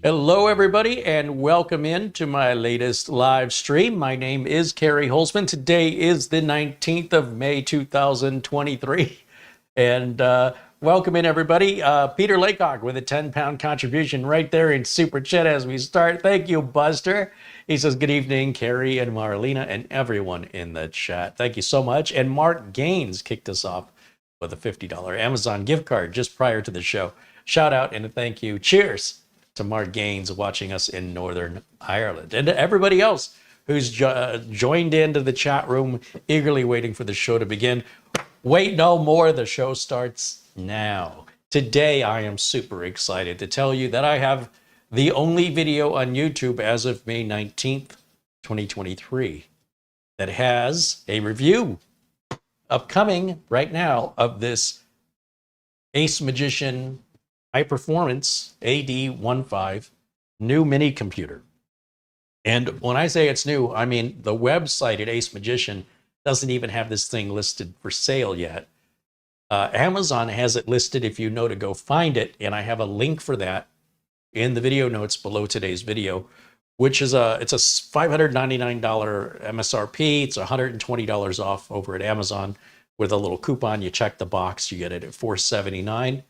Hello, everybody, and welcome in to my latest live stream. My name is Kerry Holzman. Today is the 19th of May, 2023. And welcome in, everybody. Peter Laycock with a 10-pound contribution right there in Super Chat as we start. Thank you, Buster. He says, good evening, Kerry and Marlena and everyone in the chat. Thank you so much. And Mark Gaines kicked us off with a $50 Amazon gift card just prior to the show. Shout out and a thank you. Cheers to Mark Gaines watching us in Northern Ireland, and to everybody else who's joined into the chat room, eagerly waiting for the show to begin. Wait no more, the show starts now. Today, I am super excited to tell you that I have the only video on YouTube as of May 19th, 2023, that has a review upcoming right now of this AceMagician high performance AD15 new mini computer. And when I say it's new, I mean the website at AceMagician doesn't even have this thing listed for sale yet. Amazon has it listed if you know to go find it, and I have a link for that in the video notes below today's video, which is it's a $599 MSRP. It's $120 off over at Amazon with a little coupon. You check the box, you get it at $479.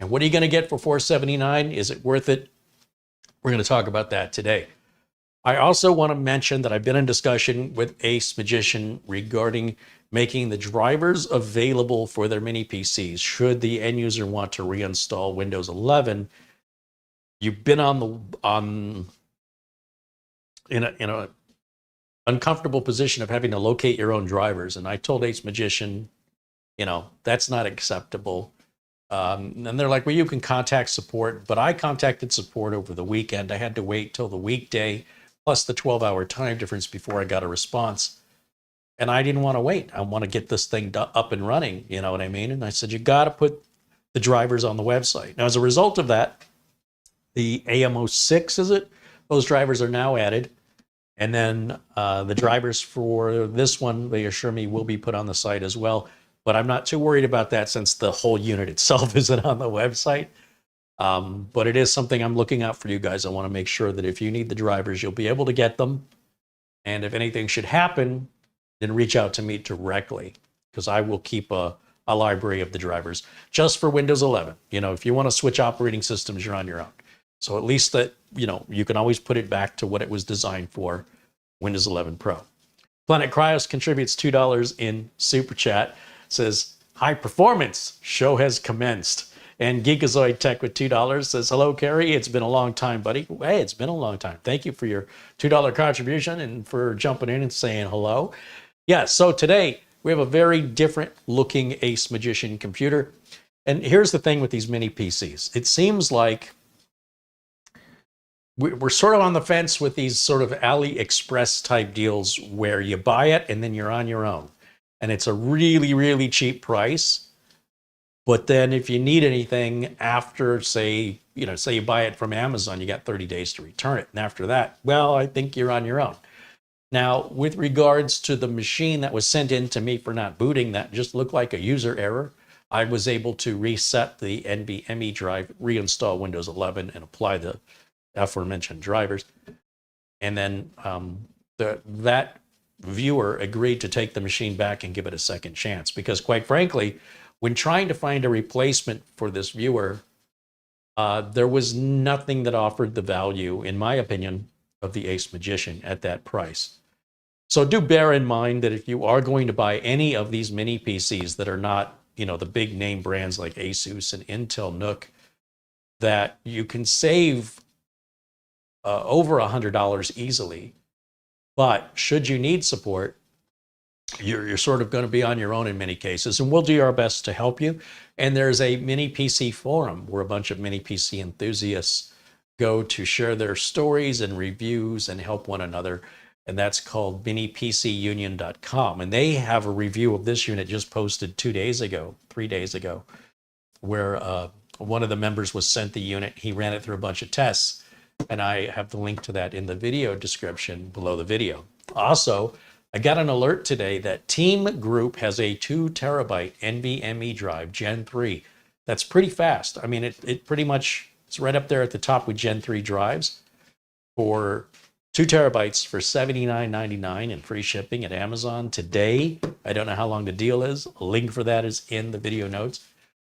And what are you going to get for $479? Is it worth it? We're going to talk about that today. I also want to mention that I've been in discussion with AceMagician regarding making the drivers available for their mini PCs. Should the end user want to reinstall Windows 11, you've been in a uncomfortable position of having to locate your own drivers. And I told AceMagician, that's not acceptable. And they're like, well, you can contact support, but I contacted support over the weekend. I had to wait till the weekday, plus the 12-hour time difference before I got a response. And I didn't want to wait. I want to get this thing up and running, you know what I mean? And I said, you got to put the drivers on the website. Now, as a result of that, the AM06, is it? Those drivers are now added. And then the drivers for this one, they assure me, will be put on the site as well. But I'm not too worried about that since the whole unit itself isn't on the website. But it is something I'm looking out for you guys. I want to make sure that if you need the drivers, you'll be able to get them. And if anything should happen, then reach out to me directly, because I will keep a library of the drivers just for Windows 11. If you want to switch operating systems, you're on your own. So at least that, you can always put it back to what it was designed for, Windows 11 Pro. Planet Cryos contributes $2 in Super Chat. Says, high performance, show has commenced. And Geekazoid Tech with $2 says, hello, Kerry. It's been a long time, buddy. Hey, it's been a long time. Thank you for your $2 contribution and for jumping in and saying hello. Yeah, so today we have a very different looking AceMagician computer. And here's the thing with these mini PCs. It seems like we're sort of on the fence with these sort of AliExpress type deals where you buy it and then you're on your own. And it's a really, really cheap price. But then if you need anything after, say you buy it from Amazon, you got 30 days to return it. And after that, well, I think you're on your own. Now, with regards to the machine that was sent in to me for not booting, that just looked like a user error. I was able to reset the NVMe drive, reinstall Windows 11, and apply the aforementioned drivers. And then that viewer agreed to take the machine back and give it a second chance, because quite frankly, when trying to find a replacement for this viewer, there was nothing that offered the value, in my opinion, of the AceMagician at that price. So do bear in mind that if you are going to buy any of these mini PCs that are not, the big name brands like Asus and Intel NUC, that you can save over $100 easily. But should you need support, you're sort of going to be on your own in many cases, and we'll do our best to help you. And there's a mini PC forum where a bunch of mini PC enthusiasts go to share their stories and reviews and help one another. And that's called minipcunion.com. And they have a review of this unit just posted 3 days ago, where one of the members was sent the unit. He ran it through a bunch of tests. And I have the link to that in the video description below the video. Also, I got an alert today that TEAMGROUP has a 2 terabyte NVMe drive, Gen 3. That's pretty fast. I mean, it pretty much It's right up there at the top with Gen 3 drives for 2 terabytes for $79.99 and free shipping at Amazon today. I don't know how long the deal is. A link for that is in the video notes.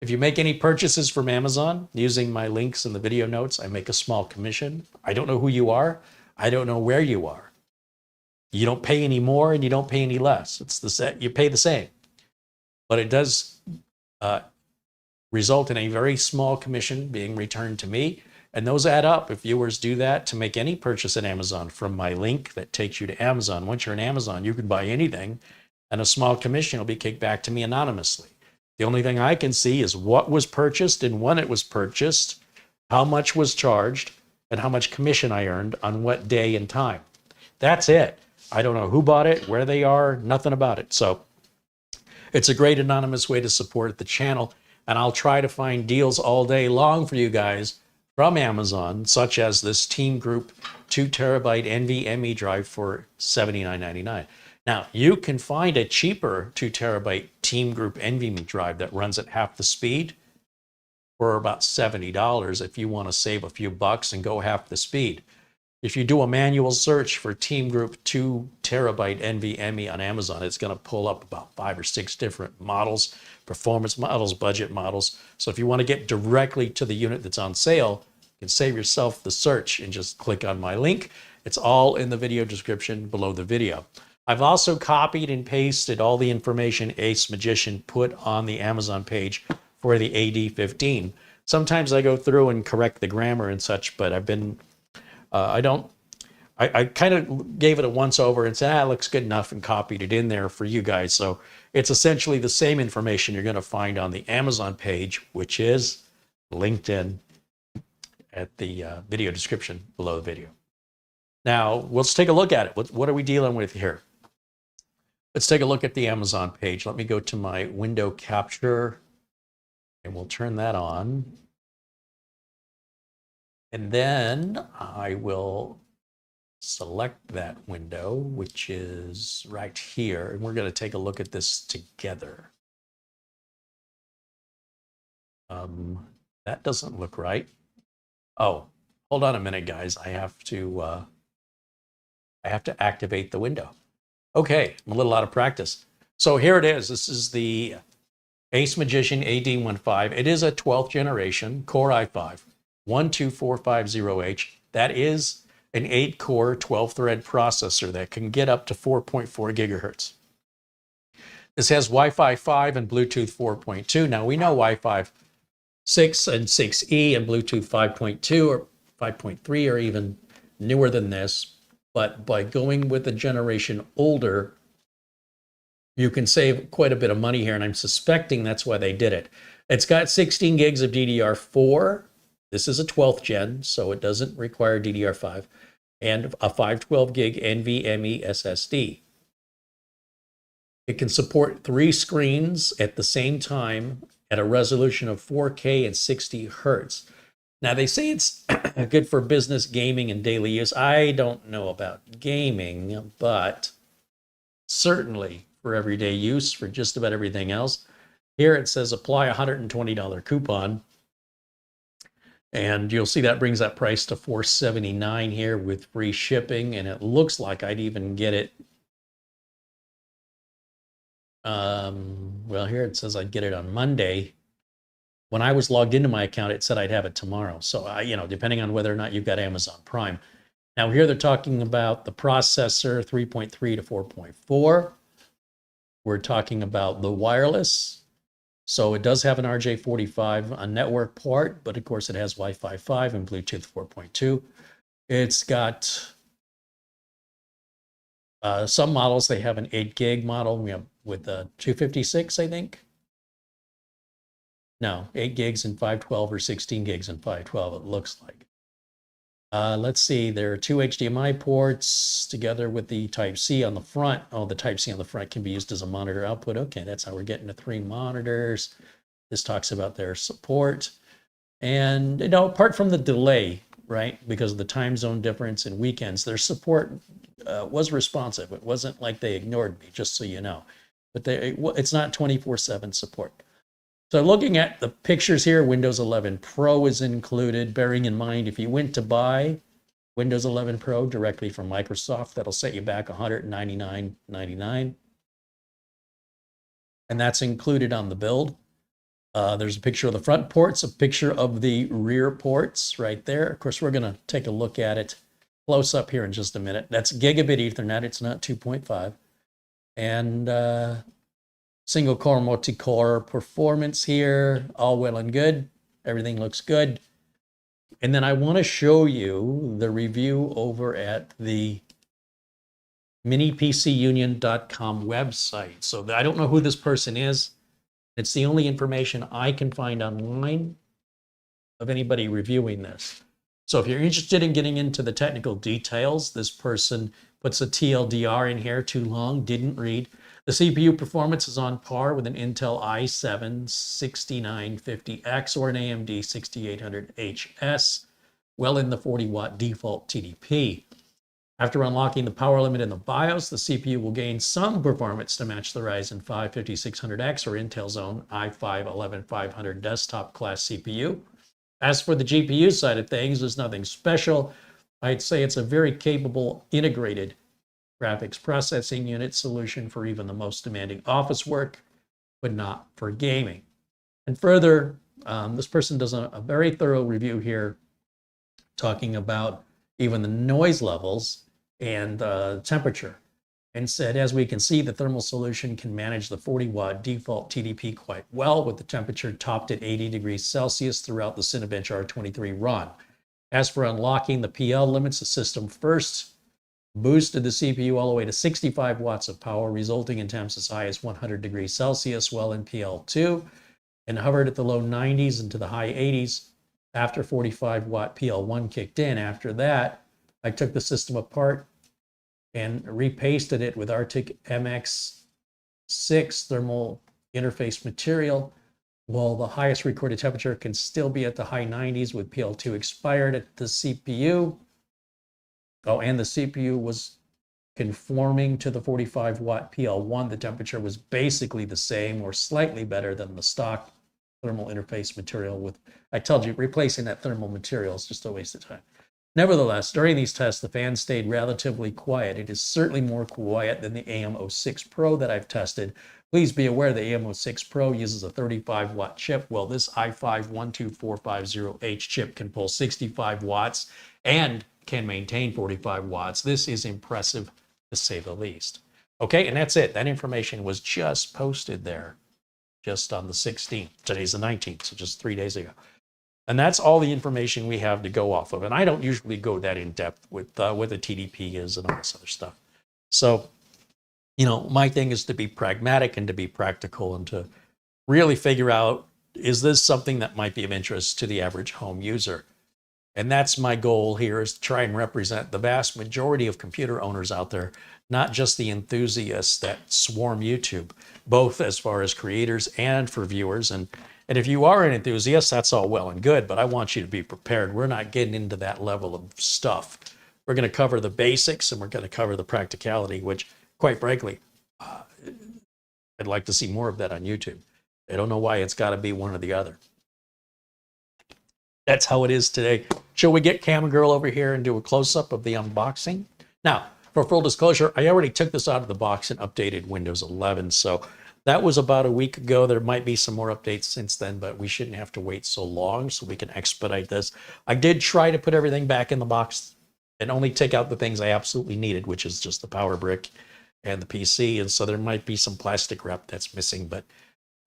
If you make any purchases from Amazon using my links in the video notes, I make a small commission. I don't know who you are. I don't know where you are. You don't pay any more and you don't pay any less. It's the same. You pay the same. But it does result in a very small commission being returned to me. And those add up if viewers do that to make any purchase at Amazon from my link that takes you to Amazon. Once you're in Amazon, you can buy anything and a small commission will be kicked back to me anonymously. The only thing I can see is what was purchased and when it was purchased, how much was charged, and how much commission I earned on what day and time. That's it. I don't know who bought it, where they are, nothing about it. So it's a great anonymous way to support the channel. And I'll try to find deals all day long for you guys from Amazon, such as this TEAMGROUP 2 terabyte NVMe drive for $79.99. Now, you can find a cheaper 2 terabyte TEAMGROUP NVMe drive that runs at half the speed for about $70 if you want to save a few bucks and go half the speed. If you do a manual search for TEAMGROUP 2 terabyte NVMe on Amazon, it's going to pull up about 5 or 6 different models, performance models, budget models. So if you want to get directly to the unit that's on sale, you can save yourself the search and just click on my link. It's all in the video description below the video. I've also copied and pasted all the information AceMagician put on the Amazon page for the AD15. Sometimes I go through and correct the grammar and such, but I've been, I kind of gave it a once over and said, it looks good enough, and copied it in there for you guys. So it's essentially the same information you're going to find on the Amazon page, which is linked in at the video description below the video. Now, let's take a look at it. What are we dealing with here? Let's take a look at the Amazon page. Let me go to my window capture, and we'll turn that on. And then I will select that window, which is right here, and we're going to take a look at this together. That doesn't look right. Oh, hold on a minute, guys. I have to activate the window. Okay, I'm a little out of practice. So here it is. This is the AceMagician AD15. It is a 12th generation Core i5 12450H. That is an 8-core 12-thread processor that can get up to 4.4 gigahertz. This has Wi-Fi 5 and Bluetooth 4.2. Now we know Wi-Fi 6 and 6E and Bluetooth 5.2 or 5.3 are even newer than this. But by going with a generation older, you can save quite a bit of money here, and I'm suspecting that's why they did it. It's got 16 gigs of DDR4. This is a 12th gen, so it doesn't require DDR5, and a 512 gig NVMe SSD. It can support 3 screens at the same time at a resolution of 4K and 60 hertz. Now, they say it's good for business, gaming, and daily use. I don't know about gaming, but certainly for everyday use, for just about everything else. Here it says apply a $120 coupon, and you'll see that brings that price to $479 here with free shipping, and it looks like I'd even get it. Well, here it says I'd get it on Monday. When I was logged into my account, it said I'd have it tomorrow. So, depending on whether or not you've got Amazon Prime. Now, here they're talking about the processor 3.3 to 4.4. We're talking about the wireless. So it does have an RJ45 on network port, but of course it has Wi-Fi 5 and Bluetooth 4.2. It's got some models, they have an 8 gig model with a 256, I think. No, 8 gigs and 512 or 16 gigs and 512, it looks like. Let's see, there are 2 HDMI ports together with the Type-C on the front. Oh, the Type-C on the front can be used as a monitor output. Okay, that's how we're getting to 3 monitors. This talks about their support. And, apart from the delay, right, because of the time zone difference and weekends, their support was responsive. It wasn't like they ignored me, just so you know. But it's not 24/7 support. So looking at the pictures here, Windows 11 Pro is included, bearing in mind if you went to buy Windows 11 Pro directly from Microsoft, that'll set you back $199.99. And that's included on the build. There's a picture of the front ports, a picture of the rear ports right there. Of course, we're going to take a look at it close up here in just a minute. That's gigabit Ethernet. It's not 2.5. And single core, multi-core performance here. All well and good. Everything looks good. And then I want to show you the review over at the minipcunion.com website. So I don't know who this person is. It's the only information I can find online of anybody reviewing this. So if you're interested in getting into the technical details, this person puts a TLDR in here, too long, didn't read. The CPU performance is on par with an Intel i7-6950X or an AMD 6800HS, well in the 40-watt default TDP. After unlocking the power limit in the BIOS, the CPU will gain some performance to match the Ryzen 5 5600X or Intel's own i5-11500 desktop class CPU. As for the GPU side of things, there's nothing special. I'd say it's a very capable integrated graphics processing unit solution for even the most demanding office work, but not for gaming. And further, this person does a very thorough review here talking about even the noise levels and temperature, and said, as we can see, the thermal solution can manage the 40-watt default TDP quite well, with the temperature topped at 80 degrees Celsius throughout the Cinebench R23 run. As for unlocking the PL limits, the system first boosted the CPU all the way to 65 watts of power, resulting in temps as high as 100 degrees Celsius while in PL2, and hovered at the low 90s into the high 80s after 45-watt PL1 kicked in. After that, I took the system apart and repasted it with Arctic MX6 thermal interface material. While the highest recorded temperature can still be at the high 90s with PL2 expired at the CPU. Oh, and the CPU was conforming to the 45-watt PL1. The temperature was basically the same or slightly better than the stock thermal interface material. With, I told you, replacing that thermal material is just a waste of time. Nevertheless, during these tests, the fan stayed relatively quiet. It is certainly more quiet than the AM06 Pro that I've tested. Please be aware the AM06 Pro uses a 35-watt chip, while this i5-12450H chip can pull 65 watts and can maintain 45 watts. This is impressive, to say the least. Okay, and that's it. That information was just posted there, just on the 16th. Today's the 19th, so just 3 days ago. And that's all the information we have to go off of. And I don't usually go that in depth with what the TDP is and all this other stuff. So, you know, my thing is to be pragmatic and to be practical and to really figure out, is this something that might be of interest to the average home user? And that's my goal here, is to try and represent the vast majority of computer owners out there, not just the enthusiasts that swarm YouTube, both as far as creators and for viewers. And if you are an enthusiast, that's all well and good, but I want you to be prepared. We're not getting into that level of stuff. We're going to cover the basics and we're going to cover the practicality, which, quite frankly, I'd like to see more of that on YouTube. I don't know why it's got to be one or the other. That's how it is today. Shall we get Cam Girl over here and do a close-up of the unboxing? Now, for full disclosure, I already took this out of the box and updated Windows 11, so that was about a week ago. There might be some more updates since then, but we shouldn't have to wait so long, so we can expedite this. I did try to put everything back in the box and only take out the things I absolutely needed, which is just the power brick and the PC, and so there might be some plastic wrap that's missing, but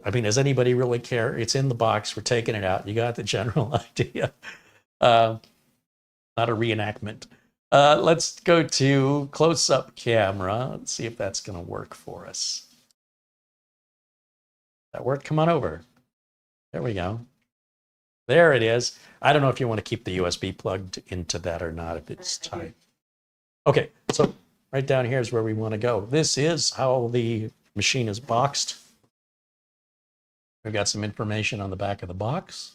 I mean, does anybody really care? It's in the box. We're taking it out. You got the general idea. Not a reenactment. Let's go to close-up camera. Let's see if that's going to work for us. That worked? Come on over. There we go. There it is. I don't know if you want to keep the USB plugged into that or not, if it's tight. Okay, so right down here is where we want to go. This is how the machine is boxed. We've got some information on the back of the box.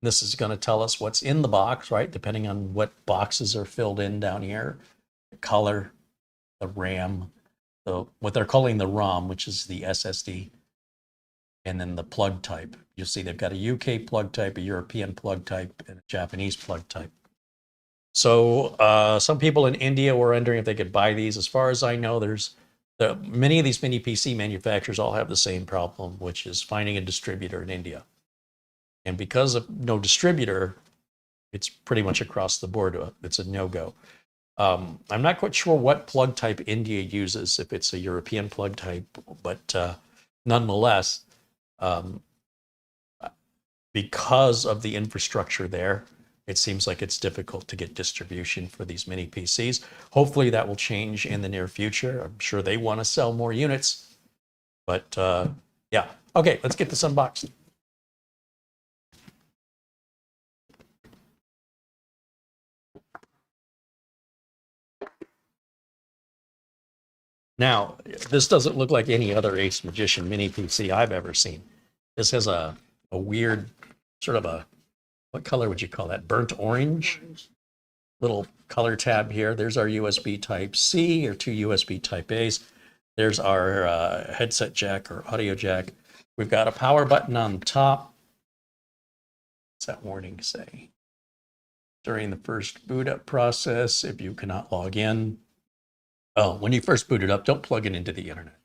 This is going to tell us what's in the box, right? Depending on what boxes are filled in down here. The color, the RAM, what they're calling the ROM, which is the SSD. and then the plug type. You'll see they've got a UK plug type, a European plug type, and a Japanese plug type. So some people in India were wondering if they could buy these. As far as I know, many of these mini PC manufacturers all have the same problem, which is finding a distributor in India. And because of no distributor, it's pretty much across the board. It's a no-go. I'm not quite sure what plug type India uses, if it's a European plug type, but nonetheless, because of the infrastructure there, it seems like it's difficult to get distribution for these mini PCs. Hopefully that will change in the near future. I'm sure they want to sell more units, but yeah. Okay, let's get this unboxed. Now, this doesn't look like any other AceMagician mini PC I've ever seen. This has a weird, sort of what color would you call that? Burnt orange? Little color tab here. There's our USB Type-C or two USB Type-A's. There's our headset jack or audio jack. We've got a power button on the top. What's that warning say? During the first boot up process, if you cannot log in. Oh, when you first boot it up, don't plug it into the internet.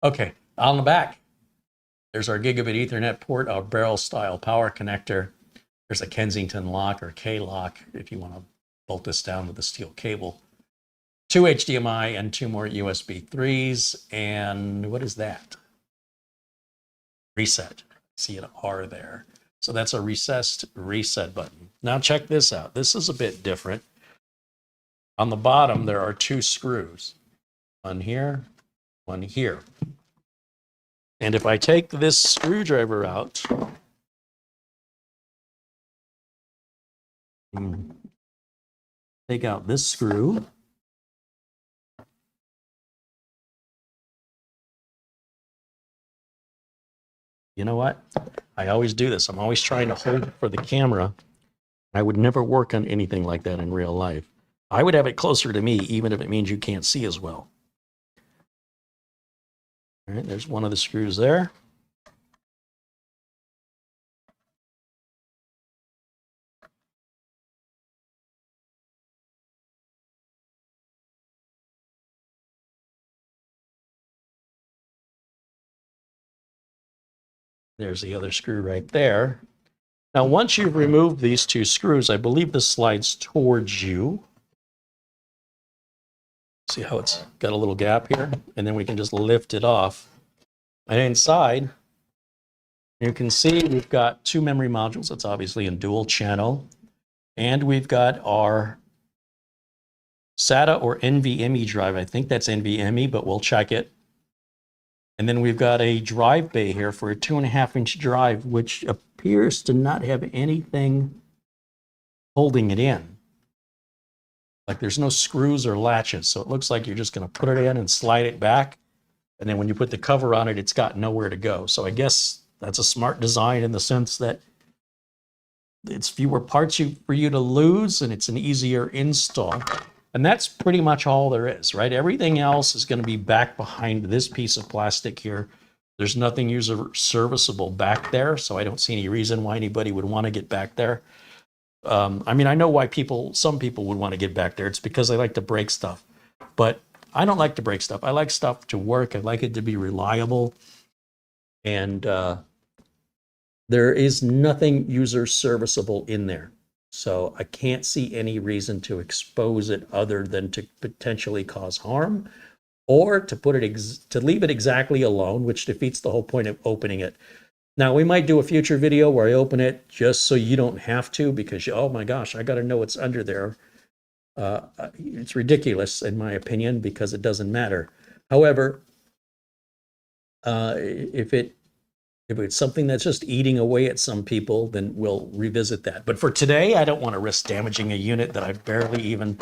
Okay, on the back, there's our gigabit Ethernet port, our barrel style power connector. There's a Kensington lock or K-lock if you want to bolt this down with a steel cable. 2 HDMI and 2 more USB 3s. And what is that? Reset. See an R there. So that's a recessed reset button. Now check this out. This is a bit different. On the bottom, there are 2 screws. One here, one here. And if I take this screwdriver out, take out this screw, you know what? I always do this. I'm always trying to hold it for the camera. I would never work on anything like that in real life. I would have it closer to me, even if it means you can't see as well. All right, there's one of the screws there. There's the other screw right there. Now, once you've removed these 2 screws, I believe this slides towards you. See how it's got a little gap here? And then we can just lift it off. And inside, you can see we've got 2 memory modules. That's obviously in dual channel. And we've got our SATA or NVMe drive. I think that's NVMe, but we'll check it. And then we've got a drive bay here for a 2.5-inch drive, which appears to not have anything holding it in. Like there's no screws or latches. So it looks like you're just going to put it in and slide it back. And then when you put the cover on it, it's got nowhere to go. So I guess that's a smart design in the sense that it's fewer parts for you to lose, and it's an easier install. And that's pretty much all there is, right? Everything else is going to be back behind this piece of plastic here. There's nothing user serviceable back there, so I don't see any reason why anybody would want to get back there. I mean, I know why some people would want to get back there. It's because they like to break stuff. But I don't like to break stuff. I like stuff to work. I like it to be reliable. And there is nothing user serviceable in there. So I can't see any reason to expose it other than to potentially cause harm, or to put it to leave it exactly alone, which defeats the whole point of opening it. Now, we might do a future video where I open it just so you don't have to, because oh my gosh, I got to know what's under there. It's ridiculous in my opinion, because it doesn't matter. However, if it's something that's just eating away at some people, then we'll revisit that. But for today, I don't want to risk damaging a unit that I've barely even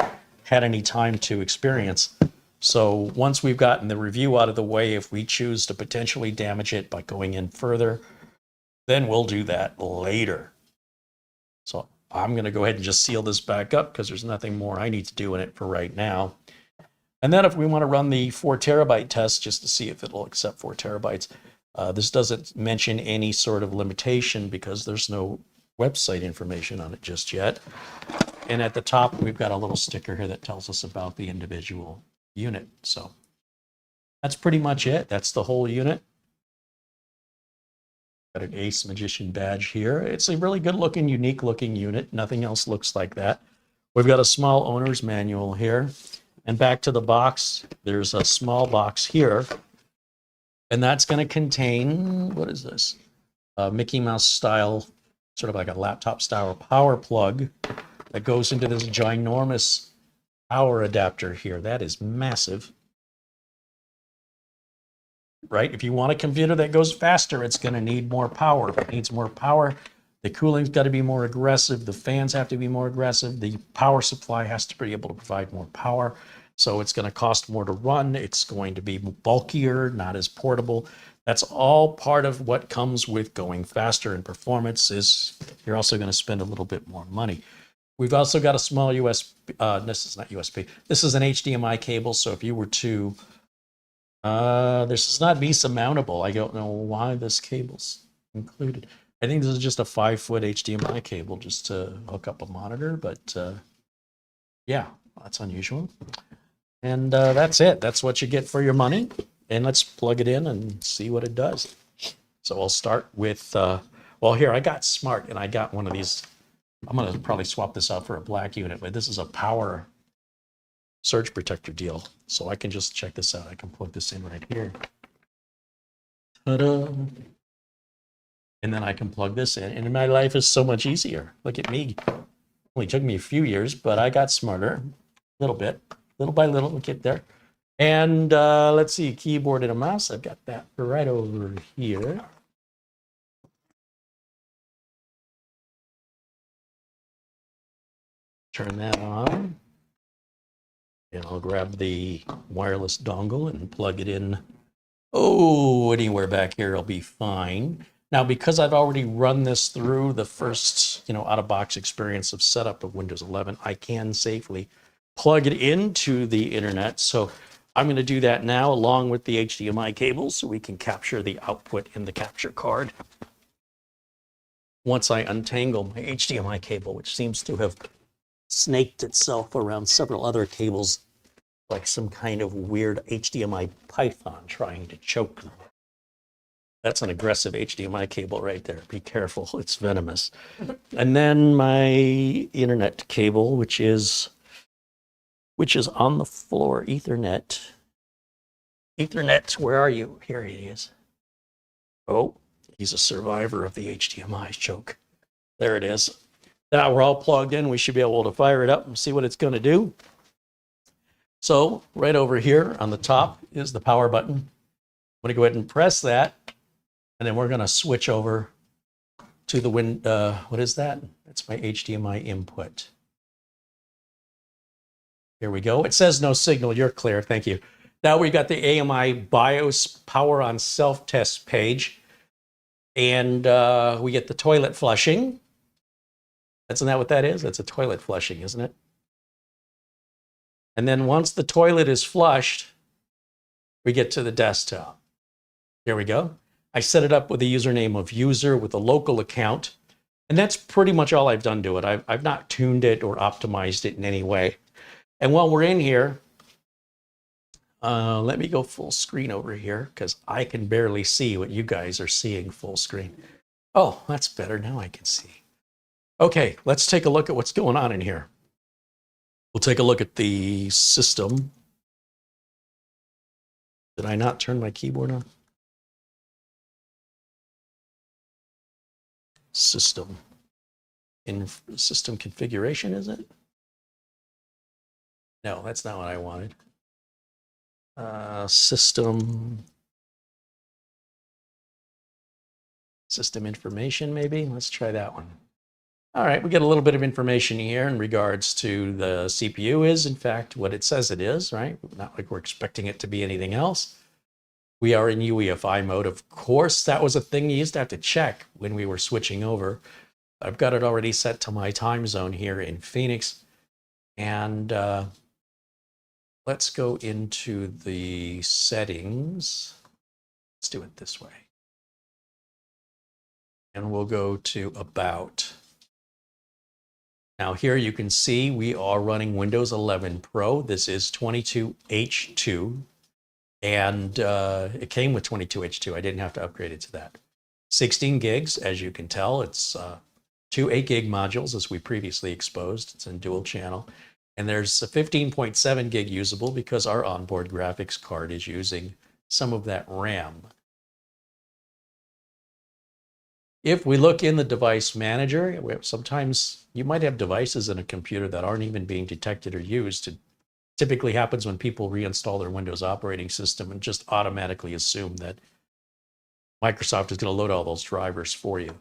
had any time to experience. So once we've gotten the review out of the way, if we choose to potentially damage it by going in further, then we'll do that later. So I'm going to go ahead and just seal this back up because there's nothing more I need to do in it for right now. And then if we want to run the 4 terabyte test just to see if it'll accept 4 terabytes, This doesn't mention any sort of limitation because there's no website information on it just yet. And at the top, we've got a little sticker here that tells us about the individual unit. So that's pretty much it. That's the whole unit. Got an AceMagician badge here. It's a really good looking, unique looking unit. Nothing else looks like that. We've got a small owner's manual here. And back to the box, there's a small box here. And that's going to contain, what is this? A Mickey Mouse style, sort of like a laptop style power plug that goes into this ginormous power adapter here. That is massive. Right? If you want a computer that goes faster, it's going to need more power. If it needs more power, the cooling's got to be more aggressive. The fans have to be more aggressive. The power supply has to be able to provide more power. So it's going to cost more to run. It's going to be bulkier, not as portable. That's all part of what comes with going faster in performance. Is you're also going to spend a little bit more money. We've also got a small USB. This is not USB. This is an HDMI cable. So if you were to this is not VESA mountable. I don't know why this cable's included. I think this is just a 5-foot HDMI cable just to hook up a monitor, but yeah, that's unusual. And that's it. That's what you get for your money. And let's plug it in and see what it does. So I'll start with, well, here I got smart and I got one of these. I'm going to probably swap this out for a black unit, but this is a power surge protector deal. So I can just check this out. I can plug this in right here. Ta-da! And then I can plug this in. And my life is so much easier. Look at me. It only took me a few years, but I got smarter a little bit. Little by little, we'll get there. And let's see, keyboard and a mouse. I've got that right over here. Turn that on. And I'll grab the wireless dongle and plug it in. Oh, anywhere back here will be fine. Now, because I've already run this through the first, out-of-box experience of setup of Windows 11, I can safely plug it into the internet. So I'm going to do that now along with the HDMI cable so we can capture the output in the capture card. Once I untangle my HDMI cable, which seems to have snaked itself around several other cables, like some kind of weird HDMI python trying to choke them. That's an aggressive HDMI cable right there. Be careful, it's venomous. And then my internet cable, which is on the floor, Ethernet. Ethernet, where are you? Here he is. Oh, he's a survivor of the HDMI choke. There it is. Now we're all plugged in. We should be able to fire it up and see what it's going to do. So right over here on the top is the power button. I'm going to go ahead and press that. And then we're going to switch over to the what is that? That's my HDMI input. Here we go. It says no signal. You're clear. Thank you. Now we've got the AMI BIOS power on self-test page. And we get the toilet flushing. Isn't that what that is? That's a toilet flushing, isn't it? And then once the toilet is flushed, we get to the desktop. Here we go. I set it up with a username of user with a local account. And that's pretty much all I've done to it. I've not tuned it or optimized it in any way. And while we're in here, let me go full screen over here because I can barely see what you guys are seeing full screen. Oh, that's better. Now I can see. Okay, let's take a look at what's going on in here. We'll take a look at the system. Did I not turn my keyboard on? System. In system configuration, is it? No, that's not what I wanted. System information, maybe? Let's try that one. All right, we get a little bit of information here in regards to the CPU is, in fact, what it says it is, right? Not like we're expecting it to be anything else. We are in UEFI mode. Of course, that was a thing you used to have to check when we were switching over. I've got it already set to my time zone here in Phoenix. And let's go into the settings. Let's do it this way. and we'll go to About. Now here you can see we are running Windows 11 Pro. This is 22H2, and it came with 22H2. I didn't have to upgrade it to that. 16 gigs, as you can tell. It's two 8 gig modules, as we previously exposed. It's in dual channel. And there's a 15.7 gig usable because our onboard graphics card is using some of that RAM. If we look in the device manager, sometimes you might have devices in a computer that aren't even being detected or used. It typically happens when people reinstall their Windows operating system and just automatically assume that Microsoft is going to load all those drivers for you.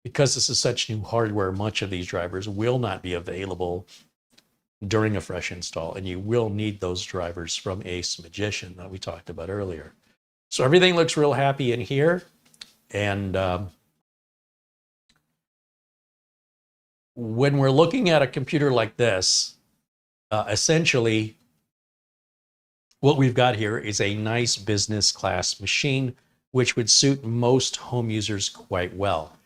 Because this is such new hardware, much of these drivers will not be available during a fresh install, and you will need those drivers from AceMagician that we talked about earlier. So everything looks real happy in here, and when we're looking at a computer like this, essentially what we've got here is a nice business class machine, which would suit most home users quite well.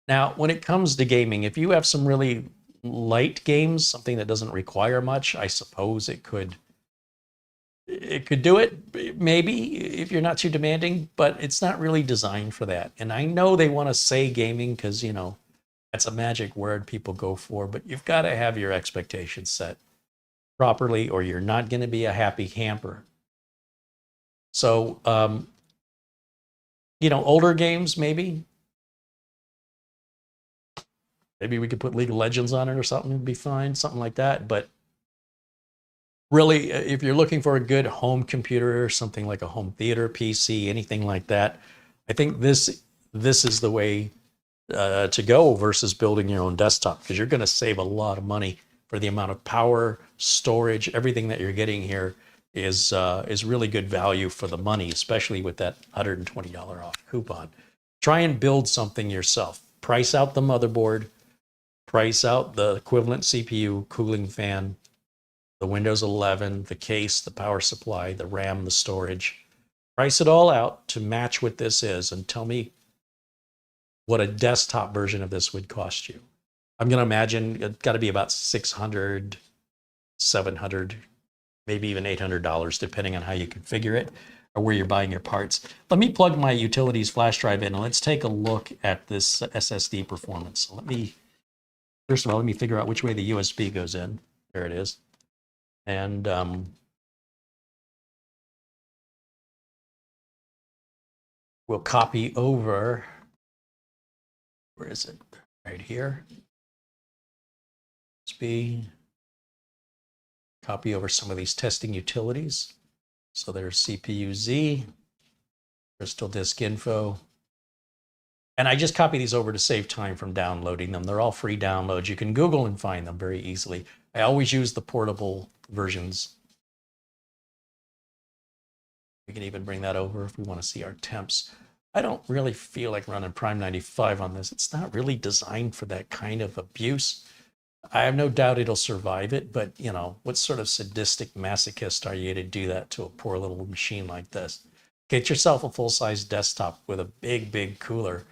Now, when it comes to gaming, if you have some really light games, something that doesn't require much, I suppose it could do it, maybe, if you're not too demanding, but it's not really designed for that. And I know they want to say gaming because, you know, that's a magic word people go for, but you've got to have your expectations set properly or you're not going to be a happy camper. So, you know, older games, maybe we could put League of Legends on it or something, it'd be fine, something like that. But really, if you're looking for a good home computer, something like a home theater PC, anything like that, I think this is the way to go versus building your own desktop, because you're going to save a lot of money for the amount of power, storage, everything that you're getting here is really good value for the money, especially with that $120 off coupon. Try and build something yourself. Price out the motherboard, price out the equivalent CPU, cooling fan, the Windows 11, the case, the power supply, the RAM, the storage. Price it all out to match what this is and tell me what a desktop version of this would cost you. I'm going to imagine it's got to be about $600, $700, maybe even $800, depending on how you configure it or where you're buying your parts. Let me plug my utilities flash drive in and let's take a look at this SSD performance. So first of all, let me figure out which way the USB goes in. There it is. And we'll copy over. Where is it? Right here. USB. Copy over some of these testing utilities. So there's CPU-Z, crystal disk info. And I just copy these over to save time from downloading them. They're all free downloads. You can Google and find them very easily. I always use the portable versions. We can even bring that over if we want to see our temps. I don't really feel like running Prime 95 on this. It's not really designed for that kind of abuse. I have no doubt it'll survive it, but you know, what sort of sadistic masochist are you to do that to a poor little machine like this? Get yourself a full-size desktop with a big, big cooler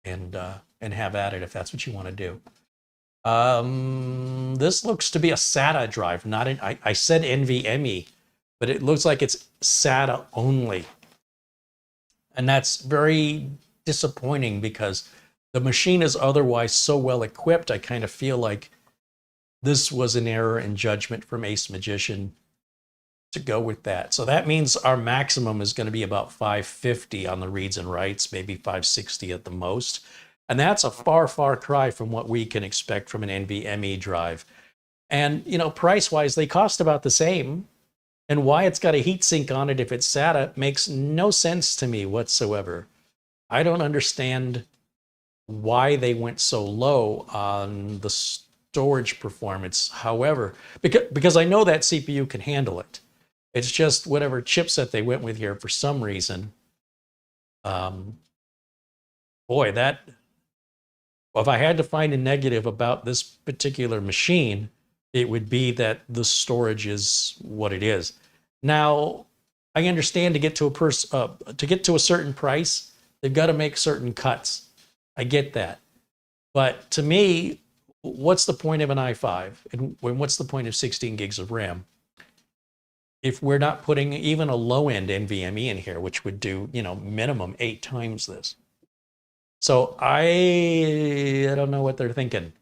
and have at it if that's what you want to do. This looks to be a SATA drive, not an, I said NVMe, but it looks like it's SATA only. And that's very disappointing because the machine is otherwise so well equipped. I kind of feel like this was an error in judgment from AceMagician to go with that. So that means our maximum is going to be about 550 on the reads and writes, maybe 560 at the most. And that's a far, far cry from what we can expect from an NVMe drive. And, you know, price-wise, they cost about the same. And why it's got a heatsink on it if it's SATA makes no sense to me whatsoever. I don't understand why they went so low on the storage performance. However, because I know that CPU can handle it. It's just whatever chipset they went with here for some reason. Boy, if I had to find a negative about this particular machine, it would be that the storage is what it is. Now, I understand to get to a certain price, they've got to make certain cuts. I get that. But to me, what's the point of an i5? And what's the point of 16 gigs of RAM? If we're not putting even a low-end NVMe in here, which would do, minimum 8 times this. So I don't know what they're thinking.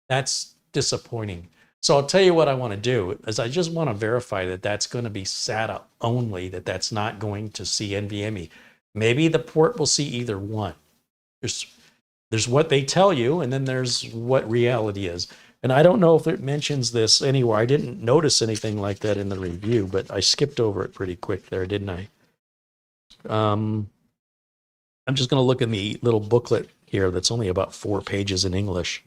That's disappointing. So I'll tell you what I want to do is I just want to verify that that's going to be SATA only, that's not going to see NVMe. Maybe the port will see either one. There's what they tell you, and then there's what reality is. And I don't know if it mentions this anywhere. I didn't notice anything like that in the review, but I skipped over it pretty quick there, didn't I? I'm just going to look in the little booklet here that's only about 4 pages in English.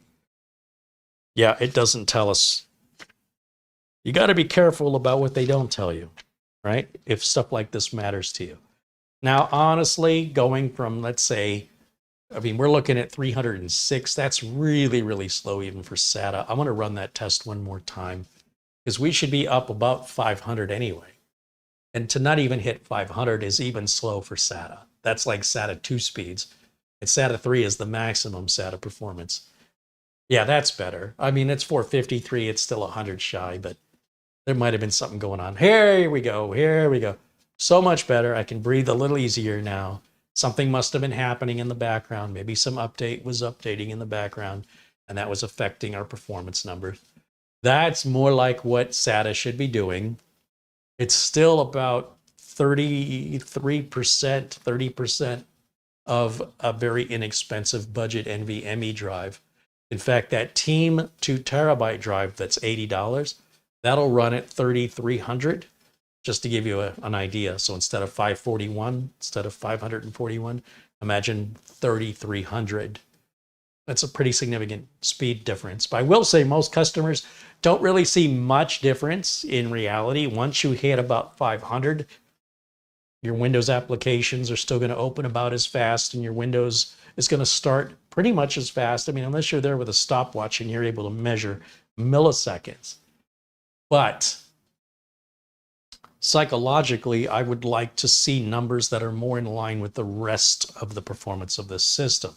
Yeah, it doesn't tell us. You got to be careful about what they don't tell you, right? If stuff like this matters to you. Now, honestly, going from, let's say, we're looking at 306. That's really, really slow even for SATA. I want to run that test one more time because we should be up about 500 anyway. And to not even hit 500 is even slow for SATA. That's like SATA 2 speeds. And SATA 3 is the maximum SATA performance. Yeah, that's better. It's 453. It's still 100 shy, but there might have been something going on. Here we go. Here we go. So much better. I can breathe a little easier now. Something must have been happening in the background. Maybe some update was updating in the background, and that was affecting our performance numbers. That's more like what SATA should be doing. It's still about 33%, 30% of a very inexpensive budget NVMe drive. In fact, that Team 2 terabyte drive that's $80, that'll run at 3,300, just to give you an idea. So instead of 541, instead of 541, imagine 3,300. That's a pretty significant speed difference. But I will say most customers don't really see much difference in reality. Once you hit about 500, your Windows applications are still going to open about as fast, and your Windows is going to start pretty much as fast. Unless you're there with a stopwatch and you're able to measure milliseconds. But psychologically, I would like to see numbers that are more in line with the rest of the performance of this system.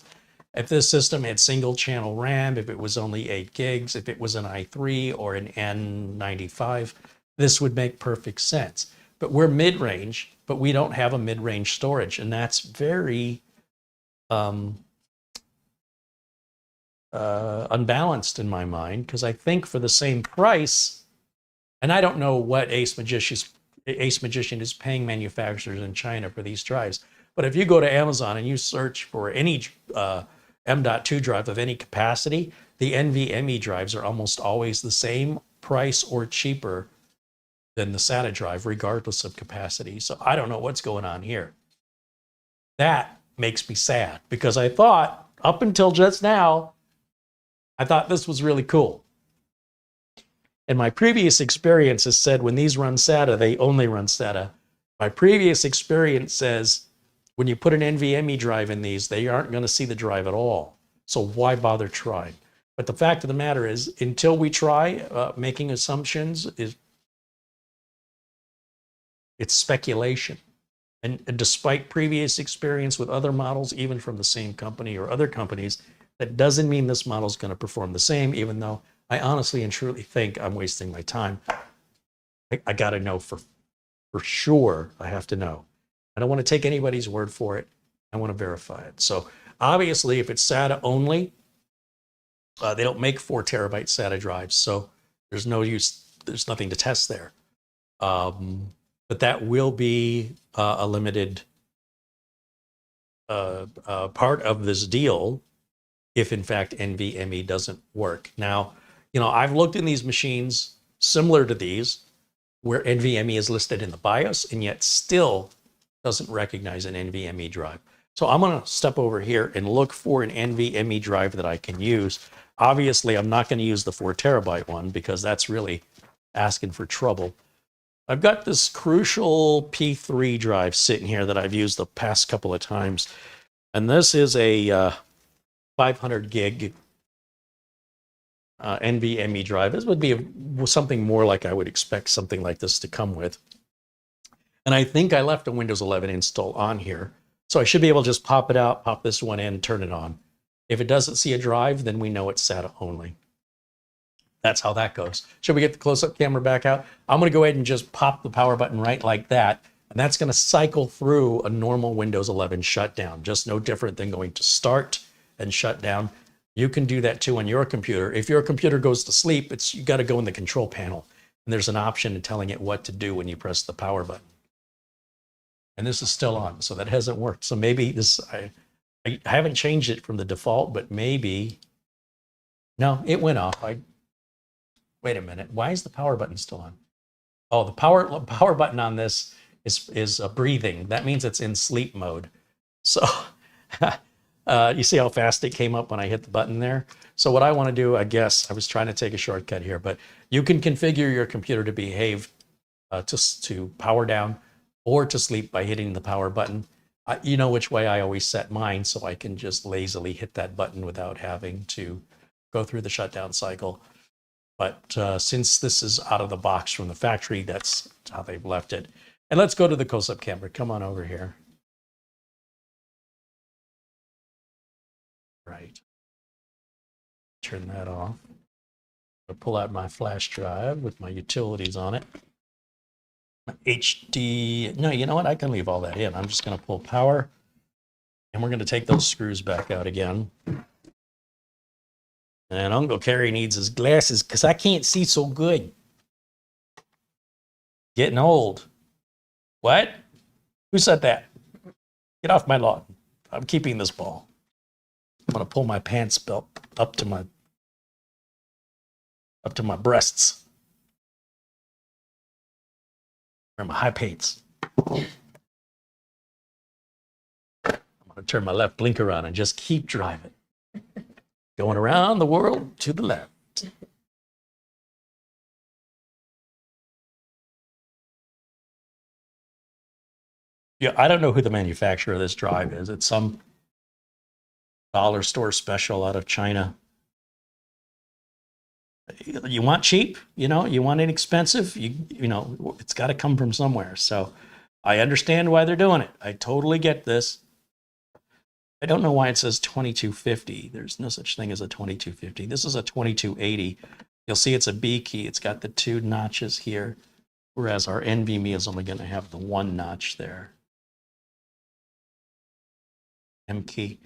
If this system had single channel RAM, if it was only 8 gigs, if it was an i3 or an N95, this would make perfect sense. But we're mid-range, but we don't have a mid-range storage, and that's very unbalanced in my mind, because I think for the same price, and I don't know what AceMagician is paying manufacturers in China for these drives, but if you go to Amazon and you search for any M.2 drive of any capacity, the NVMe drives are almost always the same price or cheaper than the SATA drive, regardless of capacity. So I don't know what's going on here. That makes me sad, because I thought, up until just now, I thought this was really cool. And my previous experience has said when these run SATA, they only run SATA. My previous experience says when you put an NVMe drive in these, they aren't going to see the drive at all. So why bother trying? But the fact of the matter is, until we try making assumptions, it's speculation. And despite previous experience with other models, even from the same company or other companies, that doesn't mean this model is going to perform the same, even though I honestly and truly think I'm wasting my time. I got to know for sure. I have to know. I don't want to take anybody's word for it. I want to verify it. So obviously, if it's SATA only, they don't make 4 terabyte SATA drives, so there's no use. There's nothing to test there. But that will be a limited part of this deal if, in fact, NVMe doesn't work. Now, I've looked in these machines similar to these where NVMe is listed in the BIOS and yet still doesn't recognize an NVMe drive. So I'm going to step over here and look for an NVMe drive that I can use. Obviously, I'm not going to use the 4 terabyte one because that's really asking for trouble. I've got this Crucial P3 drive sitting here that I've used the past couple of times. And this is a 500 gig NVMe drive. This would be something more like I would expect something like this to come with. And I think I left a Windows 11 install on here. So I should be able to just pop it out, pop this one in, turn it on. If it doesn't see a drive, then we know it's SATA only. That's how that goes. Should we get the close-up camera back out? I'm going to go ahead and just pop the power button right like that. And that's going to cycle through a normal Windows 11 shutdown, just no different than going to start and shut down. You can do that too on your computer. If your computer goes to sleep, you got to go in the control panel. And there's an option in telling it what to do when you press the power button. And this is still on, so that hasn't worked. So maybe this, I haven't changed it from the default, but maybe, no, it went off. Wait a minute, why is the power button still on? Oh, the power button on this is breathing. That means it's in sleep mode. So you see how fast it came up when I hit the button there? So what I want to do, I guess, I was trying to take a shortcut here, but you can configure your computer to behave to power down or to sleep by hitting the power button. You know which way I always set mine, so I can just lazily hit that button without having to go through the shutdown cycle. But since this is out of the box from the factory, that's how they've left it. And let's go to the close-up camera. Come on over here. Right. Turn that off. I'll pull out my flash drive with my utilities on it. HD, no, you know what? I can leave all that in. I'm just going to pull power, and we're going to take those screws back out again. And Uncle Kerry needs his glasses because I can't see so good. Getting old. What? Who said that? Get off my lawn. I'm keeping this ball. I'm going to pull my pants belt up to my breasts. Or my high pants. I'm going to turn my left blinker on and just keep driving. Going around the world to the left. Yeah, I don't know who the manufacturer of this drive is. It's some dollar store special out of China. You want cheap, you know, you want inexpensive, you know, it's got to come from somewhere. So I understand why they're doing it. I totally get this. I don't know why it says 2250. There's no such thing as a 2250. This is a 2280. You'll see it's a B key. It's got the 2 notches here, whereas our NVMe is only going to have the 1 notch there. M key.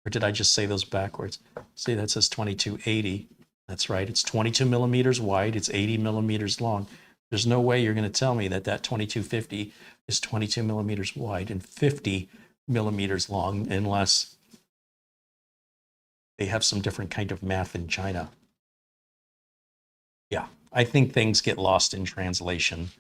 Or did I just say those backwards? See, that says 2280. That's right. It's 22 millimeters wide. It's 80 millimeters long. There's no way you're going to tell me that 2250 is 22 millimeters wide and 50 millimeters long unless they have some different kind of math in China. Yeah, I think things get lost in translation.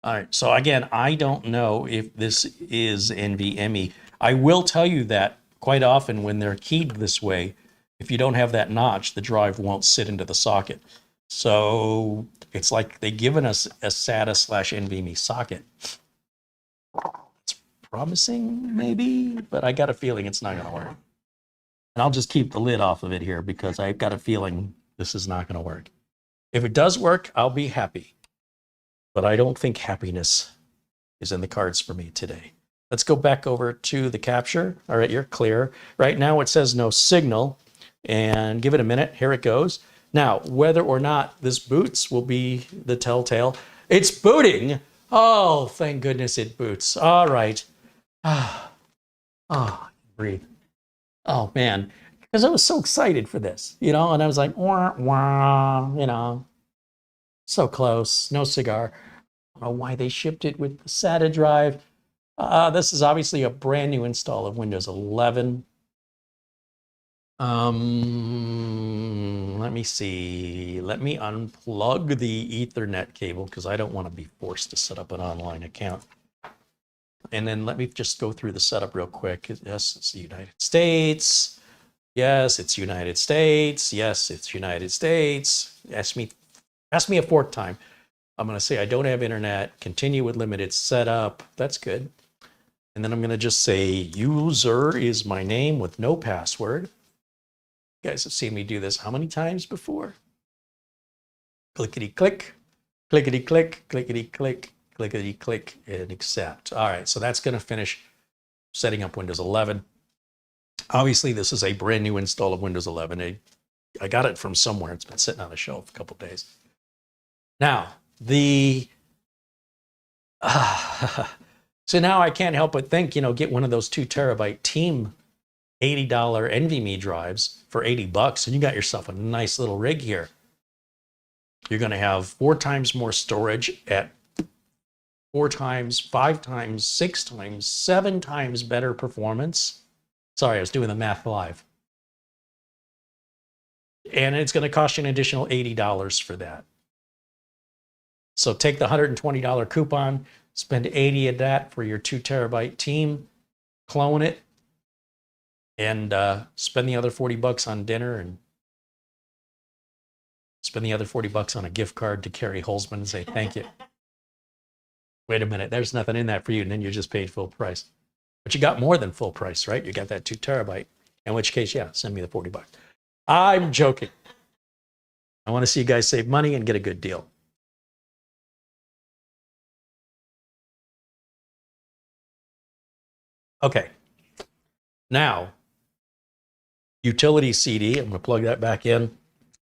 All right, so again, I don't know if this is NVMe. I will tell you that quite often when they're keyed this way, if you don't have that notch, the drive won't sit into the socket. So it's like they've given us a SATA/NVMe socket. It's promising, maybe, but I got a feeling it's not going to work. And I'll just keep the lid off of it here because I've got a feeling this is not going to work. If it does work, I'll be happy. But I don't think happiness is in the cards for me today. Let's go back over to the capture. All right, you're clear. Right now it says no signal. And give it a minute. Here it goes. Now, whether or not this boots will be the telltale. It's booting. Oh, thank goodness it boots. All right. Breathe. Oh, man. Because I was so excited for this, you know, and I was like, wah, wah, you know, so close. No cigar. I don't know why they shipped it with the SATA drive. This is obviously a brand new install of Windows 11. Let me see. Let me unplug the Ethernet cable because I don't want to be forced to set up an online account. And then let me just go through the setup real quick. Yes, it's the United States. Yes, it's United States. Yes, it's United States. Ask me a 4th time. I'm going to say I don't have internet. Continue with limited setup. That's good. And then I'm going to just say user is my name with no password. You guys have seen me do this how many times before? Clickety click, clickety click, clickety click, clickety click, and accept. All right, so that's going to finish setting up Windows 11. Obviously, this is a brand new install of Windows 11. I got it from somewhere. It's been sitting on a shelf a couple days. Now, so now I can't help but think, get one of those 2 terabyte Team $80 NVMe drives for $80, and you got yourself a nice little rig here. You're going to have 4 times more storage at 4 times, 5 times, 6 times, 7 times better performance. Sorry, I was doing the math live. And it's going to cost you an additional $80 for that. So take the $120 coupon, spend $80 of that for your 2 terabyte Team, clone it, and spend the other $40 on dinner, and spend the other $40 on a gift card to Carrie Holzman and say thank you. Wait a minute, there's nothing in that for you, and then you just paid full price. But you got more than full price, right? You got that 2 terabyte, in which case, yeah, send me the $40. I'm joking. I want to see you guys save money and get a good deal. Okay. Now, utility CD, I'm going to plug that back in.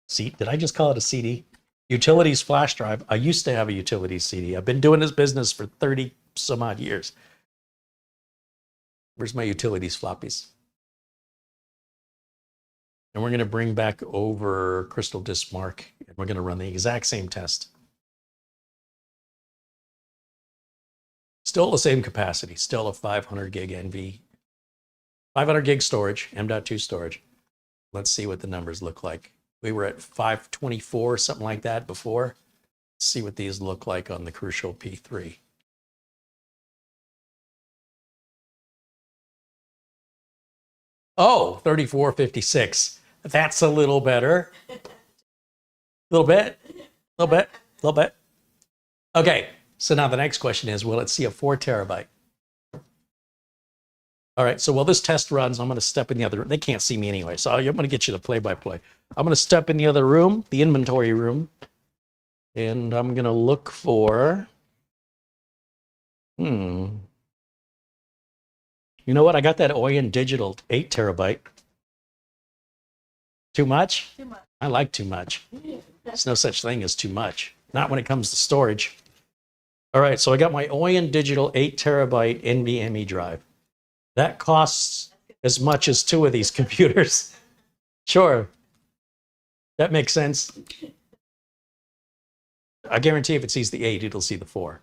See, did I just call it a CD? Utilities flash drive. I used to have a utilities CD. I've been doing this business for 30 some odd years. Where's my utilities floppies? And we're going to bring back over Crystal Disk Mark, and we're going to run the exact same test. Still the same capacity, still a 500 gig NV, 500 gig storage, M.2 storage. Let's see what the numbers look like. We were at 524, something like that before. Let's see what these look like on the Crucial P3. Oh, 3456. That's a little better. A little bit, a little bit, a little bit. Okay, so now the next question is, will it see a 4 terabyte? All right, so while this test runs, I'm going to step in the other room. They can't see me anyway, so I'm going to get you the play-by-play. I'm going to step in the other room, the inventory room, and I'm going to look for... You know what? I got that Oyen Digital 8 terabyte. Too much? Too much. I like too much. There's no such thing as too much. Not when it comes to storage. All right, so I got my Oyen Digital 8 terabyte NVMe drive. That costs as much as 2 of these computers. Sure. That makes sense. I guarantee if it sees the 8, it'll see the 4.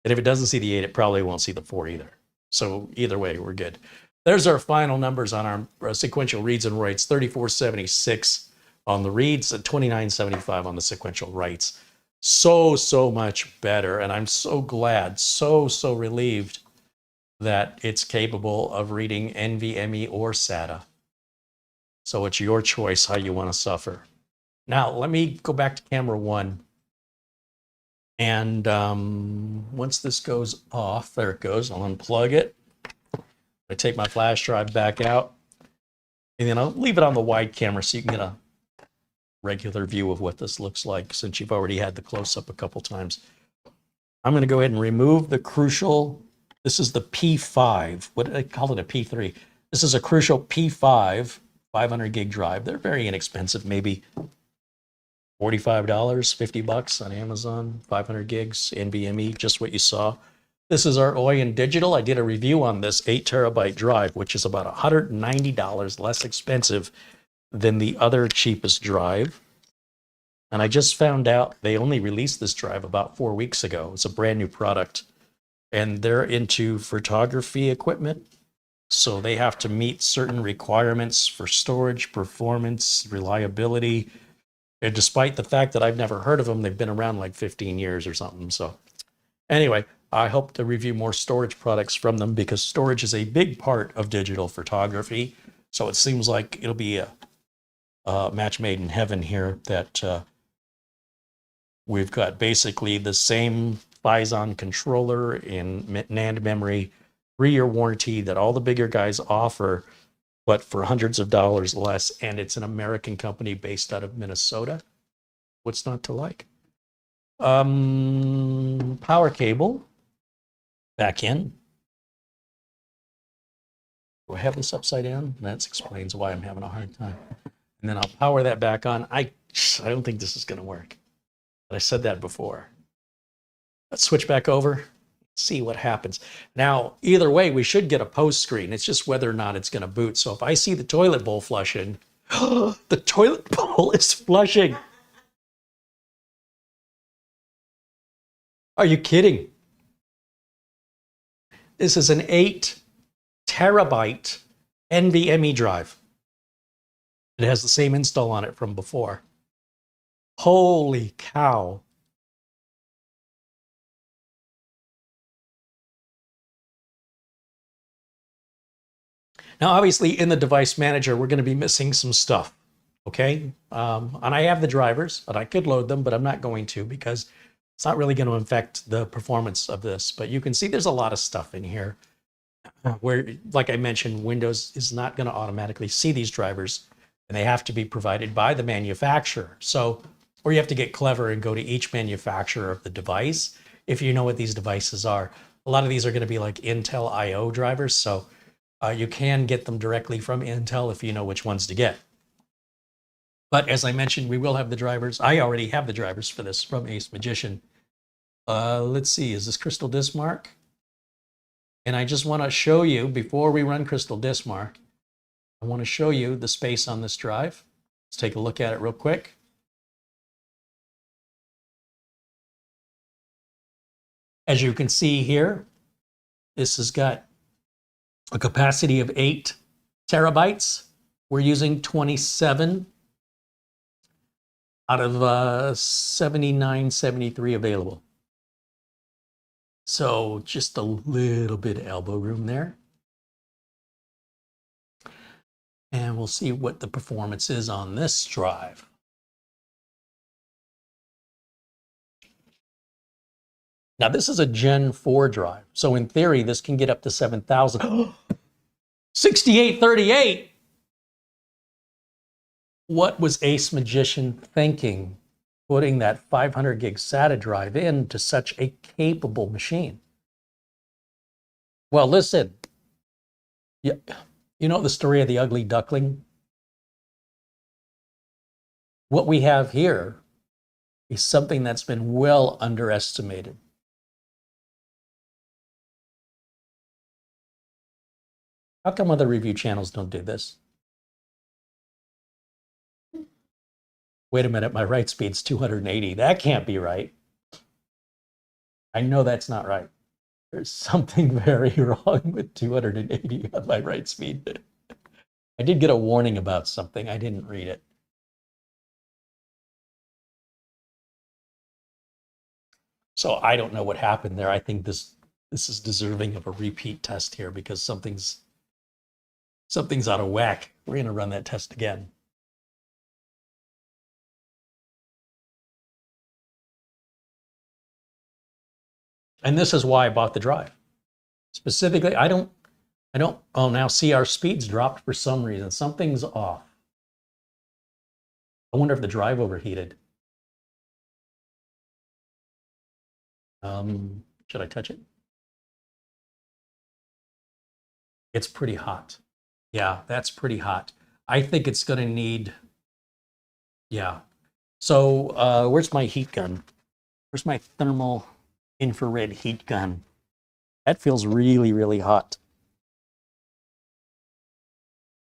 And if it doesn't see the 8, it probably won't see the 4 either. So either way, we're good. There's our final numbers on our sequential reads and writes. 3476 on the reads and 2975 on the sequential writes. So much better. And I'm so glad, so relieved that it's capable of reading NVMe or SATA. So it's your choice how you want to suffer. Now, let me go back to camera 1. And once this goes off, there it goes. I'll unplug it. I take my flash drive back out. And then I'll leave it on the wide camera so you can get a regular view of what this looks like since you've already had the close-up a couple times. I'm going to go ahead and remove the Crucial. This is the P5. What did I call it? A P3. This is a Crucial P5 500 gig drive. They're very inexpensive, maybe $45, $50 on Amazon, 500 gigs, NVMe, just what you saw. This is our Oyen Digital. I did a review on this 8 terabyte drive, which is about $190 less expensive than the other cheapest drive. And I just found out they only released this drive about 4 weeks ago. It's a brand new product. And they're into photography equipment. So they have to meet certain requirements for storage, performance, reliability. And despite the fact that I've never heard of them, they've been around like 15 years or something. So anyway, I hope to review more storage products from them because storage is a big part of digital photography. So it seems like it'll be a match made in heaven here that we've got basically the same Phison controller in NAND memory, 3-year warranty that all the bigger guys offer, but for hundreds of dollars less. And it's an American company based out of Minnesota. What's not to like? Power cable back in. Do I have this upside down? That explains why I'm having a hard time. And then I'll power that back on. I don't think this is going to work. But I said that before. Let's switch back over, see what happens. Now, either way, we should get a post screen. It's just whether or not it's going to boot. So if I see the toilet bowl flushing, the toilet bowl is flushing. Are you kidding? This is an 8 terabyte NVMe drive. It has the same install on it from before. Holy cow. Now, obviously, in the device manager, we're going to be missing some stuff, okay? And I have the drivers, but I could load them, but I'm not going to because it's not really going to affect the performance of this. But you can see there's a lot of stuff in here where, like I mentioned, Windows is not going to automatically see these drivers, and they have to be provided by the manufacturer. So, or you have to get clever and go to each manufacturer of the device if you know what these devices are. A lot of these are going to be like Intel I/O drivers, so you can get them directly from Intel if you know which ones to get. But as I mentioned, we will have the drivers. I already have the drivers for this from AceMagician. Let's see, is this Crystal Disk Mark? And I just want to show you, before we run Crystal Disk Mark, I want to show you the space on this drive. Let's take a look at it real quick. As you can see here, this has got a capacity of 8 terabytes. We're using 27 out of 79, 73 available. So just a little bit of elbow room there. And we'll see what the performance is on this drive. Now, this is a Gen 4 drive. So in theory, this can get up to 7,000. 6838! What was AceMagician thinking, putting that 500 gig SATA drive into such a capable machine? Well, listen, you know the story of the ugly duckling? What we have here is something that's been well underestimated. How come other review channels don't do this? Wait a minute, my write speed's 280. That can't be right. I know that's not right. There's something very wrong with 280 on my write speed. I did get a warning about something. I didn't read it. So I don't know what happened there. I think this is deserving of a repeat test here because something's out of whack. We're going to run that test again. And this is why I bought the drive. Specifically, I don't, oh, now see our speeds dropped for some reason. Something's off. I wonder if the drive overheated. Should I touch it? It's pretty hot. Yeah, that's pretty hot. I think it's going to need, yeah. So where's my heat gun? Where's my thermal infrared heat gun? That feels really, really hot.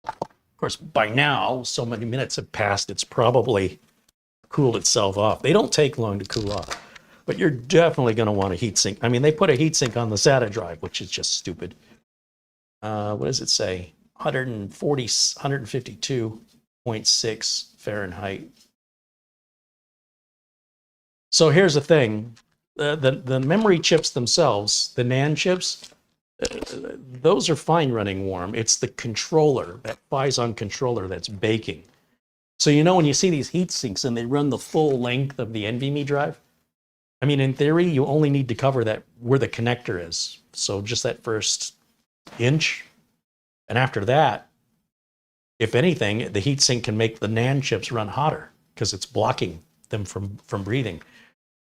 Of course, by now, so many minutes have passed, it's probably cooled itself off. They don't take long to cool off, but you're definitely going to want a heat sink. I mean, they put a heat sink on the SATA drive, which is just stupid. What does it say? 152.6 Fahrenheit. So here's the thing. The memory chips themselves, the NAND chips, those are fine running warm. It's the controller, that Phison controller, that's baking. So you know when you see these heat sinks and they run the full length of the NVMe drive, I mean, in theory, you only need to cover that where the connector is. So just that first inch. And after that, if anything, the heatsink can make the NAND chips run hotter because it's blocking them from breathing.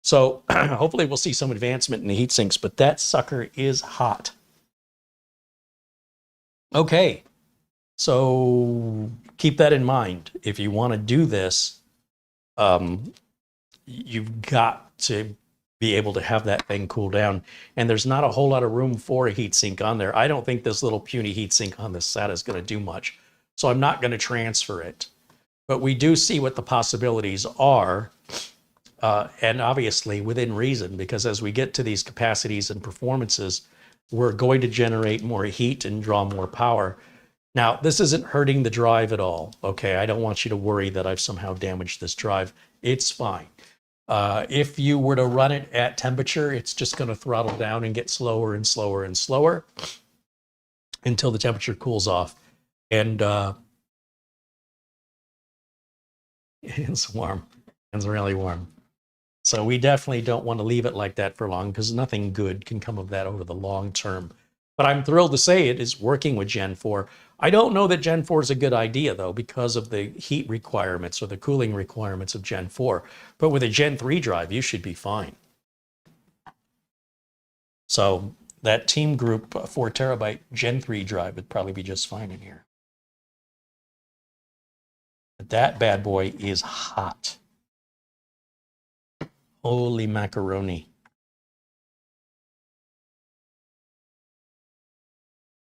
So hopefully we'll see some advancement in the heat sinks, but that sucker is hot. Okay, so keep that in mind. If you want to do this, you've got to be able to have that thing cool down. And there's not a whole lot of room for a heatsink on there. I don't think this little puny heatsink on this SATA is going to do much. So I'm not going to transfer it. But we do see what the possibilities are. And obviously within reason, because as we get to these capacities and performances, we're going to generate more heat and draw more power. Now, this isn't hurting the drive at all, okay? I don't want you to worry that I've somehow damaged this drive. It's fine. If you were to run it at temperature, it's just going to throttle down and get slower and slower and slower until the temperature cools off. And it's warm. It's really warm. So we definitely don't want to leave it like that for long, because nothing good can come of that over the long term. But I'm thrilled to say it is working with Gen 4. I don't know that Gen 4 is a good idea, though, because of the heat requirements or the cooling requirements of Gen 4. But with a Gen 3 drive, you should be fine. So that TEAMGROUP 4 terabyte Gen 3 drive would probably be just fine in here. But that bad boy is hot. Holy macaroni.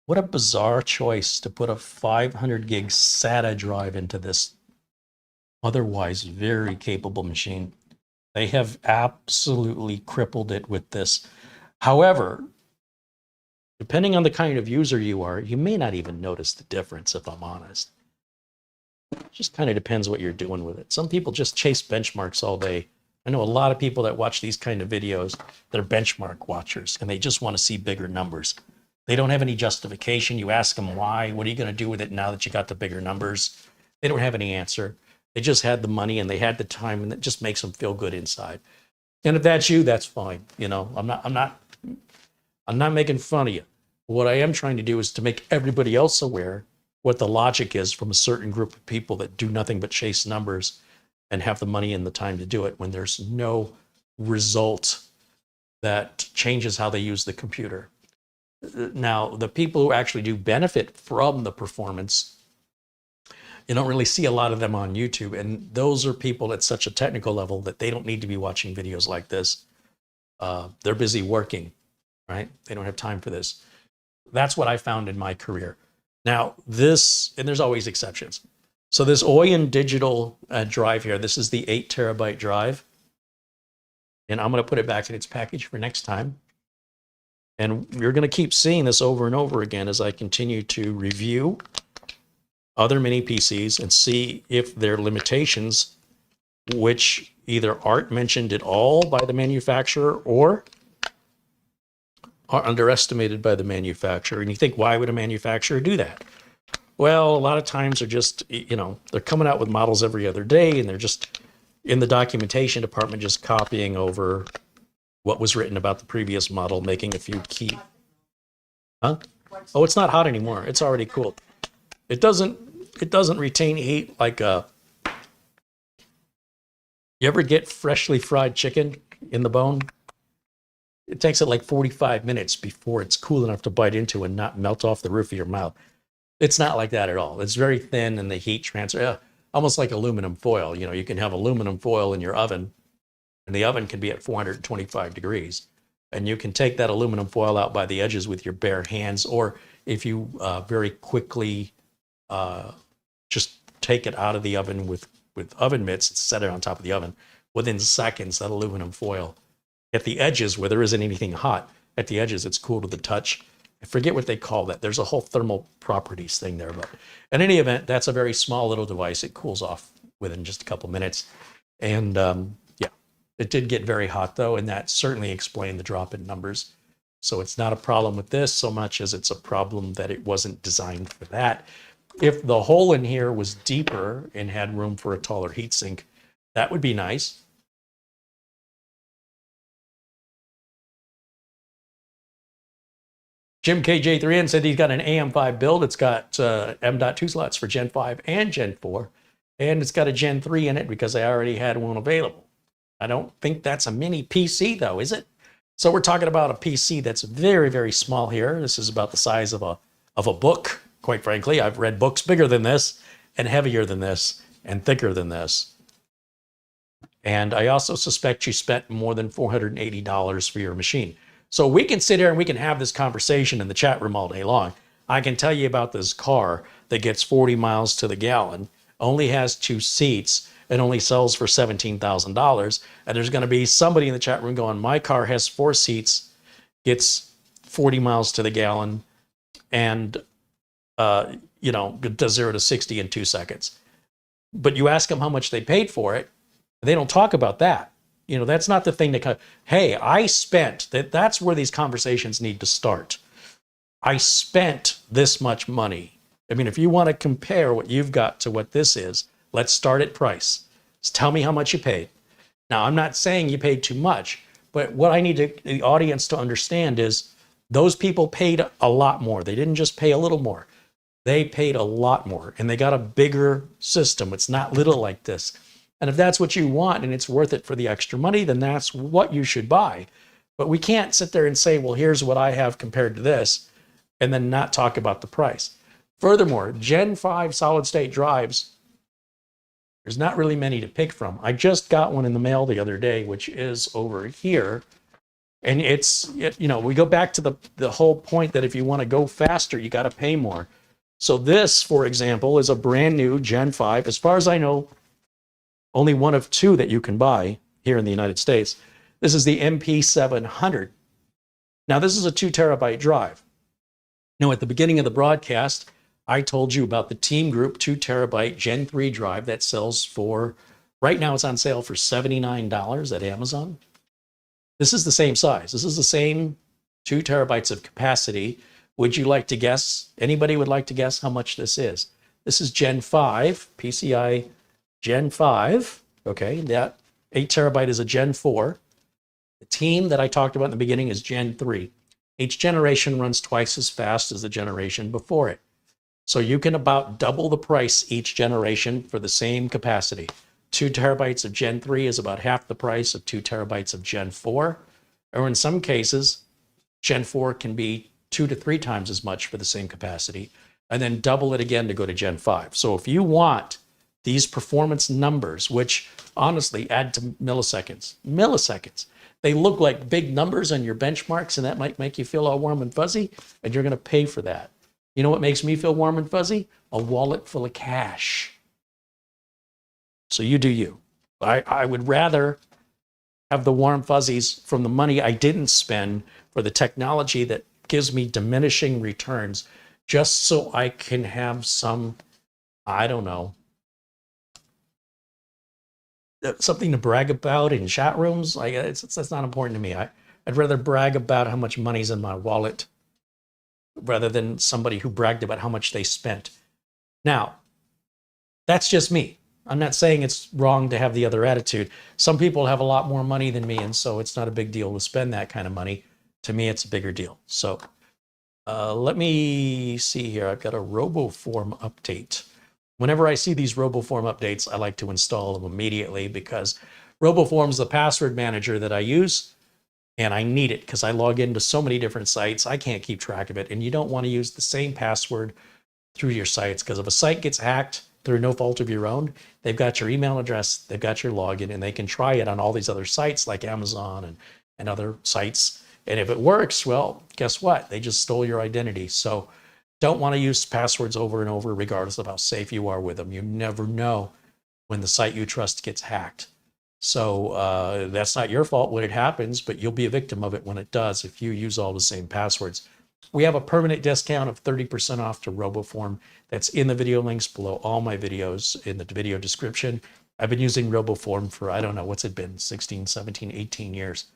What a bizarre choice to put a 500 gig SATA drive into this otherwise very capable machine. They have absolutely crippled it with this. However, depending on the kind of user you are, you may not even notice the difference, if I'm honest. It just kind of depends what you're doing with it. Some people just chase benchmarks all day. I know a lot of people that watch these kind of videos, they're benchmark watchers, and they just want to see bigger numbers. They don't have any justification. You ask them why, what are you going to do with it now that you got the bigger numbers? They don't have any answer. They just had the money and they had the time, and it just makes them feel good inside. And if that's you, that's fine. You know, I'm not making fun of you. What I am trying to do is to make everybody else aware what the logic is from a certain group of people that do nothing but chase numbers and have the money and the time to do it when there's no result that changes how they use the computer. Now, the people who actually do benefit from the performance, you don't really see a lot of them on YouTube. And those are people at such a technical level that they don't need to be watching videos like this. They're busy working, right? They don't have time for this. That's what I found in my career. Now, this, and there's always exceptions. So this Oyen digital drive here, this is the 8 terabyte drive. And I'm going to put it back in its package for next time. And you're going to keep seeing this over and over again as I continue to review other mini PCs and see if there are limitations which either aren't mentioned at all by the manufacturer or are underestimated by the manufacturer. And you think, why would a manufacturer do that? Well, a lot of times they're just, you know, they're coming out with models every other day, and they're just in the documentation department just copying over what was written about the previous model, making a few key. Huh? Oh, it's not hot anymore. It's already cooled. It doesn't retain heat like a. You ever get freshly fried chicken in the bone? It takes it like 45 minutes before it's cool enough to bite into and not melt off the roof of your mouth. It's not like that at all. It's very thin, and the heat transfer, almost like aluminum foil. You know, you can have aluminum foil in your oven, and the oven can be at 425 degrees. And you can take that aluminum foil out by the edges with your bare hands, or if you very quickly just take it out of the oven with oven mitts and set it on top of the oven, within seconds, that aluminum foil, at the edges where there isn't anything hot, at the edges, it's cool to the touch. I forget what they call that. There's a whole thermal properties thing there. But in any event, that's a very small little device. It cools off within just a couple minutes. And yeah, it did get very hot, though, and that certainly explained the drop in numbers. So it's not a problem with this so much as it's a problem that it wasn't designed for that. If the hole in here was deeper and had room for a taller heatsink, that would be nice. Jim KJ3N said he's got an AM5 build. It's got M.2 slots for Gen 5 and Gen 4. And it's got a Gen 3 in it because I already had one available. I don't think that's a mini PC, though, is it? So we're talking about a PC that's very, very small here. This is about the size of a book. quite frankly, I've read books bigger than this and heavier than this and thicker than this. And I also suspect you spent more than $480 for your machine. So we can sit here and we can have this conversation in the chat room all day long. I can tell you about this car that gets 40 miles to the gallon, only has 2 seats, and only sells for $17,000. And there's going to be somebody in the chat room going, my car has 4 seats, gets 40 miles to the gallon, and does 0 to 60 in 2 seconds. But you ask them how much they paid for it, they don't talk about that. That's not the thing to, hey, I spent, that's where these conversations need to start. I spent this much money. I mean, if you want to compare what you've got to what this is, let's start at price. Just tell me how much you paid. Now, I'm not saying you paid too much, but what I need the audience to understand is those people paid a lot more. They didn't just pay a little more. They paid a lot more, and they got a bigger system. It's not little like this. And if that's what you want and it's worth it for the extra money, then that's what you should buy. But we can't sit there and say, well, here's what I have compared to this, and then not talk about the price. Furthermore, Gen 5 solid state drives, there's not really many to pick from. I just got one in the mail the other day, which is over here. And we go back to the whole point that if you want to go faster, you got to pay more. So this, for example, is a brand new Gen 5. As far as I know, only one of 2 that you can buy here in the United States. This is the MP700. Now, this is a 2 terabyte drive. Now, at the beginning of the broadcast, I told you about the TEAMGROUP 2 terabyte Gen 3 drive that sells for, right now it's on sale for $79 at Amazon. This is the same size. This is the same 2 terabytes of capacity. Would you like to guess? Anybody would like to guess how much this is? This is Gen 5, PCIe Gen 5. Okay, that 8 terabyte is a Gen 4. The team that I talked about in the beginning is Gen 3. Each generation runs twice as fast as the generation before it. So you can about double the price each generation for the same capacity. 2 terabytes of Gen 3 is about half the price of 2 terabytes of Gen 4. Or in some cases, Gen 4 can be 2 to 3 times as much for the same capacity, and then double it again to go to Gen 5. So if you want these performance numbers, which honestly add to milliseconds, they look like big numbers on your benchmarks, and that might make you feel all warm and fuzzy, and you're going to pay for that. You know what makes me feel warm and fuzzy? A wallet full of cash. So you do you. I would rather have the warm fuzzies from the money I didn't spend for the technology that gives me diminishing returns, just so I can have some, I don't know, something to brag about in chat rooms. That's not important to me. I'd rather brag about how much money's in my wallet rather than somebody who bragged about how much they spent. Now, that's just me. I'm not saying it's wrong to have the other attitude. Some people have a lot more money than me, and so it's not a big deal to spend that kind of money. To me, it's a bigger deal. So let me see here. I've got a RoboForm update. Whenever I see these RoboForm updates, I like to install them immediately because RoboForm is the password manager that I use, and I need it because I log into so many different sites. I can't keep track of it, and you don't want to use the same password through your sites because if a site gets hacked through no fault of your own, they've got your email address, they've got your login, and they can try it on all these other sites like Amazon and other sites. And if it works, well, guess what? They just stole your identity. So don't want to use passwords over and over, regardless of how safe you are with them. You never know when the site you trust gets hacked. So that's not your fault when it happens, but you'll be a victim of it when it does if you use all the same passwords. We have a permanent discount of 30% off to RoboForm. That's in the video links below all my videos in the video description. I've been using RoboForm for, I don't know, what's it been, 16, 17, 18 years.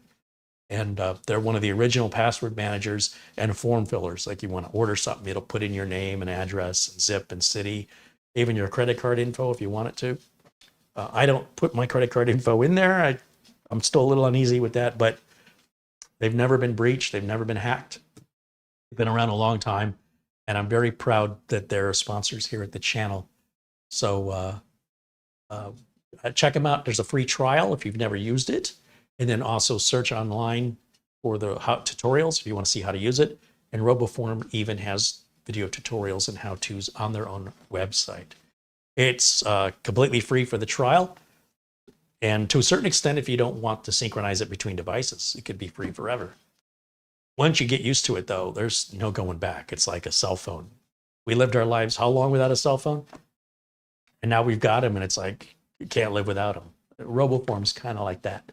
And they're one of the original password managers and form fillers. Like you want to order something, it'll put in your name and address, and zip and city, even your credit card info if you want it to. I don't put my credit card info in there. I'm still a little uneasy with that, but they've never been breached. They've never been hacked. They've been around a long time, and I'm very proud that they're sponsors here at the channel. So check them out. There's a free trial if you've never used it. And then also search online for the tutorials if you want to see how to use it. And RoboForm even has video tutorials and how-tos on their own website. It's completely free for the trial. And to a certain extent, if you don't want to synchronize it between devices, it could be free forever. Once you get used to it, though, there's no going back. It's like a cell phone. We lived our lives how long without a cell phone? And now we've got them, and it's like you can't live without them. RoboForm's kind of like that.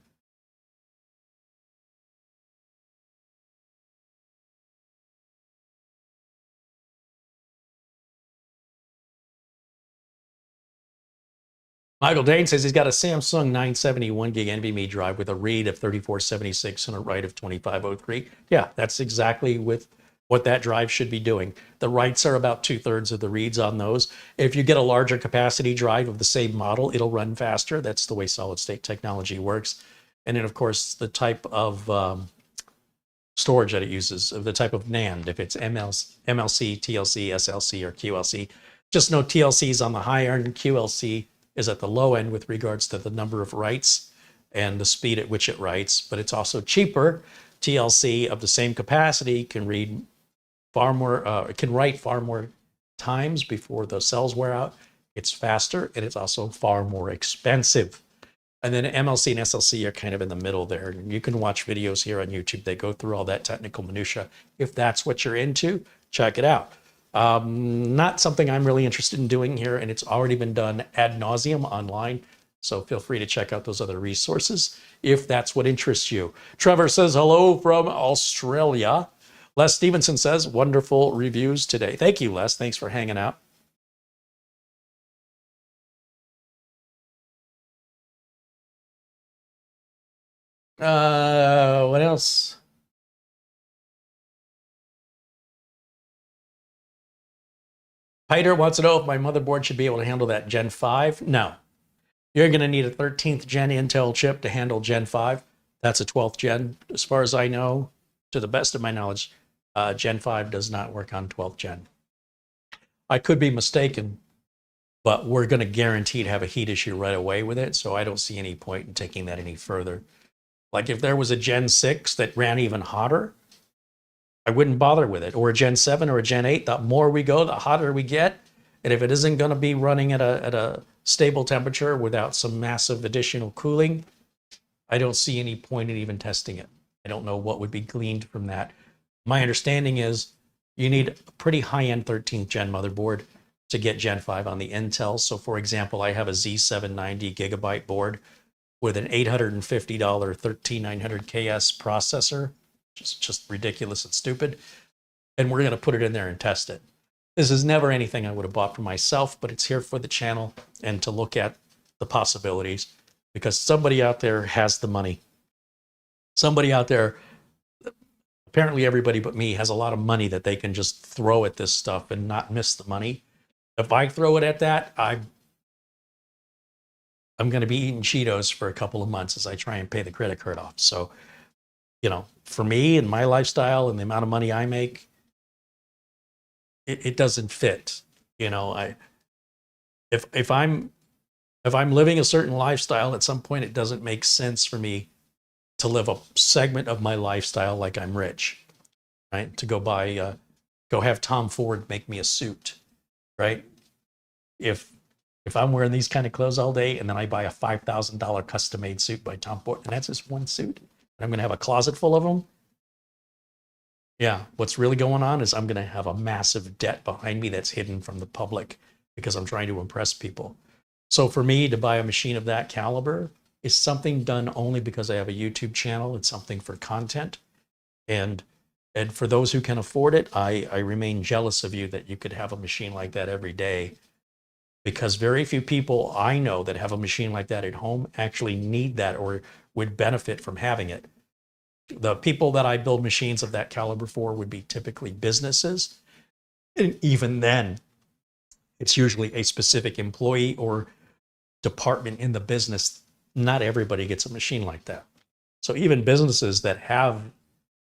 Michael Dane says he's got a Samsung 971 gig NVMe drive with a read of 3476 and a write of 2503. Yeah, that's exactly with what that drive should be doing. The writes are about 2/3 of the reads on those. If you get a larger capacity drive of the same model, it'll run faster. That's the way solid state technology works. And then, of course, the type of storage that it uses, the type of NAND, if it's MLC, TLC, SLC, or QLC. Just know TLC is on the high end, QLC is at the low end with regards to the number of writes and the speed at which it writes, but it's also cheaper. TLC of the same capacity can read far more, it can write far more times before the cells wear out. It's faster, and it's also far more expensive. And then MLC and SLC are kind of in the middle there. You can watch videos here on YouTube. They go through all that technical minutia. If that's what you're into, check it out. Not something I'm really interested in doing here, and it's already been done ad nauseum online. So feel free to check out those other resources if that's what interests you. Trevor says, hello from Australia. Les Stevenson says, wonderful reviews today. Thank you, Les. Thanks for hanging out. What else? Peter wants to know if my motherboard should be able to handle that Gen 5. No. You're going to need a 13th gen Intel chip to handle Gen 5. That's a 12th gen. As far as I know, to the best of my knowledge, Gen 5 does not work on 12th gen. I could be mistaken, but we're going to guarantee to have a heat issue right away with it, so I don't see any point in taking that any further. Like if there was a Gen 6 that ran even hotter, I wouldn't bother with it. Or a Gen 7 or a Gen 8, the more we go, the hotter we get. And if it isn't going to be running at a stable temperature without some massive additional cooling, I don't see any point in even testing it. I don't know what would be gleaned from that. My understanding is you need a pretty high-end 13th gen motherboard to get Gen 5 on the Intel. So for example, I have a Z790 gigabyte board with an $850 13900KS processor, just ridiculous and stupid. And we're going to put it in there and test it. This is never anything I would have bought for myself, but it's here for the channel and to look at the possibilities because somebody out there has the money. Somebody out there, apparently everybody but me, has a lot of money that they can just throw at this stuff and not miss the money. If I throw it at that, I'm going to be eating Cheetos for a couple of months as I try and pay the credit card off. So, you know, for me and my lifestyle and the amount of money I make, it doesn't fit. You know, if I'm living a certain lifestyle, at some point it doesn't make sense for me to live a segment of my lifestyle like I'm rich, right? To go have Tom Ford make me a suit, right? If I'm wearing these kind of clothes all day and then I buy a $5,000 custom-made suit by Tom Ford, and that's just one suit, and I'm going to have a closet full of them, yeah, what's really going on is I'm going to have a massive debt behind me that's hidden from the public because I'm trying to impress people. So for me to buy a machine of that caliber is something done only because I have a YouTube channel. It's something for content. And for those who can afford it, I remain jealous of you that you could have a machine like that every day, because very few people I know that have a machine like that at home actually need that or would benefit from having it. The people that I build machines of that caliber for would be typically businesses. And even then, it's usually a specific employee or department in the business. Not everybody gets a machine like that. So even businesses that have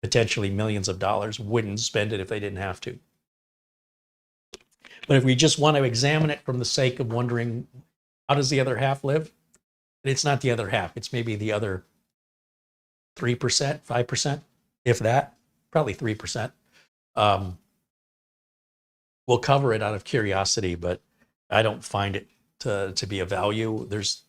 potentially millions of dollars wouldn't spend it if they didn't have to. But if we just want to examine it from the sake of wondering, how does the other half live? It's not the other half. It's maybe the other 3%, 5%, if that, probably 3%. we'll cover it out of curiosity, but I don't find it to be a value. There's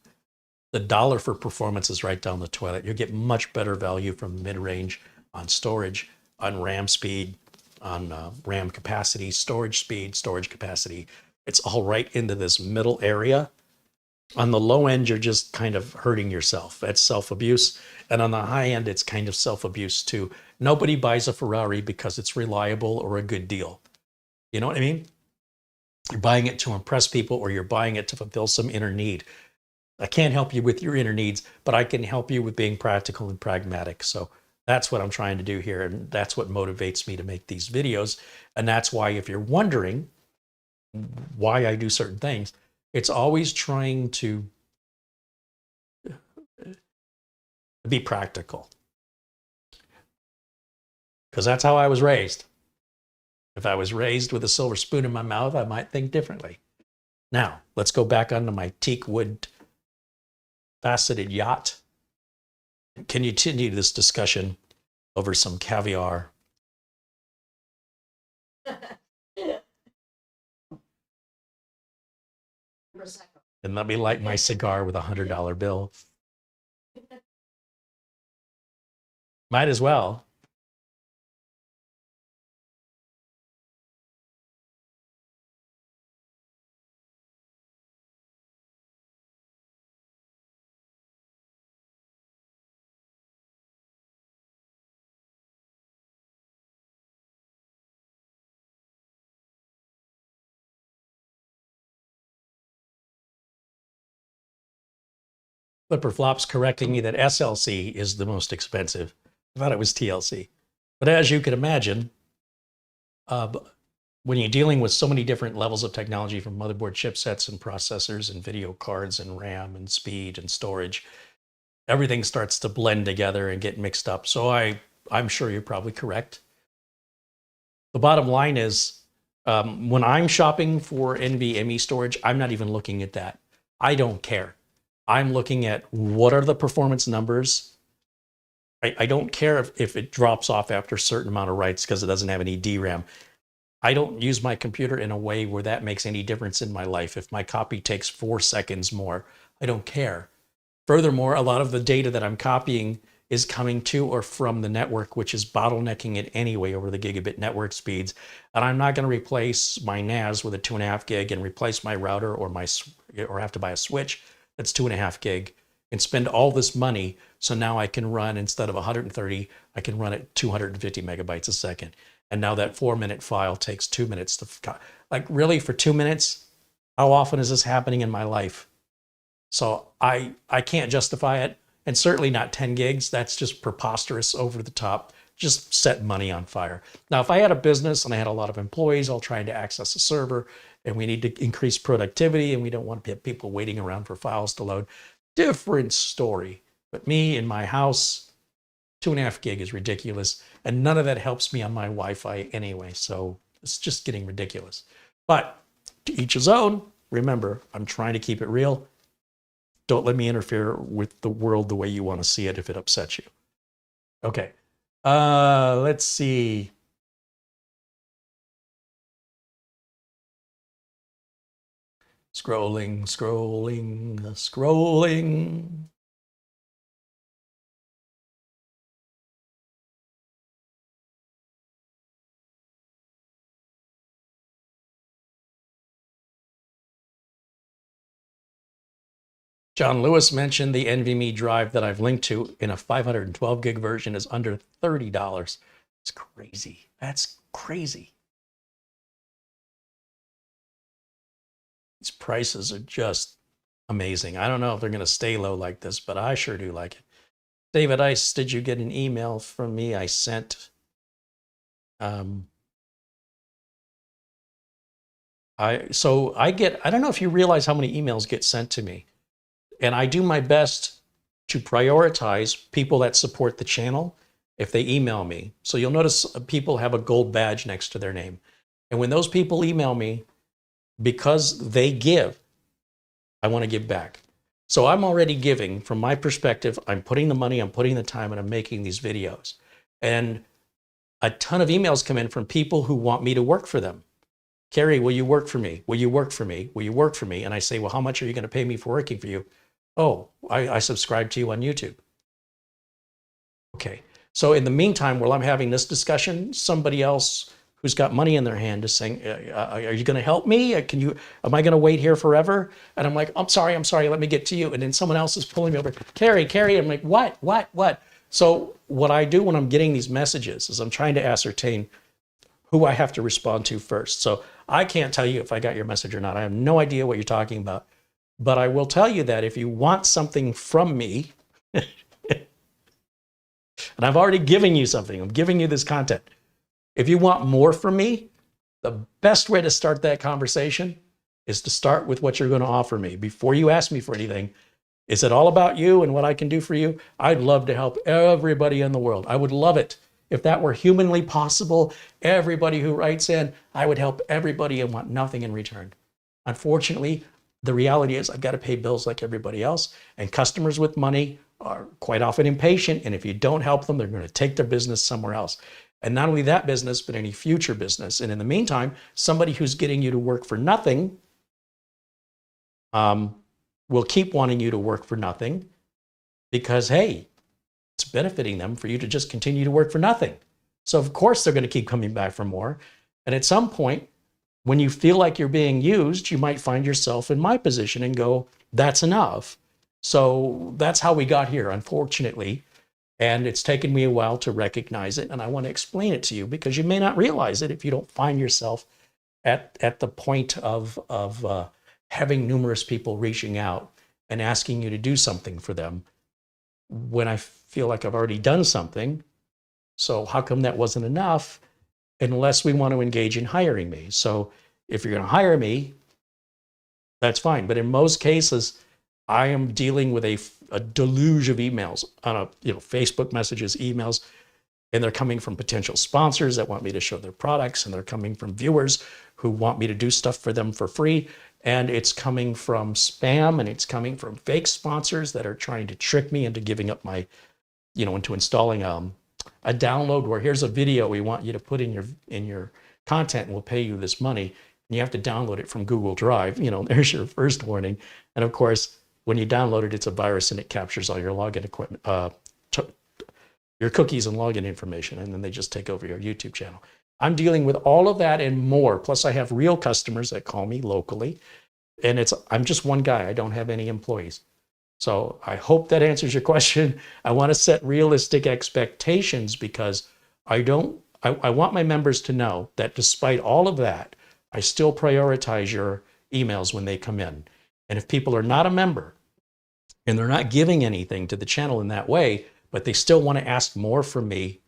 the dollar for performance is right down the toilet. You get much better value from mid-range on storage, on RAM speed, on RAM capacity, storage speed, storage capacity. It's all right into this middle area. On the low end, you're just kind of hurting yourself. That's self-abuse. And on the high end, it's kind of self-abuse too. Nobody buys a Ferrari because it's reliable or a good deal. You know what I mean? You're buying it to impress people, or you're buying it to fulfill some inner need. I can't help you with your inner needs, but I can help you with being practical and pragmatic. So that's what I'm trying to do here. And that's what motivates me to make these videos. And that's why, if you're wondering why I do certain things, it's always trying to be practical. Because that's how I was raised. If I was raised with a silver spoon in my mouth, I might think differently. Now, let's go back onto my teak wood faceted yacht. Can you continue this discussion over some caviar? And let me light my cigar with a $100 bill. Might as well. Flipper Flop's correcting me that SLC is the most expensive. I thought it was TLC. But as you can imagine, when you're dealing with so many different levels of technology, from motherboard chipsets and processors and video cards and RAM and speed and storage, everything starts to blend together and get mixed up. So I'm sure you're probably correct. The bottom line is, when I'm shopping for NVMe storage, I'm not even looking at that. I don't care. I'm looking at what are the performance numbers. I don't care if it drops off after a certain amount of writes because it doesn't have any DRAM. I don't use my computer in a way where that makes any difference in my life. If my copy takes 4 seconds more, I don't care. Furthermore, a lot of the data that I'm copying is coming to or from the network, which is bottlenecking it anyway over the gigabit network speeds. And I'm not going to replace my NAS with a 2.5 gig and replace my router or have to buy a switch that's 2.5 gig and spend all this money. So now I can run, instead of 130, I can run at 250 megabytes a second. And now that 4-minute file takes 2 minutes to, like, really, for 2 minutes? How often is this happening in my life? So I can't justify it. And certainly not 10 gigs. That's just preposterous, over the top, just set money on fire. Now, if I had a business and I had a lot of employees all trying to access a server, and we need to increase productivity, and we don't want to have people waiting around for files to load, different story. But me in my house, 2.5 gig is ridiculous. And none of that helps me on my Wi-Fi anyway. So it's just getting ridiculous. But to each his own. Remember, I'm trying to keep it real. Don't let me interfere with the world the way you want to see it if it upsets you. Okay. Let's see. Scrolling, scrolling, scrolling. John Lewis mentioned the NVMe drive that I've linked to in a 512 gig version is under $30. It's crazy. That's crazy. These prices are just amazing. I don't know if they're going to stay low like this, but I sure do like it. David Ice, did you get an email from me? I sent. I don't know if you realize how many emails get sent to me. And I do my best to prioritize people that support the channel if they email me. So you'll notice people have a gold badge next to their name. And when those people email me, because they give, I want to give back. So I'm already giving. From my perspective, I'm putting the money, I'm putting the time, and I'm making these videos. And a ton of emails come in from people who want me to work for them. Carrie, will you work for me? Will you work for me? Will you work for me? And I say, well, how much are you going to pay me for working for you? Oh, I subscribe to you on YouTube. Okay. So in the meantime, while I'm having this discussion, somebody else who's got money in their hand is saying, are you going to help me? Am I going to wait here forever? And I'm like, I'm sorry, let me get to you. And then someone else is pulling me over. Carrie. I'm like, what? So what I do when I'm getting these messages is I'm trying to ascertain who I have to respond to first. So I can't tell you if I got your message or not. I have no idea what you're talking about. But I will tell you that if you want something from me, and I've already given you something, I'm giving you this content. If you want more from me, the best way to start that conversation is to start with what you're going to offer me. Before you ask me for anything, is it all about you and what I can do for you? I'd love to help everybody in the world. I would love it. If that were humanly possible, everybody who writes in, I would help everybody and want nothing in return. Unfortunately, the reality is I've got to pay bills like everybody else, and customers with money are quite often impatient, and if you don't help them, they're going to take their business somewhere else. And not only that business, but any future business. And in the meantime, somebody who's getting you to work for nothing will keep wanting you to work for nothing because, hey, it's benefiting them for you to just continue to work for nothing. So of course they're going to keep coming back for more. And at some point, when you feel like you're being used, you might find yourself in my position and go, that's enough. So that's how we got here, unfortunately. And it's taken me a while to recognize it. And I want to explain it to you because you may not realize it if you don't find yourself at the point of having numerous people reaching out and asking you to do something for them when I feel like I've already done something. So how come that wasn't enough unless we want to engage in hiring me? So if you're going to hire me, that's fine. But in most cases, I am dealing with a deluge of emails on Facebook messages, emails, and they're coming from potential sponsors that want me to show their products, and they're coming from viewers who want me to do stuff for them for free. And it's coming from spam, and it's coming from fake sponsors that are trying to trick me into giving up my, into installing a download where here's a video we want you to put in your content and we'll pay you this money. And you have to download it from Google Drive. There's your first warning. And of course, when you download it, it's a virus and it captures all your login equipment, your cookies and login information, and then they just take over your YouTube channel. I'm dealing with all of that and more. Plus, I have real customers that call me locally, and I'm just one guy. I don't have any employees. So I hope that answers your question. I want to set realistic expectations because I want my members to know that despite all of that, I still prioritize your emails when they come in. And if people are not a member and they're not giving anything to the channel in that way, but they still want to ask more from me,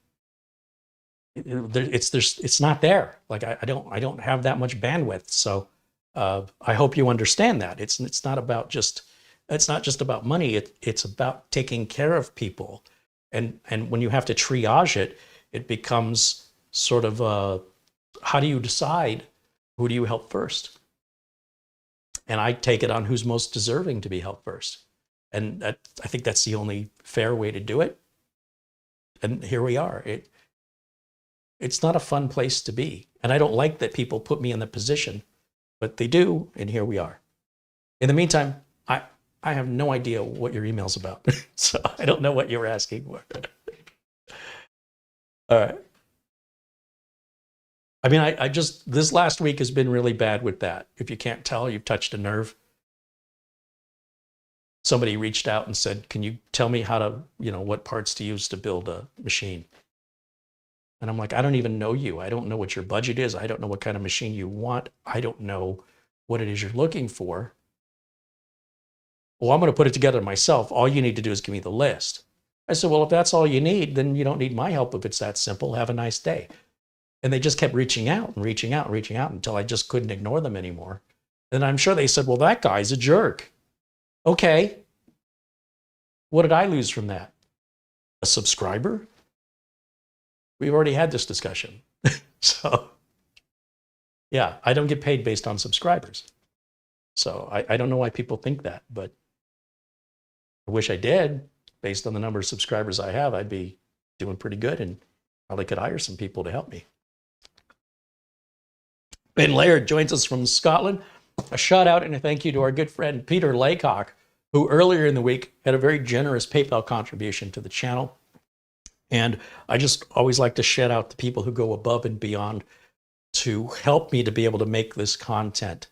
it's not there. Like I don't have that much bandwidth. So I hope you understand that it's not just about money. It's about taking care of people. And when you have to triage it, it becomes sort of how do you decide who do you help first? And I take it on who's most deserving to be helped first. And I think that's the only fair way to do it. And here we are. It's not a fun place to be. And I don't like that people put me in the position, but they do, and here we are. In the meantime, I have no idea what your email's about. So I don't know what you were asking for. All right. I mean, this last week has been really bad with that. If you can't tell, you've touched a nerve. Somebody reached out and said, can you tell me how to, what parts to use to build a machine? And I'm like, I don't even know you. I don't know what your budget is. I don't know what kind of machine you want. I don't know what it is you're looking for. Well, I'm going to put it together myself. All you need to do is give me the list. I said, well, if that's all you need, then you don't need my help if it's that simple. Have a nice day. And they just kept reaching out and reaching out and reaching out until I just couldn't ignore them anymore. And I'm sure they said, well, that guy's a jerk. Okay. What did I lose from that? A subscriber? We've already had this discussion. So, yeah, I don't get paid based on subscribers. So I don't know why people think that, but I wish I did. Based on the number of subscribers I have, I'd be doing pretty good and probably could hire some people to help me. Ben Laird joins us from Scotland. A shout out and a thank you to our good friend Peter Laycock, who earlier in the week had a very generous PayPal contribution to the channel. And I just always like to shout out the people who go above and beyond to help me to be able to make this content.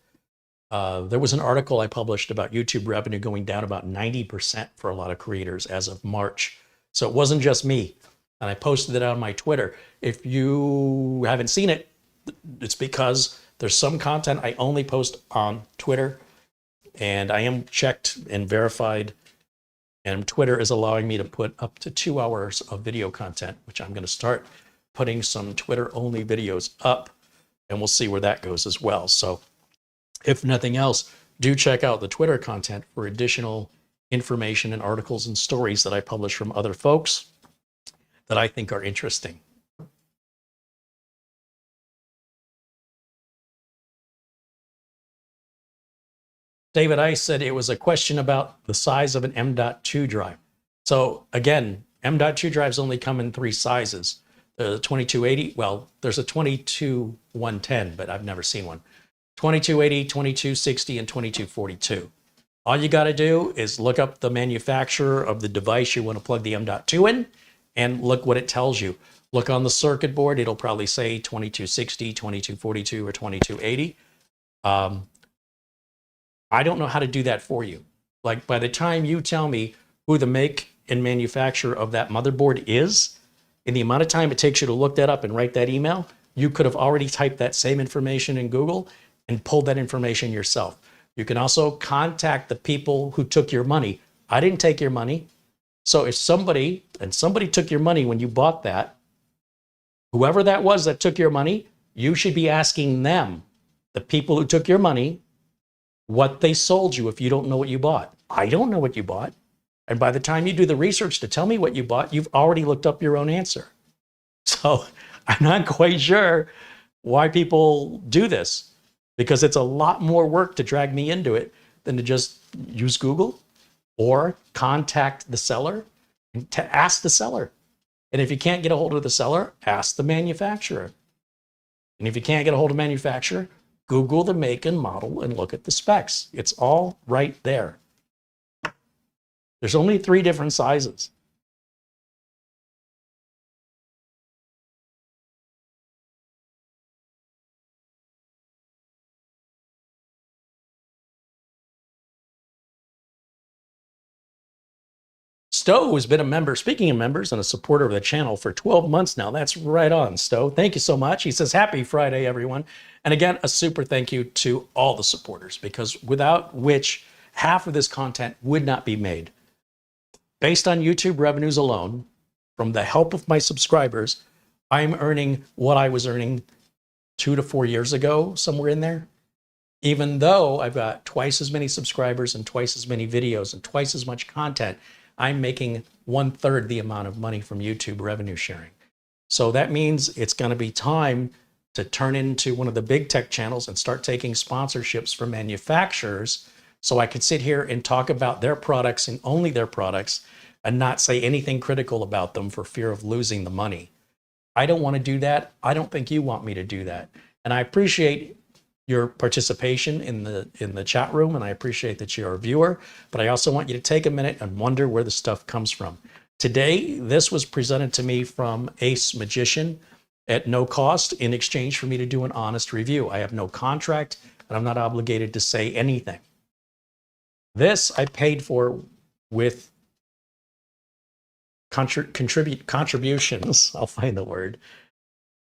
There was an article I published about YouTube revenue going down about 90% for a lot of creators as of March. So it wasn't just me. And I posted it on my Twitter. If you haven't seen it, it's because there's some content I only post on Twitter, and I am checked and verified, and Twitter is allowing me to put up to 2 hours of video content, which I'm going to start putting some Twitter-only videos up, and we'll see where that goes as well. So if nothing else, do check out the Twitter content for additional information and articles and stories that I publish from other folks that I think are interesting. David Ice said it was a question about the size of an M.2 drive. So again, M.2 drives only come in 3 sizes. The 2280, well, there's a 22110, but I've never seen one. 2280, 2260, and 2242. All you got to do is look up the manufacturer of the device you want to plug the M.2 in, and look what it tells you. Look on the circuit board, it'll probably say 2260, 2242, or 2280. I don't know how to do that for you. Like, by the time you tell me who the make and manufacturer of that motherboard is, in the amount of time it takes you to look that up and write that email, you could have already typed that same information in Google and pulled that information yourself. You can also contact the people who took your money. I didn't take your money. So if somebody took your money when you bought that, whoever that was that took your money, you should be asking them, the people who took your money, what they sold you if you don't know what you bought. I don't know what you bought. And by the time you do the research to tell me what you bought, you've already looked up your own answer. So I'm not quite sure why people do this, because it's a lot more work to drag me into it than to just use Google or contact the seller and to ask the seller. And if you can't get a hold of the seller, ask the manufacturer. And if you can't get a hold of the manufacturer, Google the make and model and look at the specs. It's all right there. There's only 3 different sizes. Stowe has been a member, speaking of members, and a supporter of the channel for 12 months now. That's right on, Stowe. Thank you so much. He says, happy Friday, everyone. And again, a super thank you to all the supporters, because without which half of this content would not be made. Based on YouTube revenues alone, from the help of my subscribers, I'm earning what I was earning 2 to 4 years ago, somewhere in there. Even though I've got twice as many subscribers and twice as many videos and twice as much content, I'm making 1/3 the amount of money from YouTube revenue sharing. So that means it's going to be time to turn into one of the big tech channels and start taking sponsorships from manufacturers, so I could sit here and talk about their products and only their products and not say anything critical about them for fear of losing the money. I don't want to do that. I don't think you want me to do that. And I appreciate your participation in the chat room, and I appreciate that you're a viewer, but I also want you to take a minute and wonder where the stuff comes from. Today, this was presented to me from AceMagician at no cost in exchange for me to do an honest review. I have no contract, and I'm not obligated to say anything. This I paid for with contributions. I'll find the word.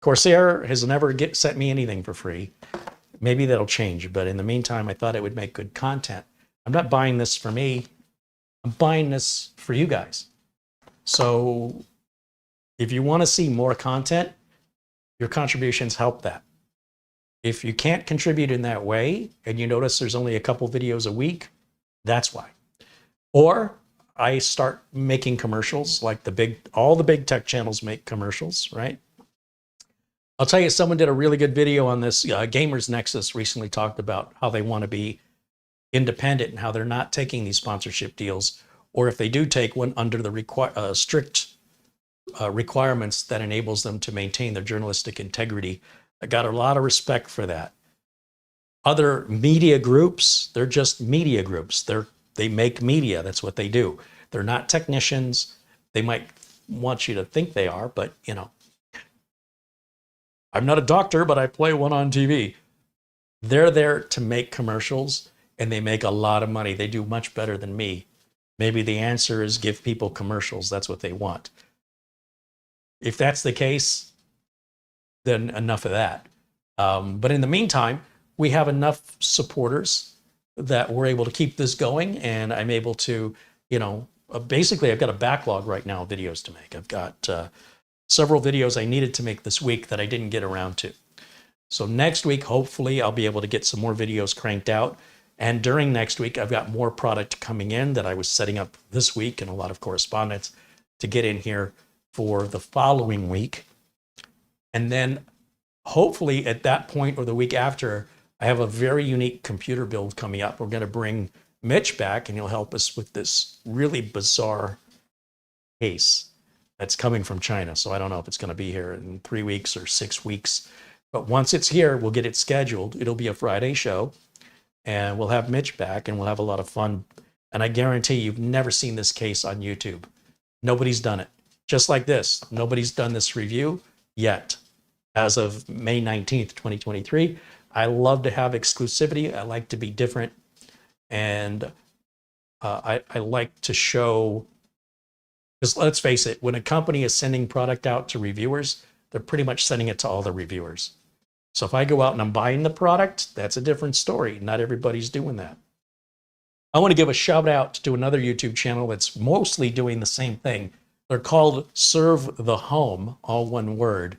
Corsair has never sent me anything for free. Maybe that'll change, but in the meantime, I thought it would make good content. I'm not buying this for me. I'm buying this for you guys. So if you want to see more content, your contributions help that. If you can't contribute in that way, and you notice there's only a couple videos a week, that's why. Or I start making commercials like all the big tech channels make commercials, right? I'll tell you, someone did a really good video on this. Gamers Nexus recently talked about how they want to be independent and how they're not taking these sponsorship deals, or if they do take one, under the strict requirements that enables them to maintain their journalistic integrity. I got a lot of respect for that. Other media groups, they're just media groups. They make media. That's what they do. They're not technicians. They might want you to think they are, but you know, I'm not a doctor, but I play one on TV. They're there to make commercials, and they make a lot of money. They do much better than me. Maybe the answer is give people commercials. That's what they want. If that's the case, then enough of that. But in the meantime, we have enough supporters that we're able to keep this going, and I'm able to, you know, basically I've got a backlog right now of videos to make. I've got several videos I needed to make this week that I didn't get around to. So next week, hopefully I'll be able to get some more videos cranked out. And during next week, I've got more product coming in that I was setting up this week, and a lot of correspondence to get in here for the following week. And then hopefully at that point or the week after, I have a very unique computer build coming up. We're going to bring Mitch back, and he'll help us with this really bizarre case that's coming from China. So I don't know if it's going to be here in 3 weeks or 6 weeks. But once it's here, we'll get it scheduled. It'll be a Friday show, and we'll have Mitch back, and we'll have a lot of fun. And I guarantee you've never seen this case on YouTube. Nobody's done it. Just like this. Nobody's done this review yet. As of May 19th, 2023. I love to have exclusivity. I like to be different. And I like to show, because let's face it, when a company is sending product out to reviewers, they're pretty much sending it to all the reviewers. So if I go out and I'm buying the product, that's a different story. Not everybody's doing that. I want to give a shout out to another YouTube channel that's mostly doing the same thing. They're called Serve the Home, all one word.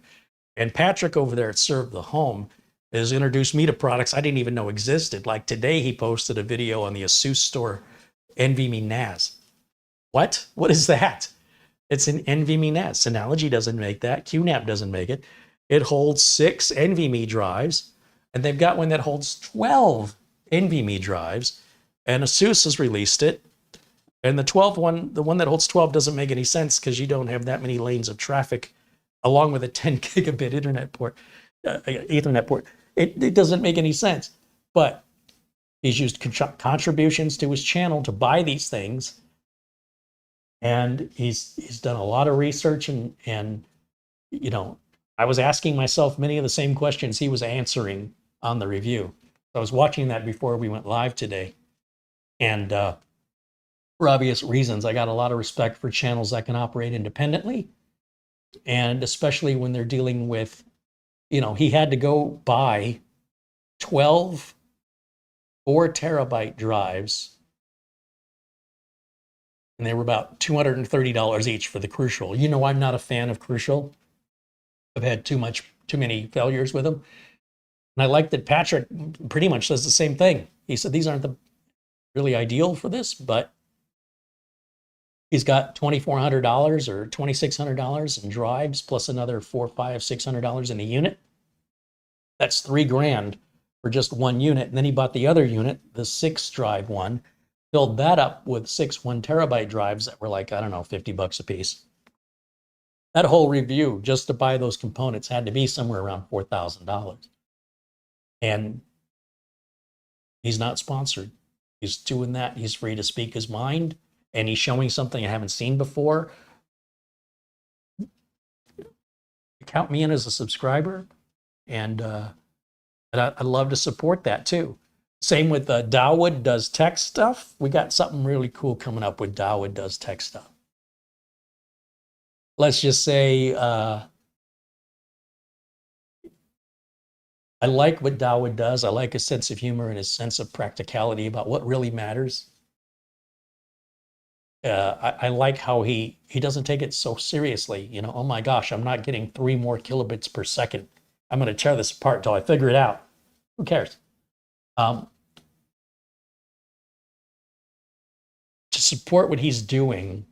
And Patrick over there at Serve the Home has introduced me to products I didn't even know existed. Like today, he posted a video on the ASUS store, NVMe NAS. What? What is that? It's an NVMe NAS. Synology doesn't make that. QNAP doesn't make it. It holds 6 NVMe drives, and they've got one that holds 12 NVMe drives, and ASUS has released it. And the 12 one, the one that holds 12 doesn't make any sense because you don't have that many lanes of traffic along with a 10 gigabit internet port, Ethernet port. It doesn't make any sense. But he's used contributions to his channel to buy these things. And he's done a lot of research, and you know, I was asking myself many of the same questions he was answering on the review. I was watching that before we went live today. And for obvious reasons, I got a lot of respect for channels that can operate independently. And especially when they're dealing with, you know, he had to go buy 12 4-terabyte drives, and they were about $230 each for the Crucial. You know, I'm not a fan of Crucial. I've had too many failures with them. And I like that Patrick pretty much says the same thing. He said these aren't really ideal for this, but he's got $2,400 or $2,600 in drives, plus another $400, $500, $600 in a unit. That's $3,000 for just one unit. And then he bought the other unit, the 6-drive one, filled that up with 6 1-terabyte drives that were like, I don't know, $50 a piece. That whole review just to buy those components had to be somewhere around $4,000. And he's not sponsored. He's doing that. He's free to speak his mind. And he's showing something I haven't seen before. Count me in as a subscriber. And I'd love to support that too. Same with Dawood Does Tech Stuff. We got something really cool coming up with Dawood Does Tech Stuff. Let's just say I like what Dawood does. I like his sense of humor and his sense of practicality about what really matters. I like how he doesn't take it so seriously. You know, oh my gosh, I'm not getting 3 more kilobits per second. I'm going to tear this apart until I figure it out. Who cares? To support what he's doing,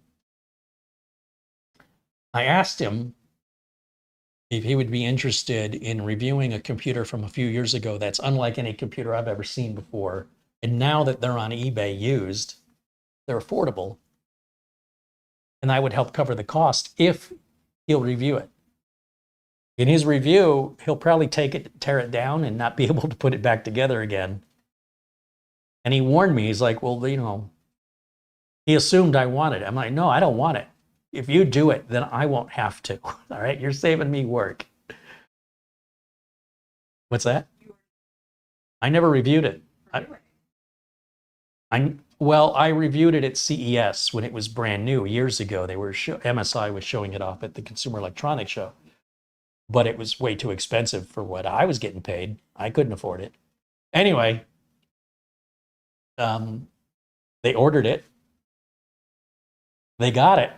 I asked him if he would be interested in reviewing a computer from a few years ago that's unlike any computer I've ever seen before. And now that they're on eBay used, they're affordable. And I would help cover the cost if he'll review it. In his review, he'll probably tear it down and not be able to put it back together again. And he warned me, he's like, well, he assumed I wanted it. I'm like, no, I don't want it. If you do it, then I won't have to. All right, you're saving me work. What's that? I never reviewed it. I reviewed it at CES when it was brand new years ago. MSI was showing it off at the Consumer Electronics Show, but it was way too expensive for what I was getting paid. I couldn't afford it. Anyway, they ordered it. They got it.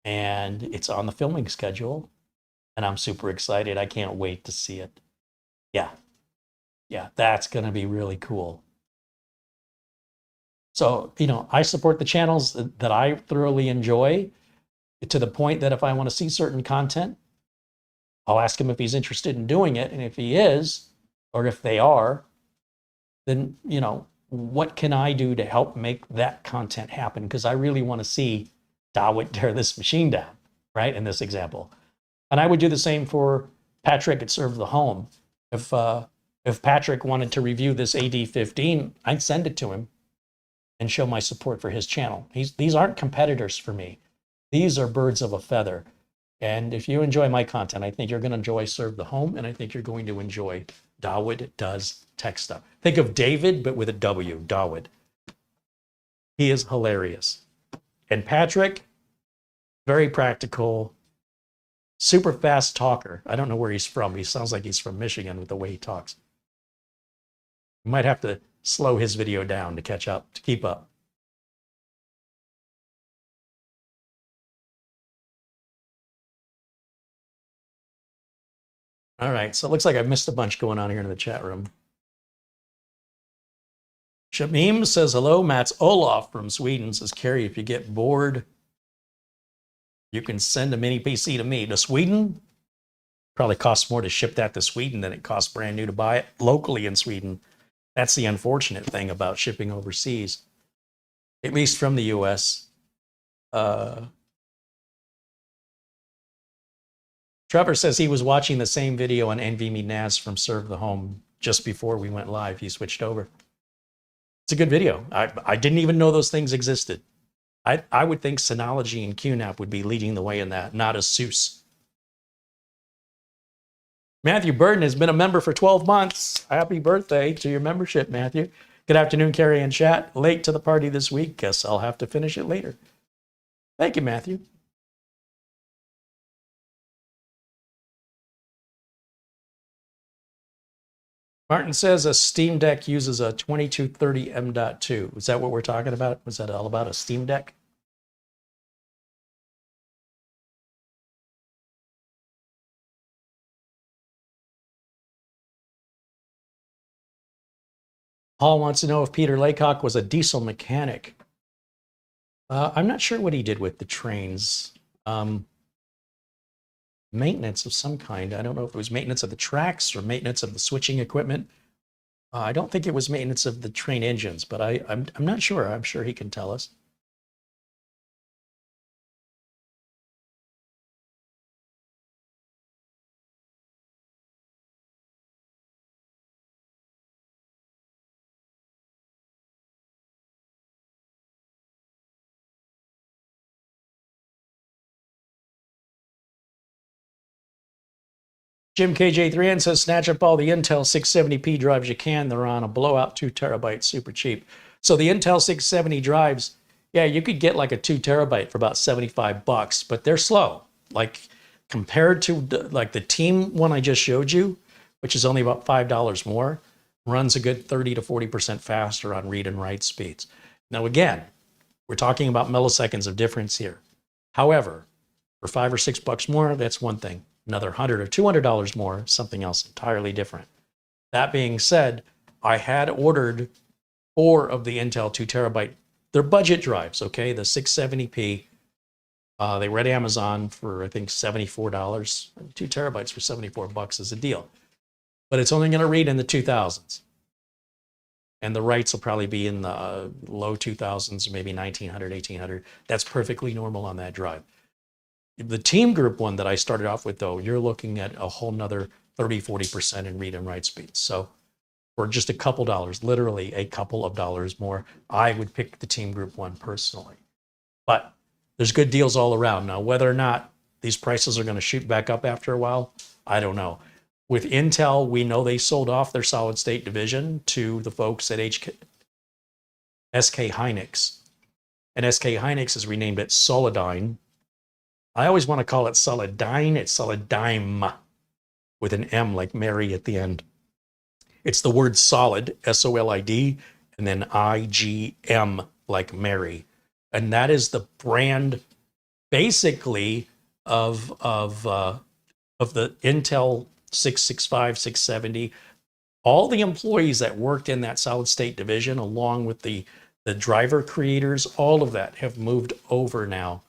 And it's on the filming schedule. And I'm super excited. I can't wait to see it. Yeah, that's going to be really cool. So, I support the channels that I thoroughly enjoy, to the point that if I want to see certain content, I'll ask him if he's interested in doing it. And if he is, or if they are, then, what can I do to help make that content happen? Because I really want to see Dawood tear this machine down, right? In this example. And I would do the same for Patrick at Serve the Home. If Patrick wanted to review this AD15, I'd send it to him and show my support for his channel. These aren't competitors for me. These are birds of a feather. And if you enjoy my content, I think you're going to enjoy Serve the Home, and I think you're going to enjoy Dawood Does Tech Stuff. Think of David, but with a W, Dawood. He is hilarious. And Patrick, very practical, super fast talker. I don't know where he's from. He sounds like he's from Michigan with the way he talks. You might have to slow his video down to catch up, to keep up. All right, so it looks like I've missed a bunch going on here in the chat room. Shamim says, hello. Mats Olof from Sweden says, Carrie, if you get bored, you can send a mini PC to me. To Sweden? Probably costs more to ship that to Sweden than it costs brand new to buy it locally in Sweden. That's the unfortunate thing about shipping overseas, at least from the US. Trevor says he was watching the same video on NVMe NAS from Serve the Home just before we went live. He switched over. It's a good video. I didn't even know those things existed. I would think Synology and QNAP would be leading the way in that, not ASUS. Matthew Burton has been a member for 12 months. Happy birthday to your membership, Matthew. Good afternoon, Carrie and chat. Late to the party this week. Guess I'll have to finish it later. Thank you, Matthew. Martin says a Steam Deck uses a 2230 M.2. Is that what we're talking about? Was that all about a Steam Deck? Paul wants to know if Peter Laycock was a diesel mechanic. I'm not sure what he did with the trains. Maintenance of some kind. I don't know if it was maintenance of the tracks or maintenance of the switching equipment. I don't think it was maintenance of the train engines, but I'm not sure. I'm sure he can tell us. Jim KJ3N says, snatch up all the Intel 670p drives you can. They're on a blowout 2 terabyte, super cheap. So the Intel 670 drives, yeah, you could get like a 2 terabyte for about $75, but they're slow. Like compared to like the Team one I just showed you, which is only about $5 more, runs a good 30 to 40% faster on read and write speeds. Now, again, we're talking about milliseconds of difference here. However, for $5 or $6 more, that's one thing. Another $100 or $200 more, something else entirely different. That being said, I had ordered 4 of the Intel 2 terabyte. They're budget drives, okay? The 670p. They were at Amazon for, I think, $74. 2 terabytes for $74 is a deal. But it's only going to read in the 2000s. And the writes will probably be in the low 2000s, maybe 1900, 1800. That's perfectly normal on that drive. The Team Group one that I started off with, though, you're looking at a whole nother 30-40% in read and write speeds. So for just a couple dollars, literally a couple of dollars more, I would pick the Team Group one personally. But there's good deals all around. Now, whether or not these prices are going to shoot back up after a while, I don't know. With Intel, we know they sold off their solid state division to the folks at SK Hynix. And SK Hynix has renamed it Solidigm. I always want to call it Solidigm. It's Solidigm with an M like Mary at the end. It's the word solid, S-O-L-I-D, and then I-G-M like Mary. And that is the brand basically of the Intel 665, 670. All the employees that worked in that solid state division, along with the driver creators, all of that have moved over now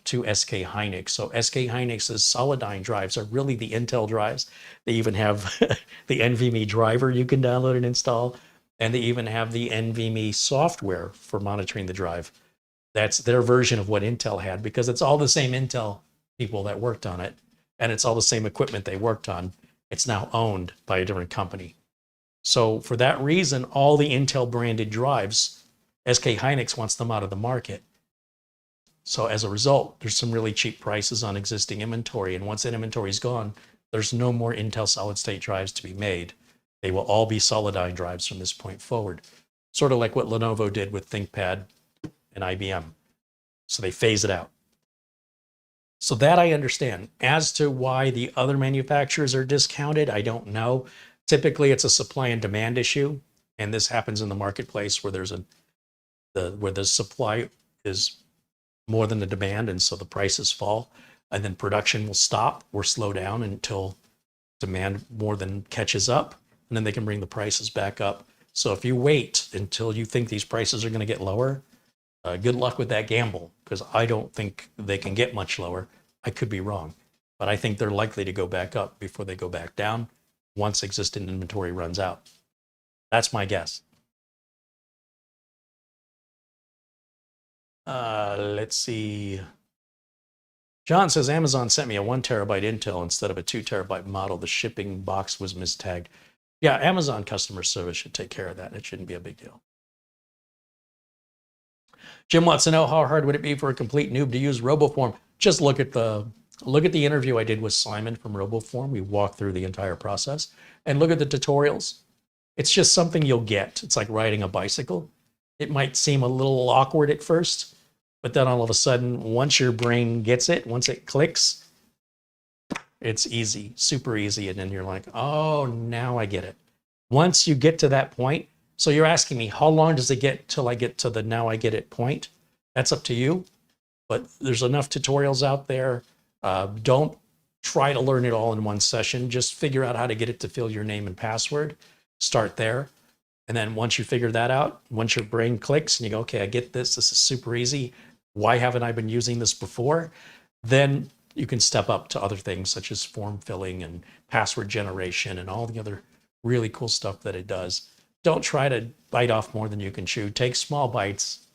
to SK Hynix. So SK Hynix's Solidigm drives are really the Intel drives. They even have the NVMe driver you can download and install, and they even have the NVMe software for monitoring the drive. That's their version of what Intel had, because it's all the same Intel people that worked on it, and it's all the same equipment they worked on. It's now owned by a different company. So for that reason, all the Intel branded drives, SK Hynix wants them out of the market. So as a result, there's some really cheap prices on existing inventory. And once that inventory is gone, there's no more Intel solid state drives to be made. They will all be Solidigm drives from this point forward. Sort of like what Lenovo did with ThinkPad and IBM. So they phase it out. So that I understand. As to why the other manufacturers are discounted, I don't know. Typically, it's a supply and demand issue. And this happens in the marketplace where where the supply is more than the demand, and so the prices fall, and then production will stop or slow down until demand more than catches up, and then they can bring the prices back up. So if you wait until you think these prices are going to get lower, good luck with that gamble, because I don't think they can get much lower. I could be wrong, but I think they're likely to go back up before they go back down once existing inventory runs out. That's my guess. Let's see. John says Amazon sent me a 1 terabyte Intel instead of a 2 terabyte model. The shipping box was mistagged. Yeah, Amazon customer service should take care of that. It shouldn't be a big deal. Jim wants to know, how hard would it be for a complete noob to use RoboForm? Just look at the interview I did with Simon from RoboForm. We walked through the entire process, and look at the tutorials. It's just something you'll get. It's like riding a bicycle. It might seem a little awkward at first, but then all of a sudden, once your brain gets it, once it clicks, it's easy, super easy. And then you're like, oh, now I get it. Once you get to that point, so you're asking me, how long does it get till I get to the now I get it point? That's up to you. But there's enough tutorials out there. Don't try to learn it all in one session. Just figure out how to get it to fill your name and password. Start there. And then once you figure that out, once your brain clicks and you go, okay, I get this. This is super easy. Why haven't I been using this before? Then you can step up to other things such as form filling and password generation and all the other really cool stuff that it does. Don't try to bite off more than you can chew. Take small bites.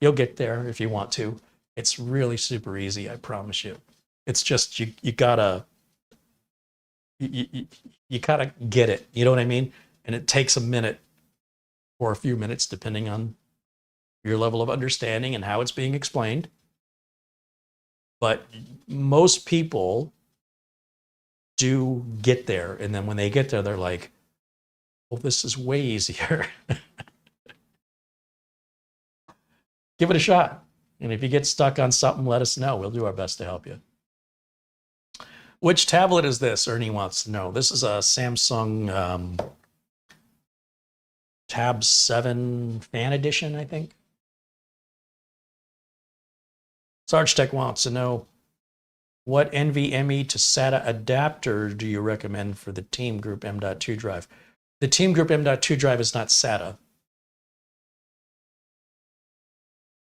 You'll get there if you want to. It's really super easy, I promise you. It's just you gotta get it. You know what I mean? And it takes a minute or a few minutes, depending on your level of understanding and how it's being explained. But most people do get there. And then when they get there, they're like, well, this is way easier. Give it a shot. And if you get stuck on something, let us know. We'll do our best to help you. Which tablet is this? Ernie wants to know. This is a Samsung Tab 7 Fan Edition, I think. Sarge Tech wants to know, what NVMe to SATA adapter do you recommend for the TEAMGROUP M.2 drive? The TEAMGROUP M.2 drive is not SATA.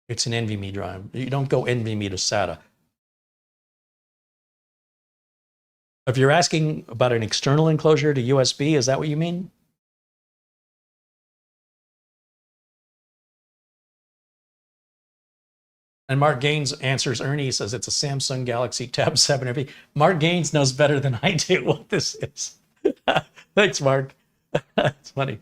It's an NVMe drive. You don't go NVMe to SATA. If you're asking about an external enclosure to USB, is that what you mean? And Mark Gaines answers Ernie. He says it's a Samsung Galaxy Tab 7 Mark Gaines knows better than I do what this is. Thanks, Mark. That's funny.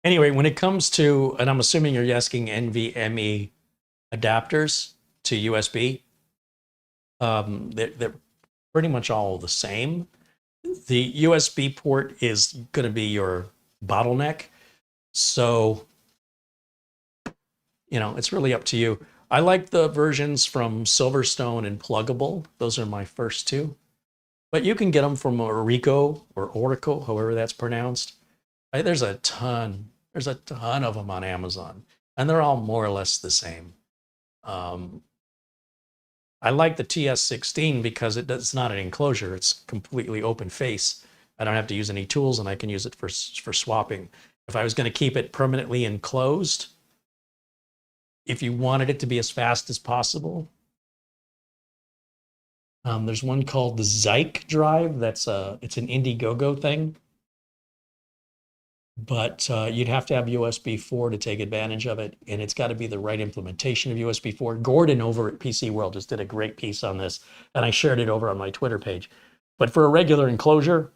Anyway, when it comes to, and I'm assuming you're asking NVMe adapters to USB, they're pretty much all the same. The USB port is going to be your bottleneck. So, it's really up to you. I like the versions from Silverstone and Pluggable. Those are my first two. But you can get them from Orico or Oracle, however that's pronounced. There's a ton of them on Amazon, and they're all more or less the same. I like the TS16 because it's not an enclosure. It's completely open face. I don't have to use any tools, and I can use it for swapping. If I was going to keep it permanently enclosed, if you wanted it to be as fast as possible, there's one called the Zyke drive. It's an Indiegogo thing. But you'd have to have USB 4 to take advantage of it, and it's got to be the right implementation of USB 4. Gordon over at PC World just did a great piece on this, and I shared it over on my Twitter page. But for a regular enclosure,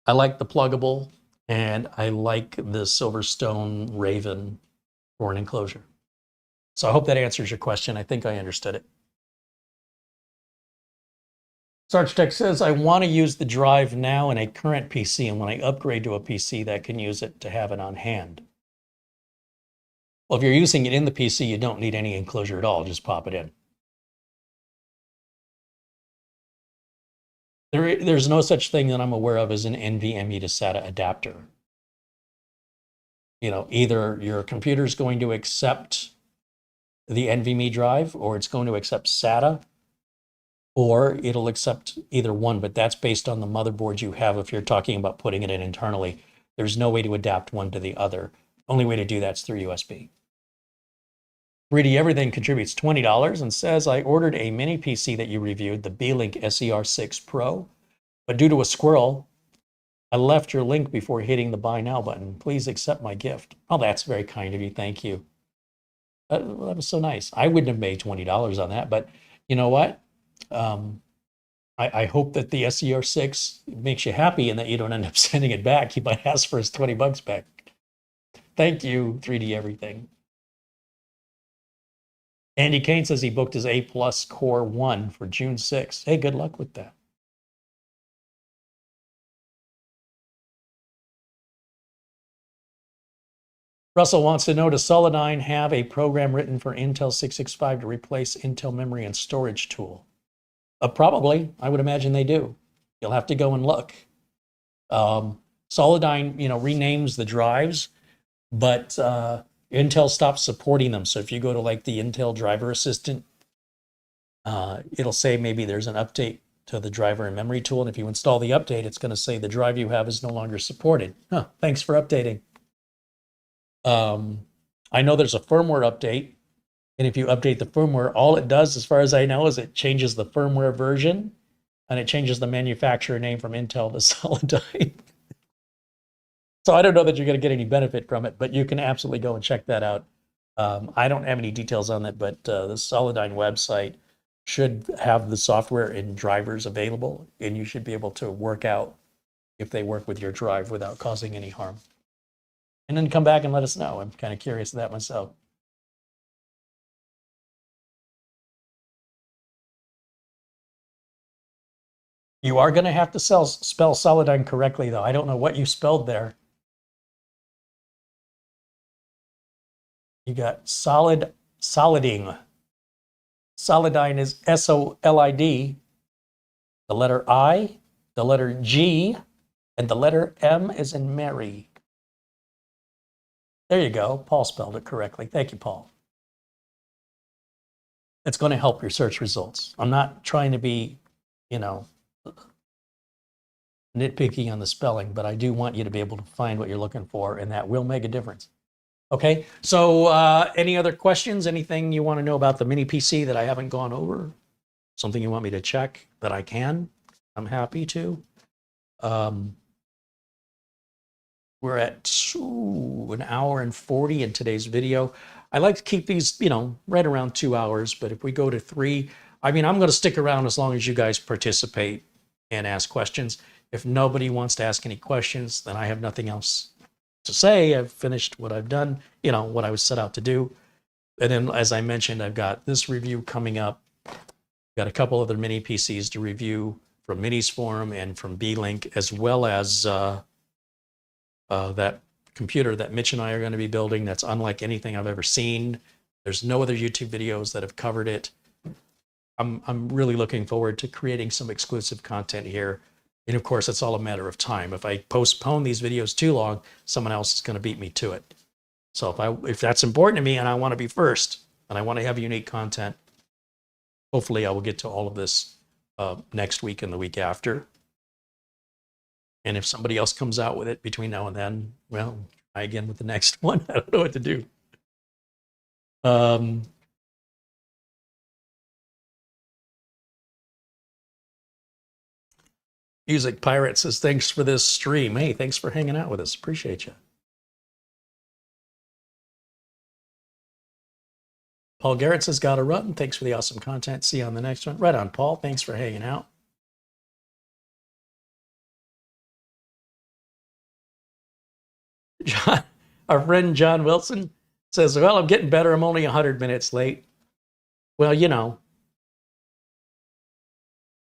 I like the Pluggable, and I like the Silverstone Raven for an enclosure. So I hope that answers your question. I think I understood it. Sarge Tech says, I want to use the drive now in a current PC, and when I upgrade to a PC that can use it to have it on hand. Well, if you're using it in the PC, you don't need any enclosure at all. Just pop it in. There's no such thing that I'm aware of as an NVMe to SATA adapter. Either your computer's going to accept the NVMe drive, or it's going to accept SATA, or it'll accept either one, but that's based on the motherboard you have. If you're talking about putting it in internally, there's no way to adapt one to the other. Only way to do that's through USB. 3D Everything contributes $20 and says, I ordered a mini PC that you reviewed, the B-Link SER6 Pro, but due to a squirrel, I left your link before hitting the buy now button. Please accept my gift. Oh, that's very kind of you. Thank you. That was so nice. I wouldn't have made $20 on that, but you know what? I hope that the SER6 makes you happy and that you don't end up sending it back. He might ask for his $20 back. Thank you, 3D Everything. Andy Kane says he booked his A+ Core 1 for June 6th. Hey, good luck with that. Russell wants to know, does Solidigm have a program written for Intel 665 to replace Intel memory and storage tool? Probably. I would imagine they do. You'll have to go and look. Solidigm, renames the drives, but Intel stopped supporting them. So if you go to like the Intel driver assistant, it'll say maybe there's an update to the driver and memory tool. And if you install the update, it's going to say the drive you have is no longer supported. Huh, thanks for updating. I know there's a firmware update. And if you update the firmware, all it does, as far as I know, is it changes the firmware version and it changes the manufacturer name from Intel to Solidigm. So I don't know that you're going to get any benefit from it, but you can absolutely go and check that out. I don't have any details on that, but the Solidigm website should have the software and drivers available, and you should be able to work out if they work with your drive without causing any harm. And then come back and let us know. I'm kind of curious of that myself. You are going to have to spell Solidigm correctly, though. I don't know what you spelled there. You got Solidigm. Solidigm is S-O-L-I-D, the letter I, the letter G, and the letter M is in Mary. There you go. Paul spelled it correctly. Thank you, Paul. It's going to help your search results. I'm not trying to be, nitpicky on the spelling, but I do want you to be able to find what you're looking for, and that will make a difference. Okay, so any other questions? Anything you want to know about the mini PC that I haven't gone over? something you want me to check that I can, I'm happy to. We're at an hour and 40 in today's video. I like to keep these, right around 2 hours, but if we go to 3, I mean, I'm going to stick around as long as you guys participate and ask questions. If nobody wants to ask any questions, then I have nothing else to say. I've finished what I've done, what I was set out to do. And then, as I mentioned, I've got this review coming up. Got a couple other mini PCs to review from Minis Forum and from B-Link, as well as that computer that Mitch and I are going to be building that's unlike anything I've ever seen. There's no other YouTube videos that have covered it. I'm really looking forward to creating some exclusive content here. And of course, it's all a matter of time. If I postpone these videos too long, someone else is going to beat me to it. So if that's important to me and I want to be first and I want to have unique content, hopefully I will get to all of this next week and the week after. And if somebody else comes out with it between now and then, well, try again with the next one. I don't know what to do. Music Pirate says, thanks for this stream. Hey, thanks for hanging out with us. Appreciate you. Paul Garrett says, gotta run. Thanks for the awesome content. See you on the next one. Right on, Paul. Thanks for hanging out. John, our friend John Wilson says, well, I'm getting better. I'm only 100 minutes late. Well,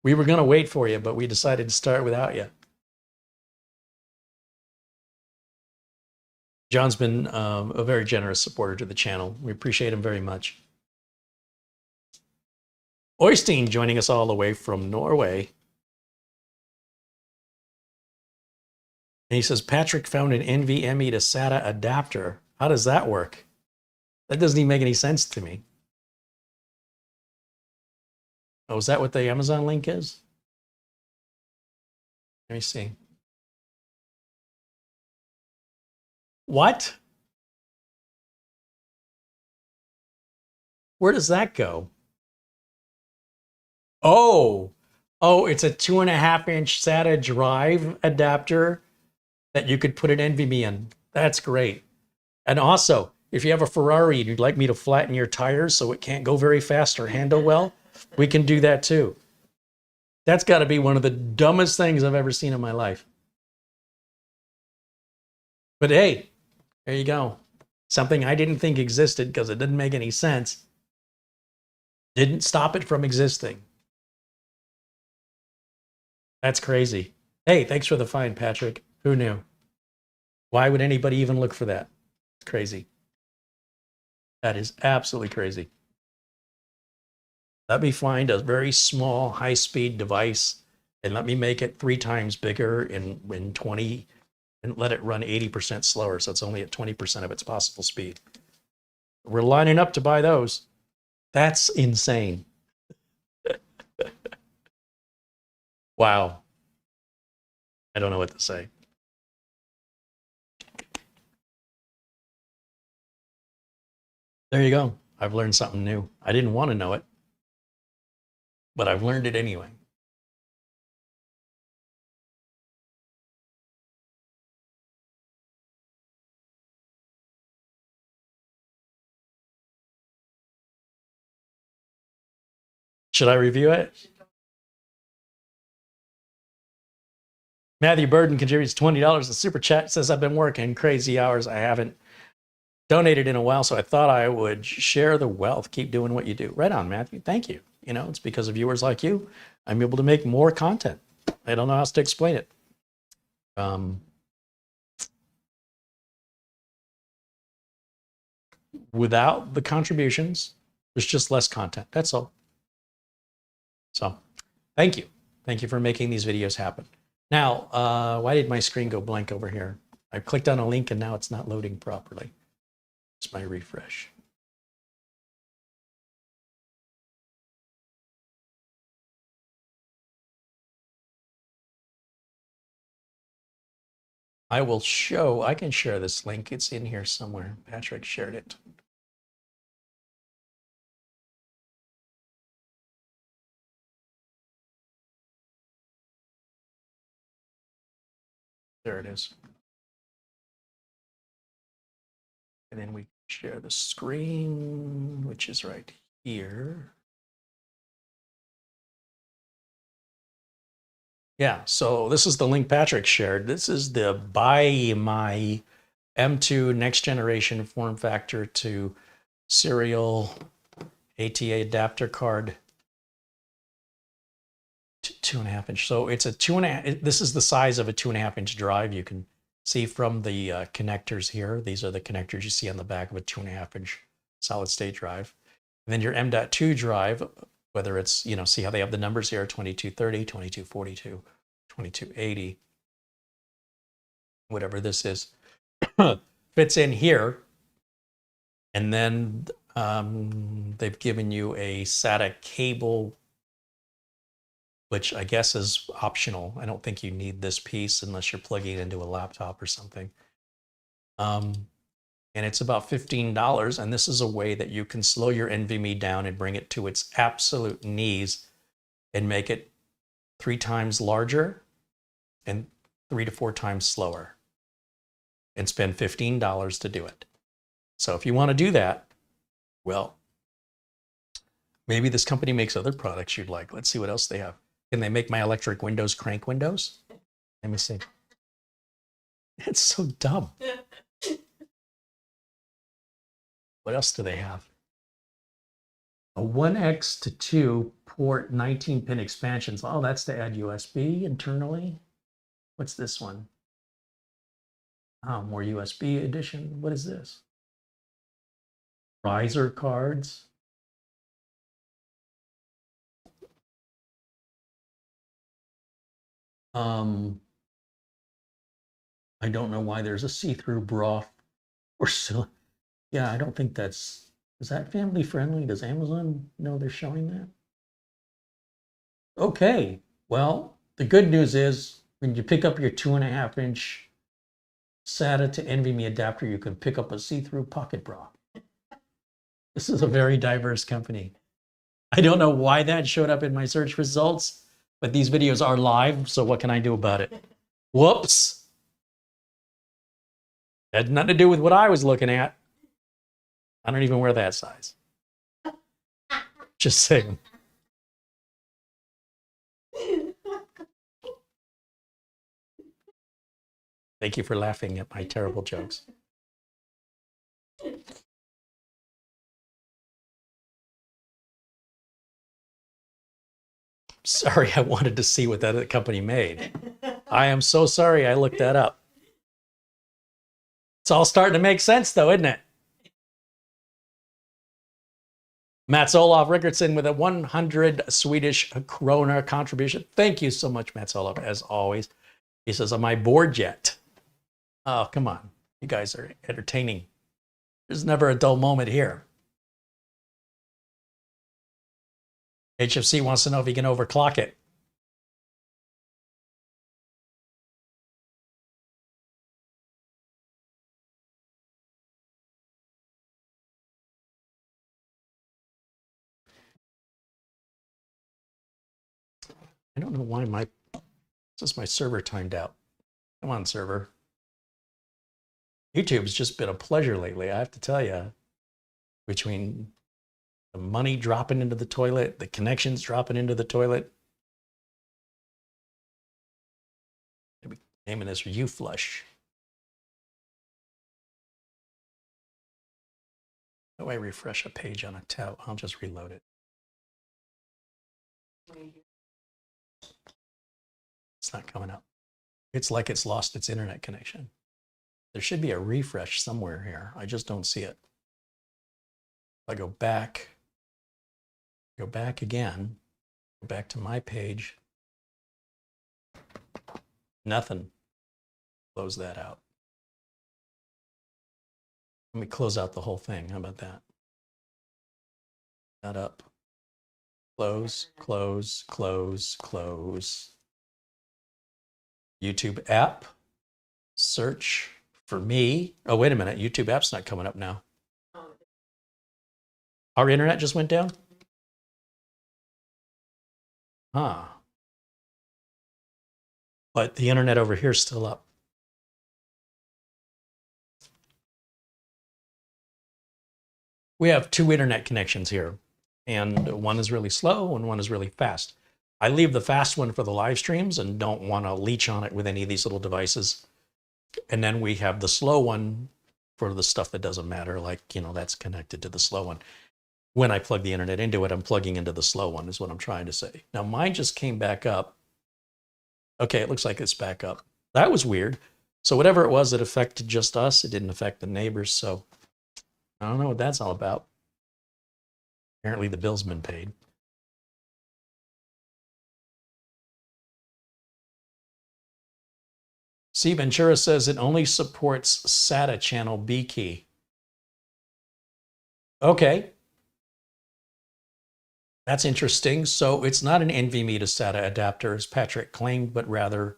we were going to wait for you, but we decided to start without you. John's been a very generous supporter to the channel. We appreciate him very much. Oystein joining us all the way from Norway. And he says, Patrick found an NVMe to SATA adapter. How does that work? That doesn't even make any sense to me. Oh, is that what the Amazon link is? Let me see. What? Where does that go? Oh, it's a 2.5-inch SATA drive adapter that you could put an NVMe in. That's great. And also, if you have a Ferrari and you'd like me to flatten your tires so it can't go very fast or handle well, we can do that too. That's got to be one of the dumbest things I've ever seen in my life. But hey, there you go. Something I didn't think existed because it didn't make any sense. Didn't stop it from existing. That's crazy. Hey, thanks for the find, Patrick. Who knew? Why would anybody even look for that? It's crazy. That is absolutely crazy. Let me find a very small, high-speed device and let me make it 3 times bigger in 20 and let it run 80% slower. So it's only at 20% of its possible speed. We're lining up to buy those. That's insane. Wow. I don't know what to say. There you go. I've learned something new. I didn't want to know it, but I've learned it anyway. Should I review it? Matthew Burden contributes $20 to Super Chat. Says, I've been working crazy hours. I haven't donated in a while, so I thought I would share the wealth. Keep doing what you do. Right on, Matthew. Thank you. It's because of viewers like you, I'm able to make more content. I don't know how else to explain it. Without the contributions, there's just less content. That's all. So thank you. Thank you for making these videos happen. Now, why did my screen go blank over here? I clicked on a link and now it's not loading properly. It's my refresh. I can share this link. It's in here somewhere. Patrick shared it. There it is. And then we share the screen, which is right here. Yeah, so this is the link Patrick shared. This is the buy my M2 next generation form factor to serial ATA adapter card. 2.5 inch. So it's a 2.5. This is the size of a 2.5 inch drive. You can see from the connectors here. These are the connectors you see on the back of a 2.5 inch solid state drive. And then your M.2 drive, whether it's, you know, see how they have the numbers here, 2230, 2242, 2280, whatever this is, fits in here. And then they've given you a SATA cable, which I guess is optional. I don't think you need this piece unless you're plugging it into a laptop or something. And it's about $15. And this is a way that you can slow your NVMe down and bring it to its absolute knees and make it 3 times larger and 3 to 4 times slower and spend $15 to do it. So if you want to do that, well, maybe this company makes other products you'd like. Let's see what else they have. Can they make my electric windows crank windows? Let me see. It's so dumb. What else do they have? A 1x to 2 port 19-pin expansions. Oh, that's to add USB internally. What's this one? Oh, more USB edition. What is this? Riser cards. I don't know why there's a see-through broth or so. Yeah, I don't think that's, is that family friendly? Does Amazon know they're showing that? Okay, well, the good news is when you pick up your 2.5 inch SATA to NVMe adapter, you can pick up a see-through pocket bra. This is a very diverse company. I don't know why that showed up in my search results, but these videos are live, so what can I do about it? Whoops. Had nothing to do with what I was looking at. I don't even wear that size. Just saying. Thank you for laughing at my terrible jokes. Sorry, I wanted to see what that company made. I am so sorry I looked that up. It's all starting to make sense though, isn't it? Mats Olof Rickardsson with a 100 Swedish krona contribution. Thank you so much, Mats Olof, as always. He says, am I bored yet? Oh, come on. You guys are entertaining. There's never a dull moment here. HFC wants to know if he can overclock it. I don't know why my server timed out. Come on, server. YouTube's just been a pleasure lately, I have to tell you. Between the money dropping into the toilet, the connections dropping into the toilet. Maybe naming this U-Flush. How do I refresh a page on a tab? I'll just reload it. It's not coming up. It's like it's lost its internet connection. There should be a refresh somewhere here. I just don't see it. If I go back again, go back to my page. Nothing. Close that out. Let me close out the whole thing. How about that? That up. Close, close, close, close. YouTube app. Search for me. Oh, wait a minute. YouTube app's not coming up now. Our internet just went down? Huh. But the internet over here is still up. We have two internet connections here, and one is really slow and one is really fast. I leave the fast one for the live streams and don't want to leech on it with any of these little devices. And then we have the slow one for the stuff that doesn't matter, like, that's connected to the slow one. When I plug the internet into it, I'm plugging into the slow one is what I'm trying to say. Now mine just came back up. Okay, it looks like it's back up. That was weird. So whatever it was that affected just us, it didn't affect the neighbors. So I don't know what that's all about. Apparently the bill's been paid. C. Ventura says it only supports SATA channel B key. Okay. That's interesting. So it's not an NVMe to SATA adapter, as Patrick claimed, but rather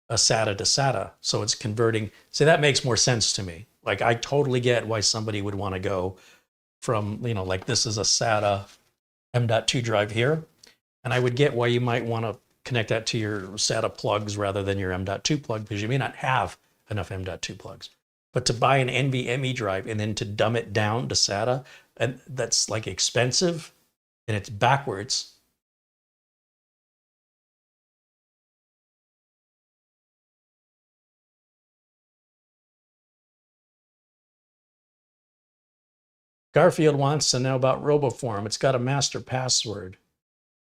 a SATA to SATA. So it's converting. See, that makes more sense to me. Like, I totally get why somebody would want to go from, like this is a SATA M.2 drive here. And I would get why you might want to connect that to your SATA plugs rather than your M.2 plug, because you may not have enough M.2 plugs. But to buy an NVMe drive and then to dumb it down to SATA, and that's like expensive and it's backwards. Garfield wants to know about RoboForm. It's got a master password.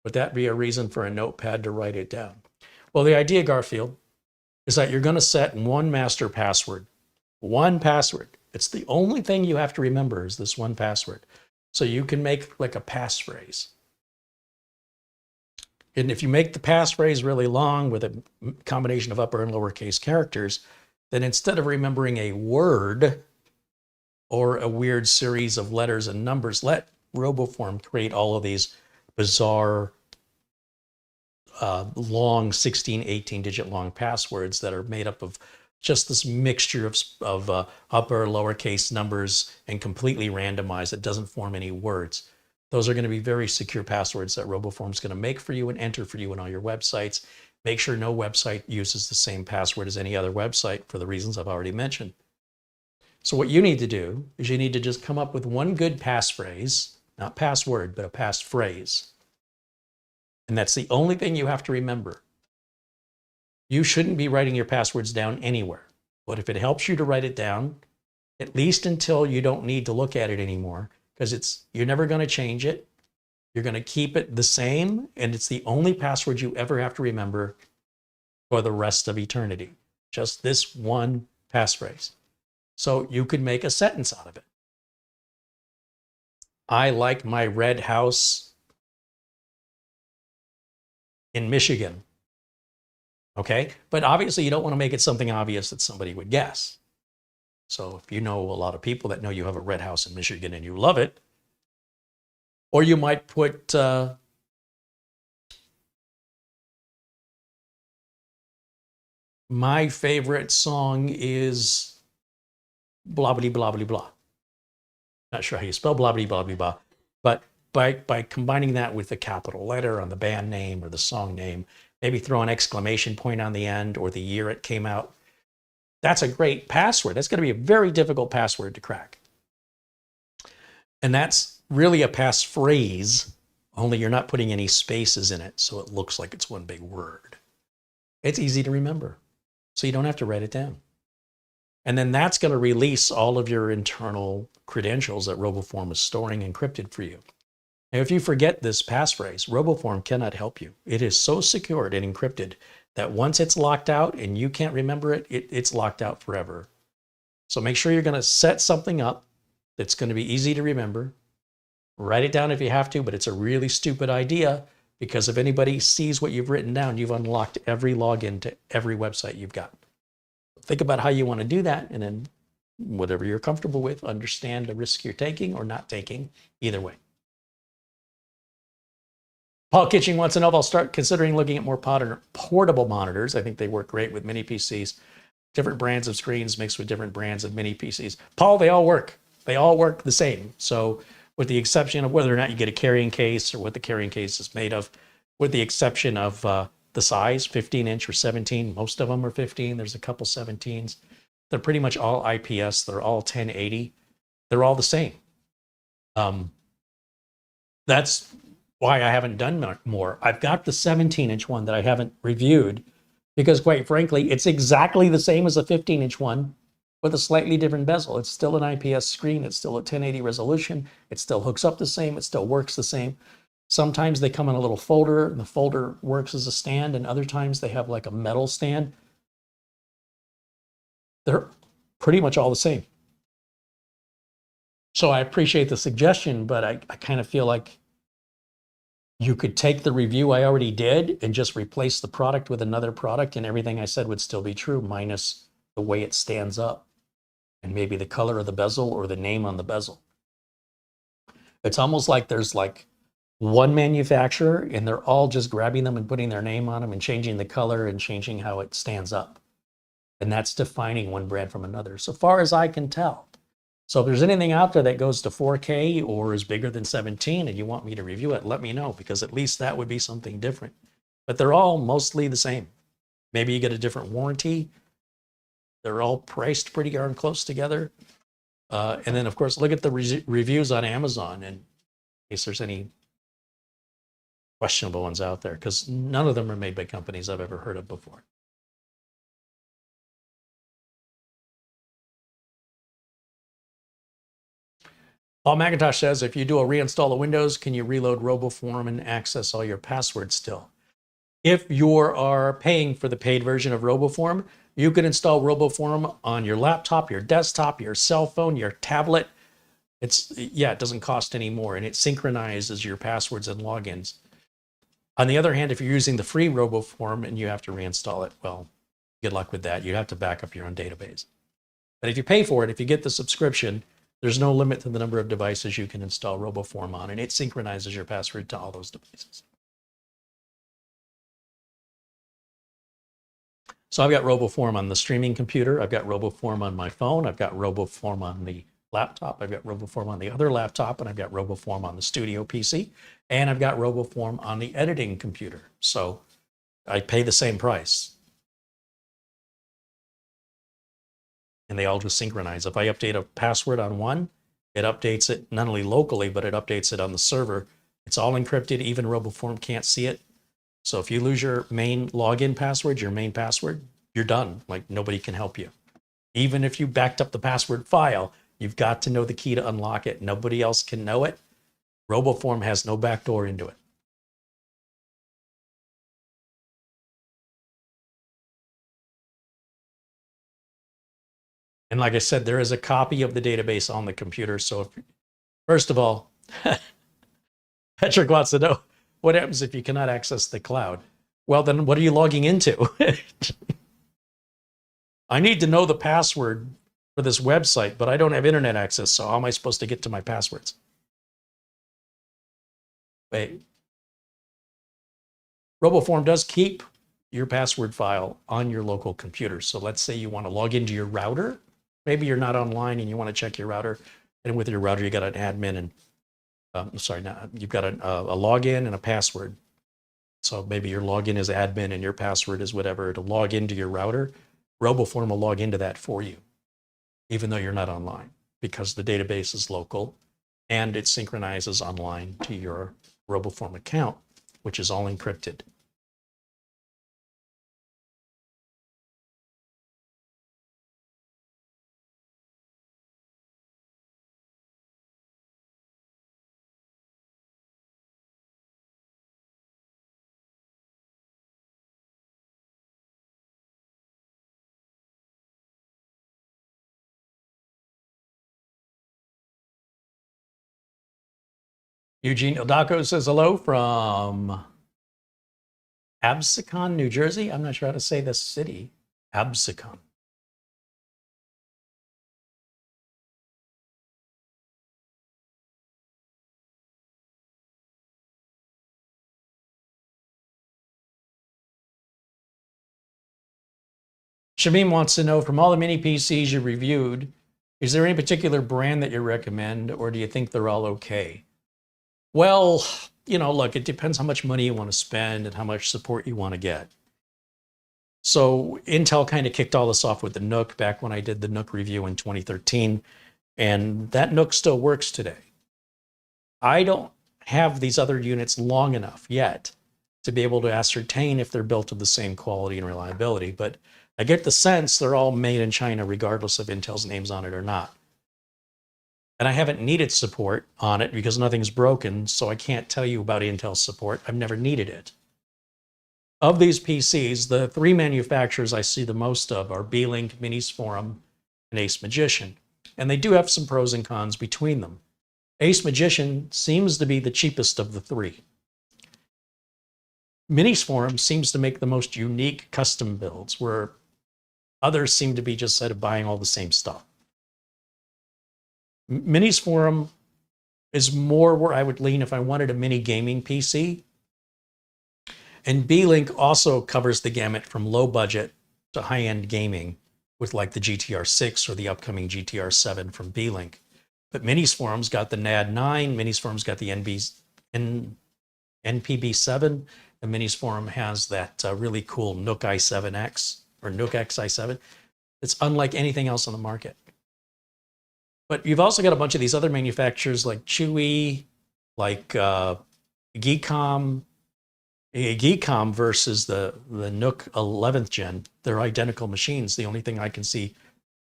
Would that be a reason for a notepad to write it down? Well, the idea, Garfield, is that you're going to set one master password. One password. It's the only thing you have to remember is this one password. So you can make like a passphrase. And if you make the passphrase really long with a combination of upper and lowercase characters, then instead of remembering a word or a weird series of letters and numbers, let RoboForm create all of these bizarre, long 16, 18-digit long passwords that are made up of just this mixture of upper, lowercase numbers and completely randomized. It doesn't form any words. Those are going to be very secure passwords that RoboForm is going to make for you and enter for you in all your websites. Make sure no website uses the same password as any other website for the reasons I've already mentioned. So what you need to do is you need to just come up with one good passphrase, not password, but a passphrase. And that's the only thing you have to remember. You shouldn't be writing your passwords down anywhere. But if it helps you to write it down, at least until you don't need to look at it anymore, because you're never going to change it. You're going to keep it the same, and it's the only password you ever have to remember for the rest of eternity. Just this one passphrase. So you could make a sentence out of it. I like my red house in Michigan. Okay? But obviously you don't want to make it something obvious that somebody would guess. So if you know a lot of people that know you have a red house in Michigan and you love it, or you might put my favorite song is blah, blah, blah, blah, blah. Not sure how you spell blah, blah, blah, blah, blah. But by combining that with the capital letter on the band name or the song name, maybe throw an exclamation point on the end or the year it came out. That's a great password. That's going to be a very difficult password to crack. And that's really a passphrase, only you're not putting any spaces in it, so it looks like it's one big word. It's easy to remember, so you don't have to write it down. And then that's going to release all of your internal credentials that RoboForm is storing encrypted for you. Now, if you forget this passphrase, RoboForm cannot help you. It is so secured and encrypted that once it's locked out and you can't remember it, it's locked out forever. So make sure you're going to set something up that's going to be easy to remember. Write it down if you have to, but it's a really stupid idea, because if anybody sees what you've written down, you've unlocked every login to every website you've got. Think about how you want to do that, and then whatever you're comfortable with, understand the risk you're taking or not taking, either way. Paul Kitching wants to know if I'll start considering looking at more portable monitors. I think they work great with mini PCs. Different brands of screens mixed with different brands of mini PCs. Paul, they all work. They all work the same. So with the exception of whether or not you get a carrying case or what the carrying case is made of, with the exception of the size, 15-inch or 17. Most of them are 15. There's a couple 17s. They're pretty much all IPS. They're all 1080. They're all the same. That's why I haven't done more. I've got the 17-inch one that I haven't reviewed because, quite frankly, it's exactly the same as a 15-inch one with a slightly different bezel. It's still an IPS screen. It's still a 1080 resolution. It still hooks up the same. It still works the same. Sometimes they come in a little folder, and the folder works as a stand, and other times they have like a metal stand. They're pretty much all the same. So I appreciate the suggestion, but I kind of feel like you could take the review I already did and just replace the product with another product, and everything I said would still be true, minus the way it stands up and maybe the color of the bezel or the name on the bezel. It's almost like there's like one manufacturer and they're all just grabbing them and putting their name on them and changing the color and changing how it stands up. And that's defining one brand from another, so far as I can tell. So if there's anything out there that goes to 4K or is bigger than 17 and you want me to review it, let me know, because at least that would be something different. But they're all mostly the same. Maybe you get a different warranty. They're all priced pretty darn close together. And then, of course, look at the reviews on Amazon in case there's any questionable ones out there, because none of them are made by companies I've ever heard of before. Paul McIntosh says, if you do a reinstall of Windows, can you reload RoboForm and access all your passwords still? If you are paying for the paid version of RoboForm, you can install RoboForm on your laptop, your desktop, your cell phone, your tablet. It doesn't cost any more, and it synchronizes your passwords and logins. On the other hand, if you're using the free RoboForm and you have to reinstall it, well, good luck with that. You have to back up your own database. But if you pay for it, if you get the subscription, there's no limit to the number of devices you can install RoboForm on, and it synchronizes your password to all those devices. So I've got RoboForm on the streaming computer. I've got RoboForm on my phone. I've got RoboForm on the laptop. I've got RoboForm on the other laptop, and I've got RoboForm on the studio PC, and I've got RoboForm on the editing computer. So I pay the same price. And they all just synchronize. If I update a password on one, it updates it not only locally, but it updates it on the server. It's all encrypted. Even RoboForm can't see it. So if you lose your main login password, your main password, you're done. Like, nobody can help you. Even if you backed up the password file, you've got to know the key to unlock it. Nobody else can know it. RoboForm has no backdoor into it. And like I said, there is a copy of the database on the computer. So if, first of all, Patrick wants to know, what happens if you cannot access the cloud? Well, then what are you logging into? I need to know the password for this website, but I don't have internet access, so how am I supposed to get to my passwords? Wait. RoboForm does keep your password file on your local computer. So let's say you want to log into your router. Maybe you're not online and you want to check your router. And with your router, you got an admin and you've got a login and a password. So maybe your login is admin and your password is whatever to log into your router. RoboForm will log into that for you, even though you're not online, because the database is local and it synchronizes online to your RoboForm account, which is all encrypted. Eugene Ildako says hello from Absecon, New Jersey. I'm not sure how to say this city. Absecon. Shamim wants to know, from all the mini PCs you reviewed, is there any particular brand that you recommend, or do you think they're all okay? Well, look, it depends how much money you want to spend and how much support you want to get. So Intel kind of kicked all this off with the NUC back when I did the NUC review in 2013, and that NUC still works today. I don't have these other units long enough yet to be able to ascertain if they're built of the same quality and reliability, but I get the sense they're all made in China regardless of Intel's names on it or not. And I haven't needed support on it because nothing's broken, so I can't tell you about Intel's support. I've never needed it. Of these PCs, the three manufacturers I see the most of are Beelink, Minisforum, and AceMagician. And they do have some pros and cons between them. AceMagician seems to be the cheapest of the three. Minisforum seems to make the most unique custom builds, where others seem to be just sort of buying all the same stuff. Minisforum is more where I would lean if I wanted a mini gaming PC. And Beelink also covers the gamut from low budget to high-end gaming with like the GTR 6 or the upcoming GTR 7 from Beelink. But Minisforum's got the NAD 9, Minisforum's got the NPB 7, and Minisforum has that really cool NUC i7X or NUC X i7. It's unlike anything else on the market. But you've also got a bunch of these other manufacturers like Chewy, like Geekom versus the NUC 11th gen. They're identical machines. The only thing I can see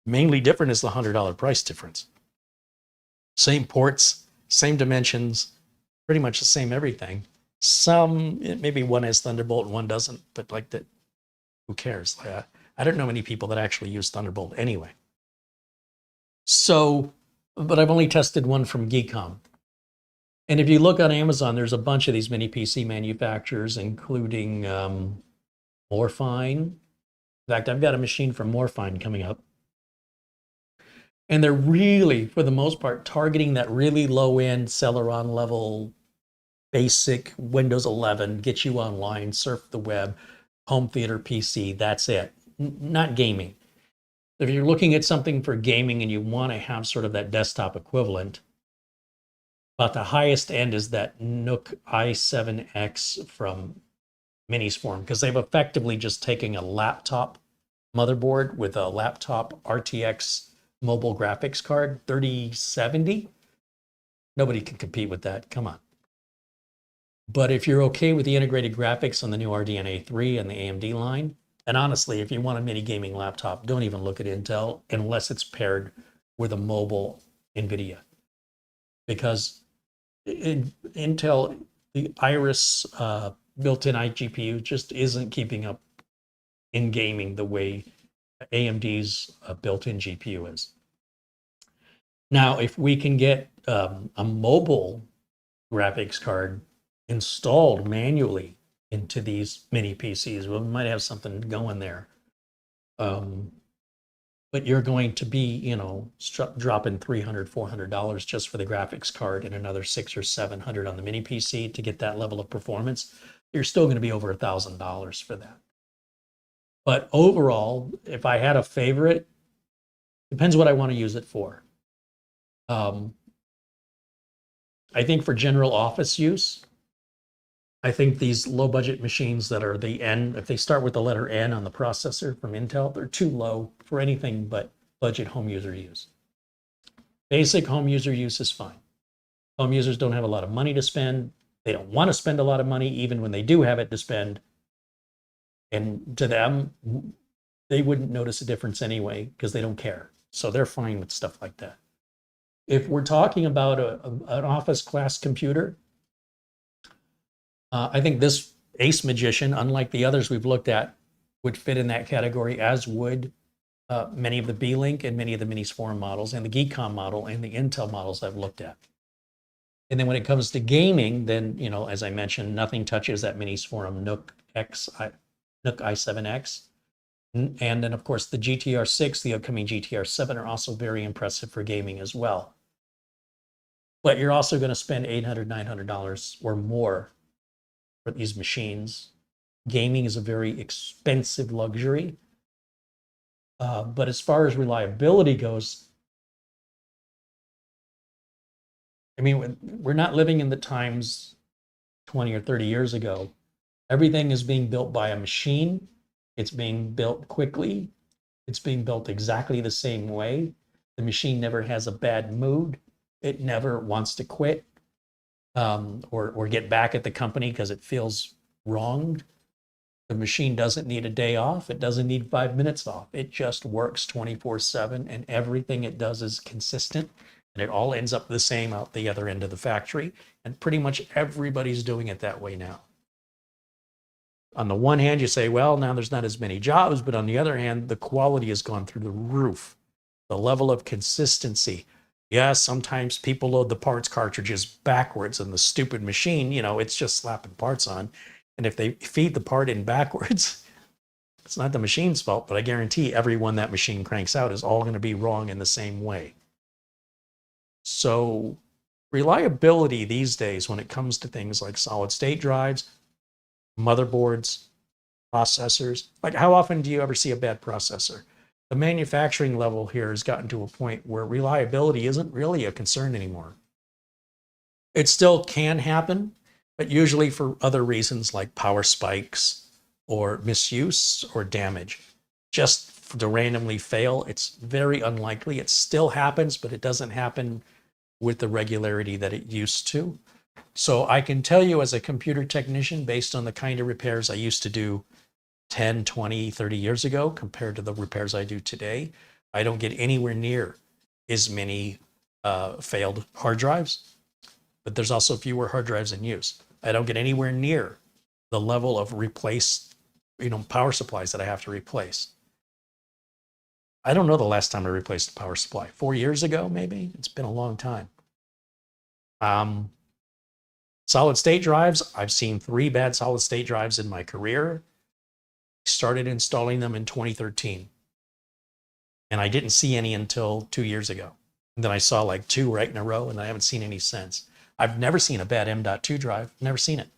mainly different is the $100 price difference. Same ports, same dimensions, pretty much the same everything. Maybe one has Thunderbolt and one doesn't, but like that, who cares? I don't know many people that actually use Thunderbolt anyway. So, but I've only tested one from Geekom. And if you look on Amazon, there's a bunch of these mini PC manufacturers, including Morfine. In fact, I've got a machine from Morfine coming up. And they're really, for the most part, targeting that really low-end Celeron level, basic Windows 11, get you online, surf the web, home theater PC, that's it. Not gaming. If you're looking at something for gaming and you want to have sort of that desktop equivalent, about the highest end is that NUC i7X from Minisforum, because they've effectively just taken a laptop motherboard with a laptop RTX mobile graphics card, 3070. Nobody can compete with that. Come on. But if you're okay with the integrated graphics on the new RDNA 3 and the AMD line, and honestly, if you want a mini gaming laptop, don't even look at Intel unless it's paired with a mobile NVIDIA. Because Intel, the Iris built-in iGPU just isn't keeping up in gaming the way AMD's built-in GPU is. Now, if we can get a mobile graphics card installed manually into these mini PCs, we might have something going there. But you're going to be, dropping $300, $400 just for the graphics card and another $600 or $700 on the mini PC to get that level of performance. You're still going to be over $1,000 for that. But overall, if I had a favorite, depends what I want to use it for. I think for general office use, I think these low budget machines that are the N, if they start with the letter N on the processor from Intel, they're too low for anything but budget home user use. Basic home user use is fine. Home users don't have a lot of money to spend. They don't want to spend a lot of money, even when they do have it to spend. And to them, they wouldn't notice a difference anyway because they don't care. So they're fine with stuff like that. If we're talking about an office class computer, I think this AceMagician, unlike the others we've looked at, would fit in that category, as would many of the Beelink and many of the Minisforum models and the Geekom model and the Intel models I've looked at. And then when it comes to gaming, then, as I mentioned, nothing touches that Minisforum NUC i7X. And then, of course, the GTR 6, the upcoming GTR 7 are also very impressive for gaming as well. But you're also going to spend $800, $900 or more for these machines. Gaming is a very expensive luxury. But as far as reliability goes, I mean, we're not living in the times 20 or 30 years ago. Everything is being built by a machine. It's being built quickly. It's being built exactly the same way. The machine never has a bad mood. It never wants to quit. or get back at the company because it feels wronged. The machine doesn't need a day off. It doesn't need 5 minutes off. It just works 24/7, and everything it does is consistent, and it all ends up the same out the other end of the factory. And pretty much everybody's doing it that way now. On the one hand, you say, well, now there's not as many jobs, but on the other hand, the quality has gone through the roof. The level of consistency. Yeah, sometimes people load the parts cartridges backwards in the stupid machine, it's just slapping parts on. And if they feed the part in backwards, it's not the machine's fault, but I guarantee every one that machine cranks out is all going to be wrong in the same way. So reliability these days, when it comes to things like solid state drives, motherboards, processors, like how often do you ever see a bad processor? The manufacturing level here has gotten to a point where reliability isn't really a concern anymore. It still can happen, but usually for other reasons like power spikes or misuse or damage. Just to randomly fail, it's very unlikely. It still happens, but it doesn't happen with the regularity that it used to. So I can tell you as a computer technician, based on the kind of repairs I used to do 10, 20, 30 years ago compared to the repairs I do today, I don't get anywhere near as many failed hard drives, but there's also fewer hard drives in use. I don't get anywhere near the level of replaced, power supplies that I have to replace. I don't know the last time I replaced a power supply. 4 years ago, maybe? It's been a long time. Solid state drives, I've seen 3 bad solid state drives in my career. Started installing them in 2013. And I didn't see any until 2 years ago. And then I saw like 2 right in a row, and I haven't seen any since. I've never seen a bad M.2 drive, never seen it.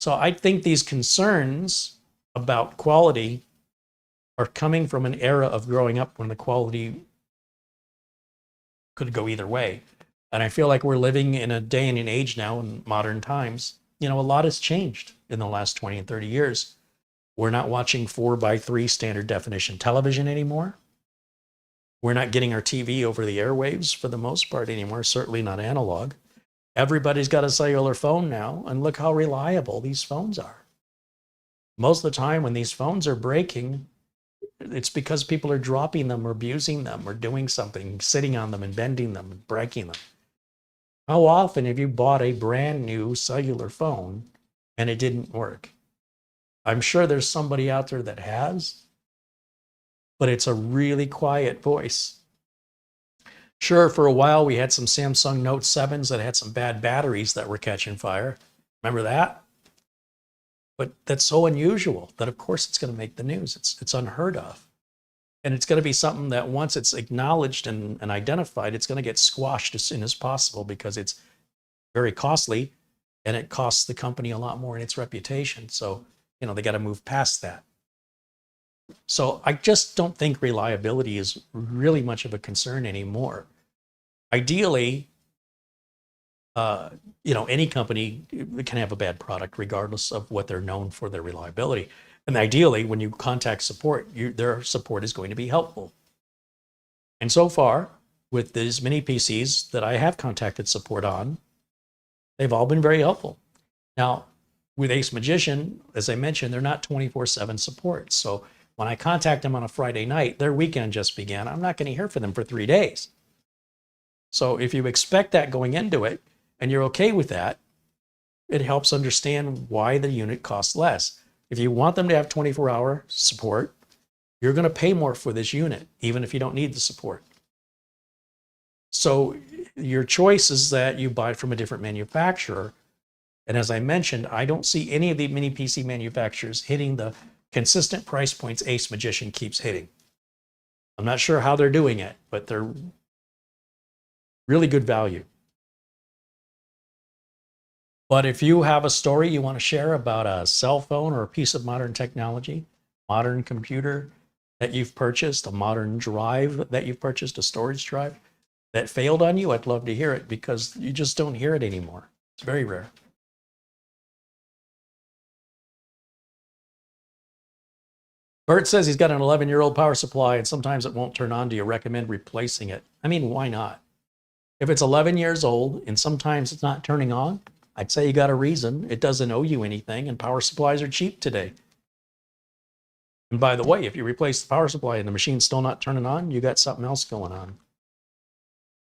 So I think these concerns about quality are coming from an era of growing up when the quality could go either way. And I feel like we're living in a day and an age now in modern times. A lot has changed in the last 20 and 30 years. We're not watching 4:3 standard definition television anymore. We're not getting our TV over the airwaves for the most part anymore, certainly not analog. Everybody's got a cellular phone now, and look how reliable these phones are. Most of the time when these phones are breaking, it's because people are dropping them or abusing them or doing something, sitting on them and bending them and breaking them. How often have you bought a brand new cellular phone and it didn't work? I'm sure there's somebody out there that has, but it's a really quiet voice. Sure, for a while we had some Samsung Note 7s that had some bad batteries that were catching fire. Remember that? But that's so unusual that of course it's going to make the news. It's unheard of. And it's going to be something that once it's acknowledged and identified, it's going to get squashed as soon as possible because it's very costly and it costs the company a lot more in its reputation. So, they got to move past that. So I just don't think reliability is really much of a concern anymore. Ideally, any company can have a bad product regardless of what they're known for their reliability. And ideally, when you contact support, their support is going to be helpful. And so far, with these many PCs that I have contacted support on, they've all been very helpful. Now, with AceMagician, as I mentioned, they're not 24/7 support. So when I contact them on a Friday night, their weekend just began. I'm not going to hear from them for 3 days. So if you expect that going into it, and you're okay with that, it helps understand why the unit costs less. If you want them to have 24-hour support, you're going to pay more for this unit, even if you don't need the support. So your choice is that you buy from a different manufacturer. And as I mentioned, I don't see any of the mini PC manufacturers hitting the consistent price points AceMagician keeps hitting. I'm not sure how they're doing it, but they're really good value. But if you have a story you want to share about a cell phone or a piece of modern technology, modern computer that you've purchased, a modern drive that you've purchased, a storage drive that failed on you, I'd love to hear it because you just don't hear it anymore. It's very rare. Bert says he's got an 11-year-old power supply and sometimes it won't turn on. Do you recommend replacing it? I mean, why not? If it's 11 years old and sometimes it's not turning on, I'd say you got a reason. It doesn't owe you anything, and power supplies are cheap today. And by the way, if you replace the power supply and the machine's still not turning on, you got something else going on.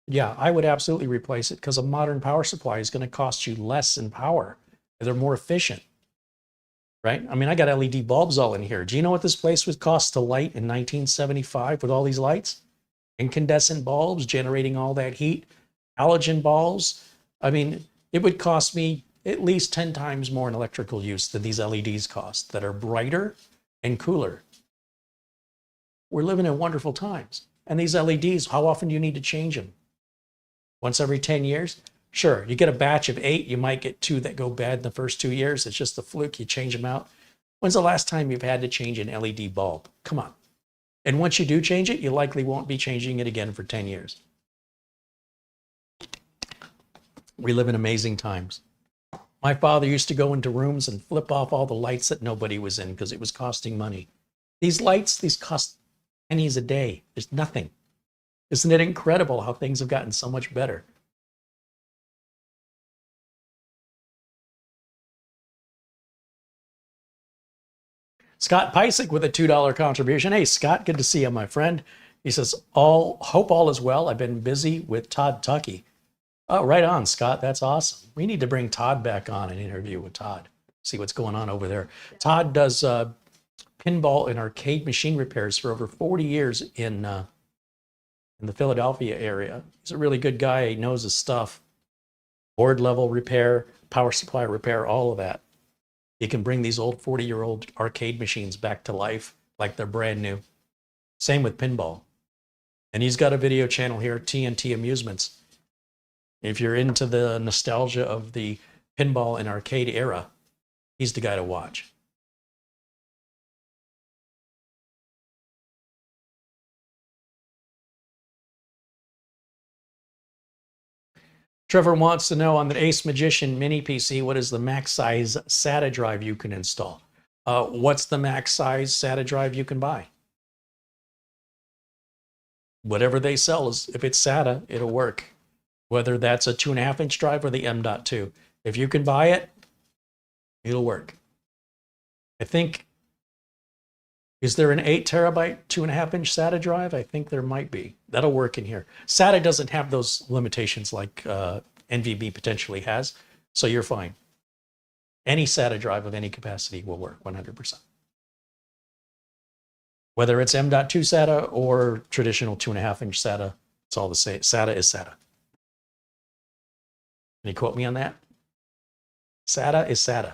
Yeah, I would absolutely replace it because a modern power supply is going to cost you less in power. They're more efficient, right? I mean, I got LED bulbs all in here. Do you know what this place would cost to light in 1975 with all these lights? Incandescent bulbs generating all that heat, halogen bulbs. I mean, it would cost me at least 10 times more in electrical use than these LEDs cost that are brighter and cooler. We're living in wonderful times. And these LEDs, how often do you need to change them? Once every 10 years? Sure, you get a batch of 8, you might get 2 that go bad in the first 2 years. It's just a fluke, you change them out. When's the last time you've had to change an LED bulb? Come on. And once you do change it, you likely won't be changing it again for 10 years. We live in amazing times. My father used to go into rooms and flip off all the lights that nobody was in because it was costing money. These lights, these cost pennies a day. There's nothing. Isn't it incredible how things have gotten so much better? Scott Pysick with a $2 contribution. Hey, Scott, good to see you, my friend. He says, hope all is well. I've been busy with Todd Tuckey. Oh, right on, Scott. That's awesome. We need to bring Todd back on an interview with Todd. See what's going on over there. Todd does pinball and arcade machine repairs for over 40 years in the Philadelphia area. He's a really good guy. He knows his stuff. Board level repair, power supply repair, all of that. You can bring these old 40-year-old arcade machines back to life like they're brand new. Same with pinball. And he's got a video channel here, TNT Amusements. If you're into the nostalgia of the pinball and arcade era, he's the guy to watch. Trevor wants to know on the AceMagician mini PC, what is the max size SATA drive you can install? What's the max size SATA drive you can buy? Whatever they sell, is if it's SATA, it'll work. Whether that's a 2.5-inch drive or the M.2. If you can buy it, it'll work. I think, is there an 8 terabyte 2.5-inch SATA drive? I think there might be. That'll work in here. SATA doesn't have those limitations like NVMe potentially has, so you're fine. Any SATA drive of any capacity will work 100%. Whether it's M.2 SATA or traditional 2.5-inch SATA, it's all the same. SATA is SATA. Can you quote me on that? SATA is SATA.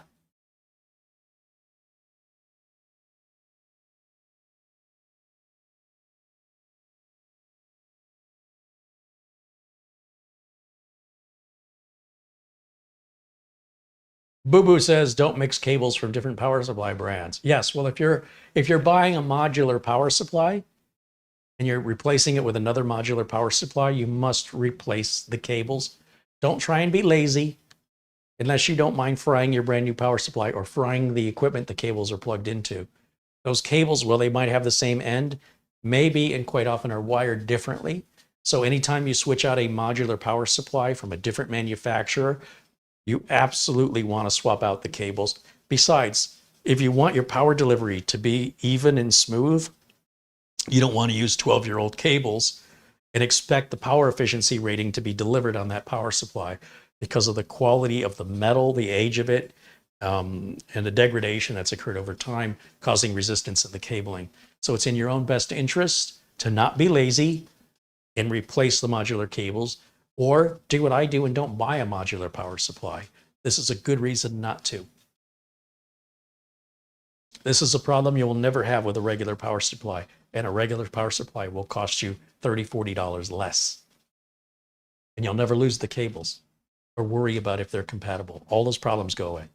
Boo Boo says, don't mix cables from different power supply brands. Yes, well, if you're buying a modular power supply and you're replacing it with another modular power supply, you must replace the cables. Don't try and be lazy unless you don't mind frying your brand new power supply or frying the equipment the cables are plugged into. Those cables, well, they might have the same end, maybe, and quite often are wired differently. So anytime you switch out a modular power supply from a different manufacturer, you absolutely want to swap out the cables. Besides, if you want your power delivery to be even and smooth, you don't want to use 12-year-old cables and expect the power efficiency rating to be delivered on that power supply because of the quality of the metal, the age of it, and the degradation that's occurred over time, causing resistance in the cabling. So it's in your own best interest to not be lazy and replace the modular cables, or do what I do and don't buy a modular power supply. This is a good reason not to. This is a problem you will never have with a regular power supply, and a regular power supply will cost you $30, $40 less. And you'll never lose the cables or worry about if they're compatible. All those problems go away.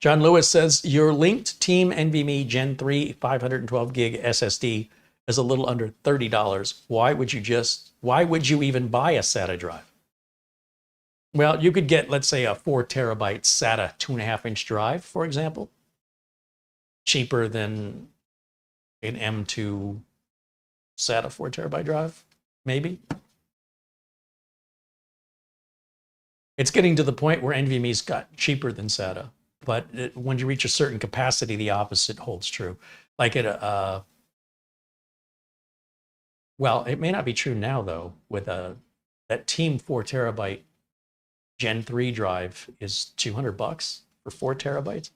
John Lewis says, your linked Team NVMe Gen 3 512 gig SSD is a little under $30. Why would you even buy a SATA drive? Well, you could get, let's say, a 4 terabyte SATA 2.5-inch drive, for example, cheaper than an M.2 SATA 4 terabyte drive, maybe. It's getting to the point where NVMe's got cheaper than SATA, but when you reach a certain capacity, the opposite holds true. Like at a, well, it may not be true now though. With that Team 4 terabyte Gen 3 drive is $200 for 4 terabytes.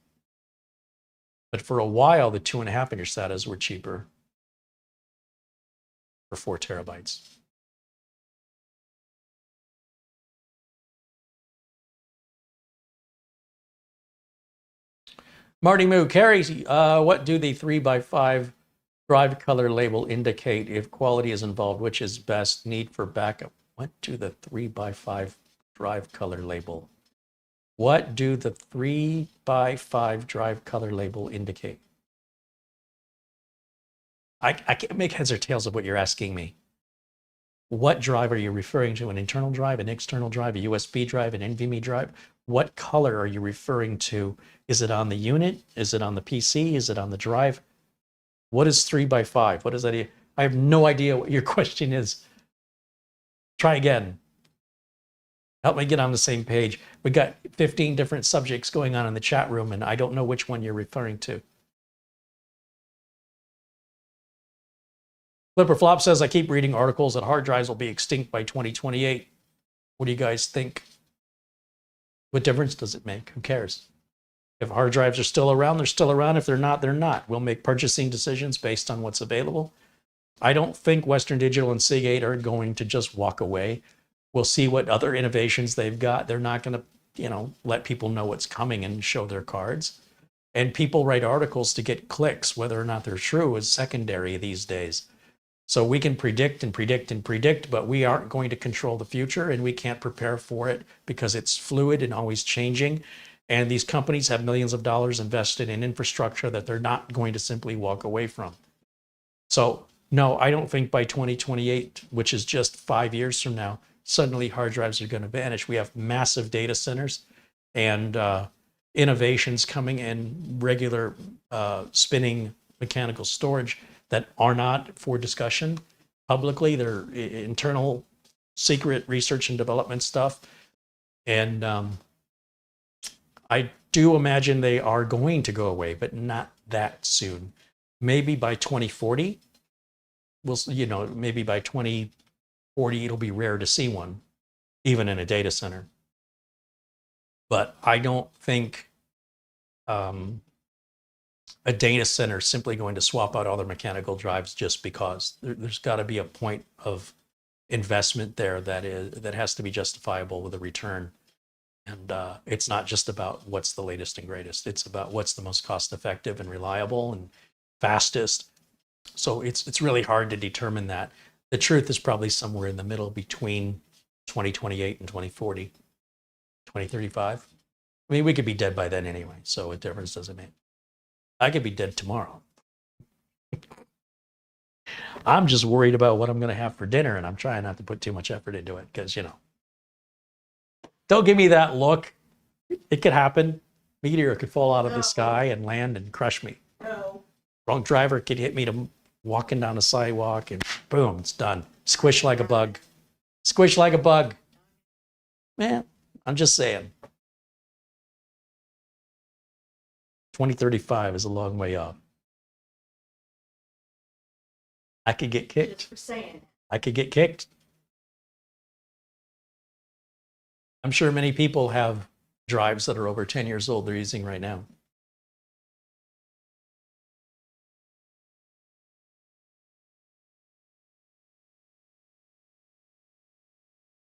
But for a while, the 2.5-inch SATAs were cheaper for 4 terabytes. Marty Moo, Carrie, what do the 3x5 drive color label indicate if quality is involved? Which is best? Need for backup? What do the 3x5 drive color label? What do the 3x5 drive color label indicate? I can't make heads or tails of what you're asking me. What drive are you referring to? An internal drive, an external drive, a USB drive, an NVMe drive? What color are you referring to? Is it on the unit? Is it on the PC? Is it on the drive? What is 3x5? What is that? I have no idea what your question is. Try again. Help me get on the same page. We got 15 different subjects going on in the chat room, and I don't know which one you're referring to. Flipper Flop says, I keep reading articles that hard drives will be extinct by 2028. What do you guys think? What difference does it make? Who cares? If hard drives are still around, they're still around. If they're not, they're not. We'll make purchasing decisions based on what's available. I don't think Western Digital and Seagate are going to just walk away. We'll see what other innovations they've got. They're not going to, let people know what's coming and show their cards. And people write articles to get clicks. Whether or not they're true is secondary these days. So we can predict and predict and predict, but we aren't going to control the future, and we can't prepare for it because it's fluid and always changing. And these companies have millions of dollars invested in infrastructure that they're not going to simply walk away from. So no, I don't think by 2028, which is just 5 years from now, suddenly hard drives are going to vanish. We have massive data centers and innovations coming in, regular spinning mechanical storage that are not for discussion publicly. They're internal secret research and development stuff. And I do imagine they are going to go away, but not that soon. Maybe by 2040, maybe by 2040, it'll be rare to see one, even in a data center. But I don't think a data center is simply going to swap out all their mechanical drives just because. There's got to be a point of investment there that has to be justifiable with a return. And it's not just about what's the latest and greatest. It's about what's the most cost effective and reliable and fastest. So it's really hard to determine that. The truth is probably somewhere in the middle between 2028 and 2040, 2035. I mean, we could be dead by then anyway, so what difference does it make? I could be dead tomorrow. I'm just worried about what I'm going to have for dinner, and I'm trying not to put too much effort into it because, don't give me that look. It could happen. Meteor could fall out of the sky and land and crush me. No. Drunk driver could hit me walking down a sidewalk, and boom, it's done. Squish like a bug. Squish like a bug. Man, I'm just saying. 2035 is a long way off. I could get kicked. Just for saying. I could get kicked. I'm sure many people have drives that are over 10 years old they're using right now.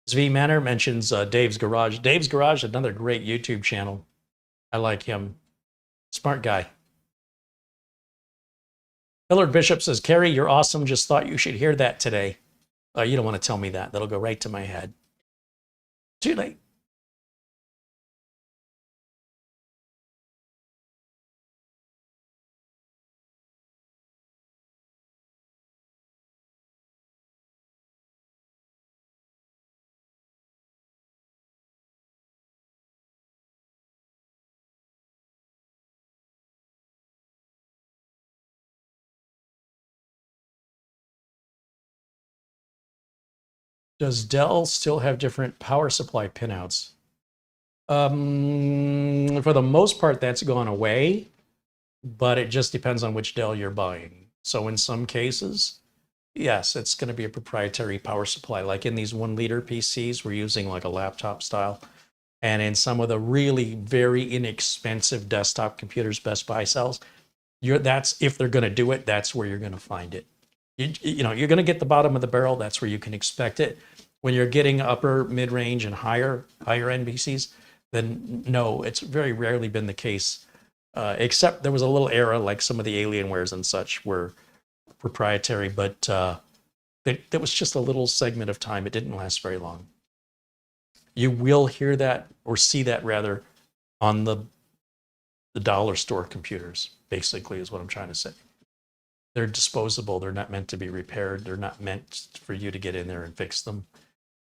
Zvi Manor mentions Dave's Garage. Dave's Garage, another great YouTube channel. I like him. Smart guy. Millard Bishop says, Carrie, you're awesome. Just thought you should hear that today. You don't want to tell me that. That'll go right to my head. Too late. Does Dell still have different power supply pinouts? For the most part, that's gone away, but it just depends on which Dell you're buying. So in some cases, yes, it's going to be a proprietary power supply. Like in these 1 liter PCs, we're using like a laptop style. And in some of the really very inexpensive desktop computers Best Buy sells, that's if they're going to do it, that's where you're going to find it. You know, you're going to get the bottom of the barrel. That's where you can expect it. When you're getting upper, mid-range, and higher end PCs, then no, it's very rarely been the case. Except there was a little era like some of the Alienwares and such were proprietary, but that was just a little segment of time. It didn't last very long. You will hear that or see that rather on the dollar store computers, basically, is what I'm trying to say. They're disposable. They're not meant to be repaired. They're not meant for you to get in there and fix them.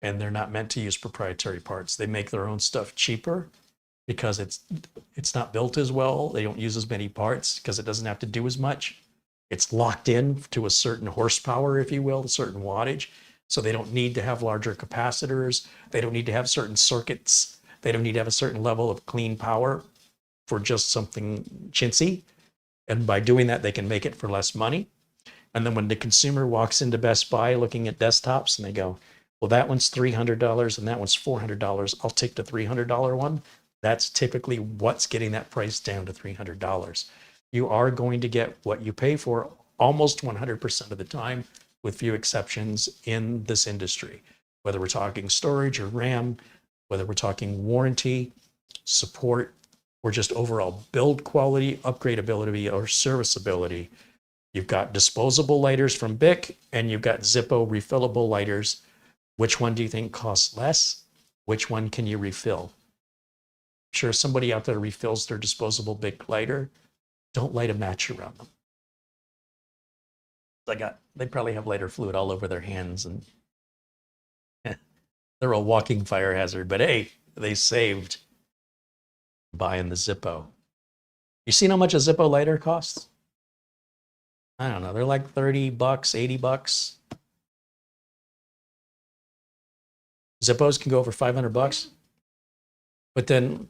And they're not meant to use proprietary parts. They make their own stuff cheaper because it's not built as well. They don't use as many parts because it doesn't have to do as much. It's locked in to a certain horsepower, if you will, a certain wattage. So they don't need to have larger capacitors. They don't need to have certain circuits. They don't need to have a certain level of clean power for just something chintzy. And by doing that, they can make it for less money. And then when the consumer walks into Best Buy looking at desktops and they go, well, that one's $300 and that one's $400. I'll take the $300 one. That's typically what's getting that price down to $300. You are going to get what you pay for almost 100% of the time, with few exceptions in this industry. Whether we're talking storage or RAM, whether we're talking warranty, support, or just overall build quality, upgradability, or serviceability. You've got disposable lighters from BIC and you've got Zippo refillable lighters. Which one do you think costs less? Which one can you refill? I'm sure somebody out there refills their disposable BIC lighter. Don't light a match around them. They probably have lighter fluid all over their hands and they're a walking fire hazard, but hey, they saved buying the Zippo. You seen how much a Zippo lighter costs? I don't know. They're like $30, $80. Zippos can go over $500. But then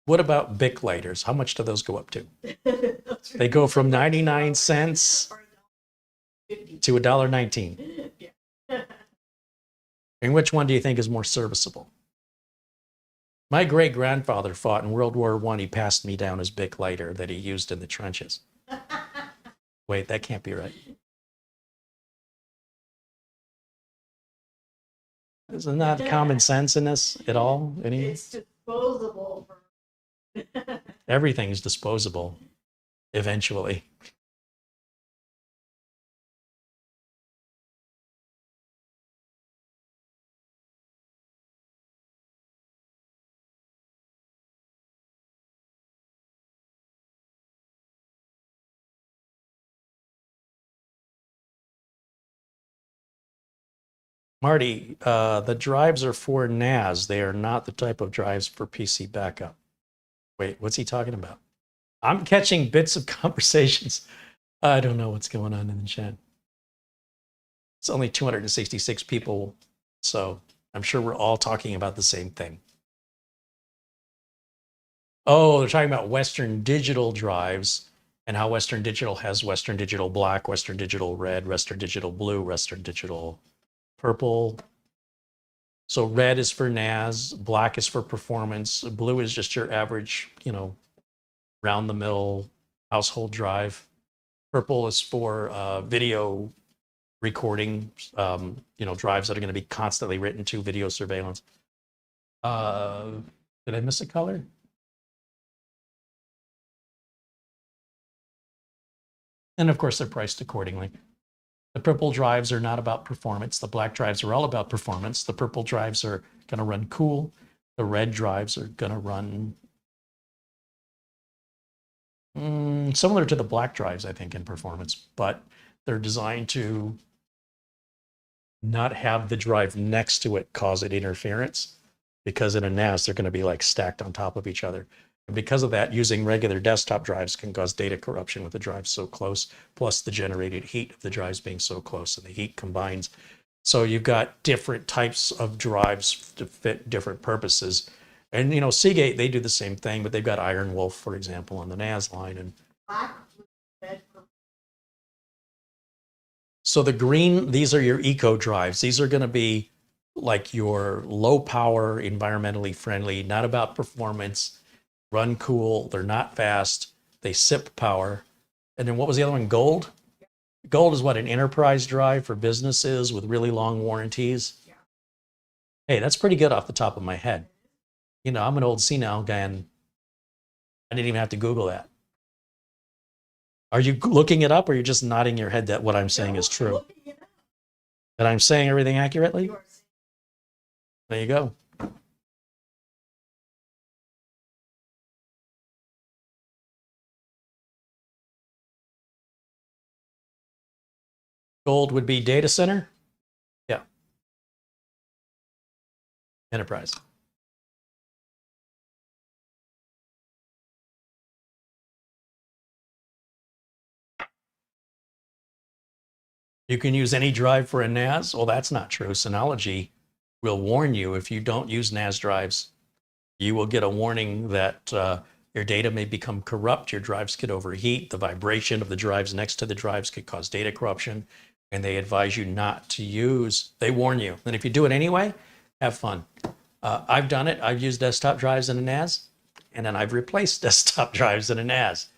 what about BIC lighters? How much do those go up to? They go from 99 cents to $1.19. Yeah. And which one do you think is more serviceable? My great-grandfather fought in World War I. He passed me down his BIC lighter that he used in the trenches. Wait, that can't be right. Isn't that common sense in this at all? It's disposable. Everything's disposable eventually. Marty, the drives are for NAS. They are not the type of drives for PC backup. Wait, what's he talking about? I'm catching bits of conversations. I don't know what's going on in the chat. It's only 266 people, so I'm sure we're all talking about the same thing. Oh, they're talking about Western Digital drives and how Western Digital has Western Digital Black, Western Digital Red, Western Digital Blue, Western Digital Purple. So red is for NAS, black is for performance, blue is just your average, round the mill household drive. Purple is for video recording, drives that are going to be constantly written to, video surveillance. Did I miss a color? And of course, they're priced accordingly. The purple drives are not about performance. The black drives are all about performance. The purple drives are going to run cool. The red drives are going to run similar to the black drives, I think, in performance, but they're designed to not have the drive next to it cause it interference, because in a NAS, they're going to be like stacked on top of each other. And because of that, using regular desktop drives can cause data corruption with the drives so close, plus the generated heat of the drives being so close. And the heat combines So you've got different types of drives to fit different purposes. And, you know, Seagate, they do the same thing, but they've got Iron Wolf, for example, on the NAS line. And Black, red, purple. so the green, these are your eco drives. These are going to be like your low power, environmentally friendly, not about performance, run cool. They're not fast. They sip power. And then what was the other one? Gold? Gold is what, an enterprise drive for businesses with really long warranties? Yeah. Hey, that's pretty good off the top of my head. You know, I'm an old senile guy and I didn't even have to Google that. Are you looking it up or you're just nodding your head that what I'm saying is true? Looking it up. That I'm saying everything accurately? You are saying There you go. Gold would be data center? Yeah. Enterprise. You can use any drive for a NAS? Well, that's not true. Synology will warn you if you don't use NAS drives. You will get a warning that your data may become corrupt, your drives could overheat, the vibration of the drives next to the drives could cause data corruption, and they advise you not to use. They warn you. And if you do it anyway, have fun. I've done it. I've used desktop drives in a NAS, and then I've replaced desktop drives in a NAS.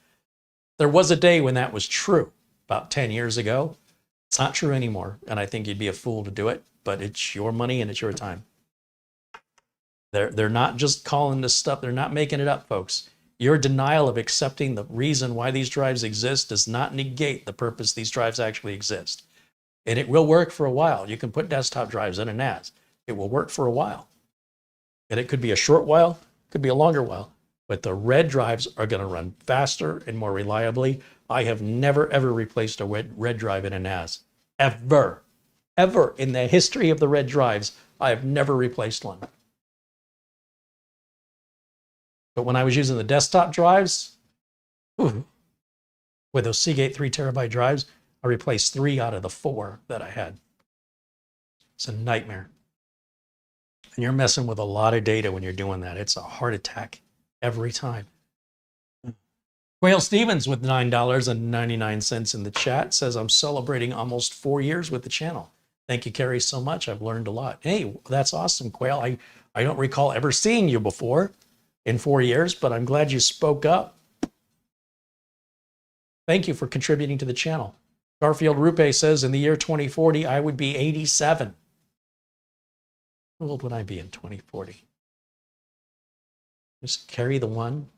There was a day when that was true, about 10 years ago. It's not true anymore, and I think you'd be a fool to do it, but it's your money and it's your time. They're not just calling this stuff, they're not making it up, folks. Your denial of accepting the reason why these drives exist does not negate the purpose these drives actually exist. And it will work for a while. You can put desktop drives in a NAS. It will work for a while. And it could be a short while, could be a longer while, but the red drives are going to run faster and more reliably. I have never, ever replaced a red drive in a NAS. Ever. Ever in the history of the red drives, I have never replaced one. But when I was using the desktop drives, with those Seagate 3 terabyte drives, I replaced 3 out of the 4 that I had. It's a nightmare. And you're messing with a lot of data when you're doing that. It's a heart attack every time. Quail Stevens with $9.99 in the chat says, I'm celebrating almost 4 years with the channel. Thank you, Carrie, so much. I've learned a lot. Hey, that's awesome, Quail. I don't recall ever seeing you before in 4 years, but I'm glad you spoke up. Thank you for contributing to the channel. Garfield Rupe says, in the year 2040, I would be 87. How old would I be in 2040? Just carry the one.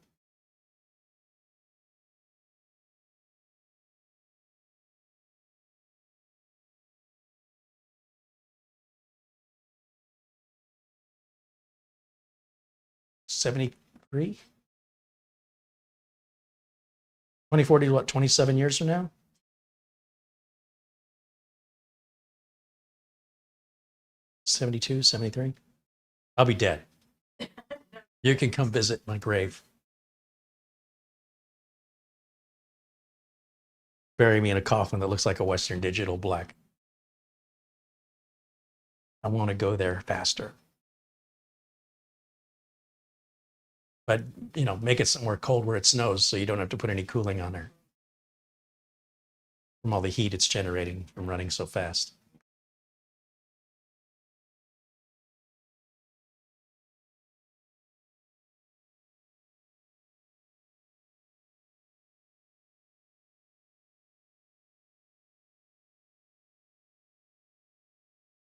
'73? 2040 is what, 27 years from now? '72, '73? I'll be dead. You can come visit my grave. Bury me in a coffin that looks like a Western Digital black. I want to go there faster. But, you know, make it somewhere cold where it snows so you don't have to put any cooling on there from all the heat it's generating from running so fast.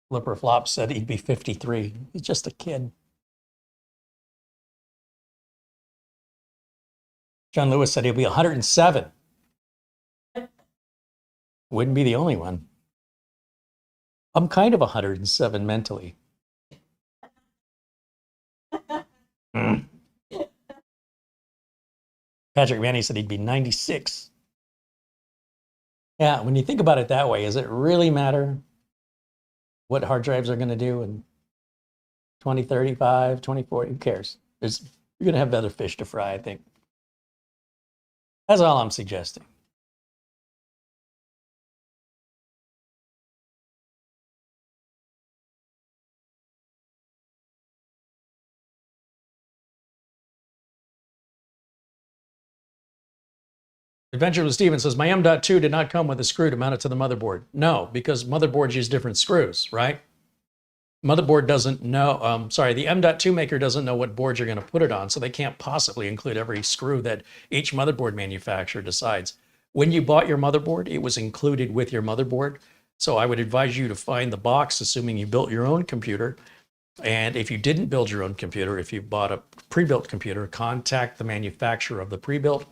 Flipper Flop said he'd be 53. He's just a kid. John Lewis said he'll be 107. Wouldn't be the only one. I'm kind of 107 mentally. Patrick Manny said he'd be 96. Yeah, when you think about it that way, does it really matter what hard drives are going to do in 2035, 2040? Who cares? You're going to have other fish to fry, I think. That's all I'm suggesting. Adventure with Steven says, my M.2 did not come with a screw to mount it to the motherboard. No, because motherboards use different screws, right? Motherboard doesn't know, the M.2 maker doesn't know what board you're going to put it on, so they can't possibly include every screw that each motherboard manufacturer decides. When you bought your motherboard, it was included with your motherboard. So I would advise you to find the box, assuming you built your own computer. And if you didn't build your own computer, if you bought a pre-built computer, contact the manufacturer of the pre-built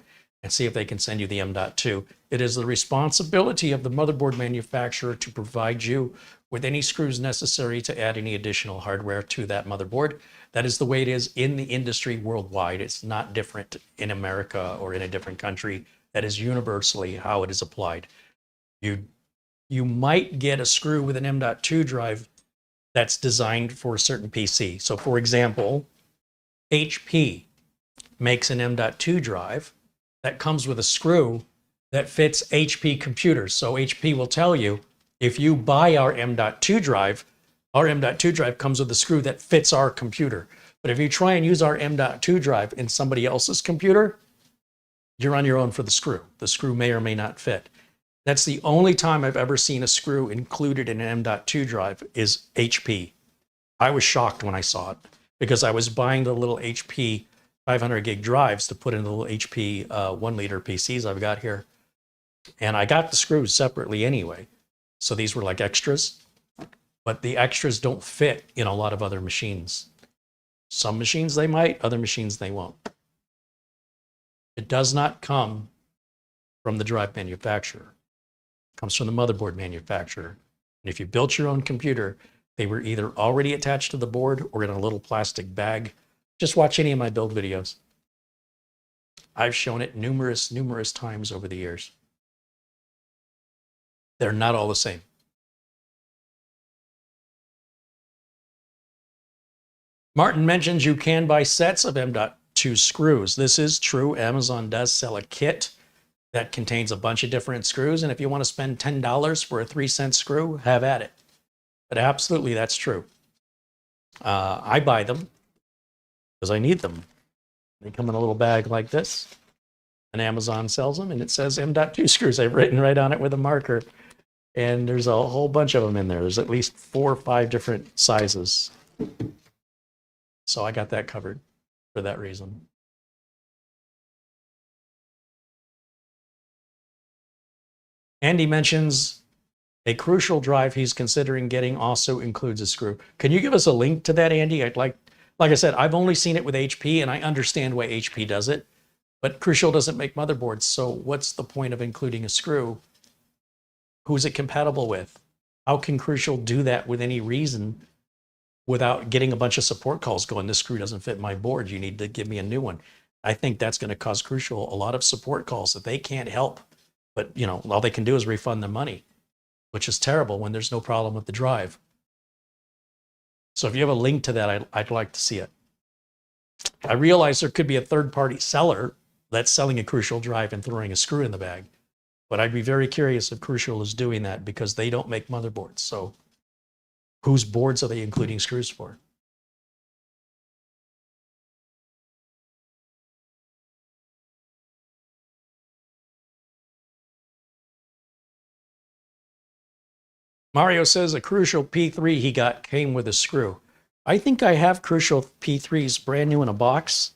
and see if they can send you the M.2. It is the responsibility of the motherboard manufacturer to provide you with any screws necessary to add any additional hardware to that motherboard. That is the way it is in the industry worldwide. It's not different in America or in a different country. That is universally how it is applied. You might get a screw with an M.2 drive that's designed for a certain PC. So for example, HP makes an M.2 drive that comes with a screw that fits HP computers. So HP will tell you, if you buy our M.2 drive comes with a screw that fits our computer. But if you try and use our M.2 drive in somebody else's computer, you're on your own for the screw. The screw may or may not fit. That's the only time I've ever seen a screw included in an M.2 drive is HP. I was shocked when I saw it because I was buying the little HP 500 gig drives to put in the little HP 1 liter PCs I've got here. And I got the screws separately anyway. So these were like extras, but the extras don't fit in a lot of other machines. Some machines they might, other machines they won't. It does not come from the drive manufacturer. It comes from the motherboard manufacturer. And if you built your own computer, they were either already attached to the board or in a little plastic bag. Just watch any of my build videos. I've shown it numerous times over the years. They're not all the same. Martin mentions you can buy sets of M.2 screws. This is true. Amazon does sell a kit that contains a bunch of different screws. And if you want to spend $10 for a 3-cent screw, have at it. But absolutely, that's true. I buy them because I need them. They come in a little bag like this. And Amazon sells them, and it says M.2 screws. I've written right on it with a marker. And there's a whole bunch of them in there. There's at least 4 or 5 different sizes. So I got that covered for that reason. Andy mentions a crucial drive he's considering getting also includes a screw. Can you give us a link to that, Andy? I'd like I said, I've only seen it with HP, and I understand why HP does it. But Crucial doesn't make motherboards, so what's the point of including a screw? Who's it compatible with? How can Crucial do that with any reason without getting a bunch of support calls going, this screw doesn't fit my board, you need to give me a new one? I think that's going to cause Crucial a lot of support calls that they can't help. But, you know, all they can do is refund the money, which is terrible when there's no problem with the drive. So if you have a link to that, I'd like to see it. I realize there could be a third-party seller that's selling a Crucial drive and throwing a screw in the bag. But I'd be very curious if Crucial is doing that because they don't make motherboards. So whose boards are they including screws for? Mario says a Crucial P3 he got came with a screw. I think I have Crucial P3s brand new in a box.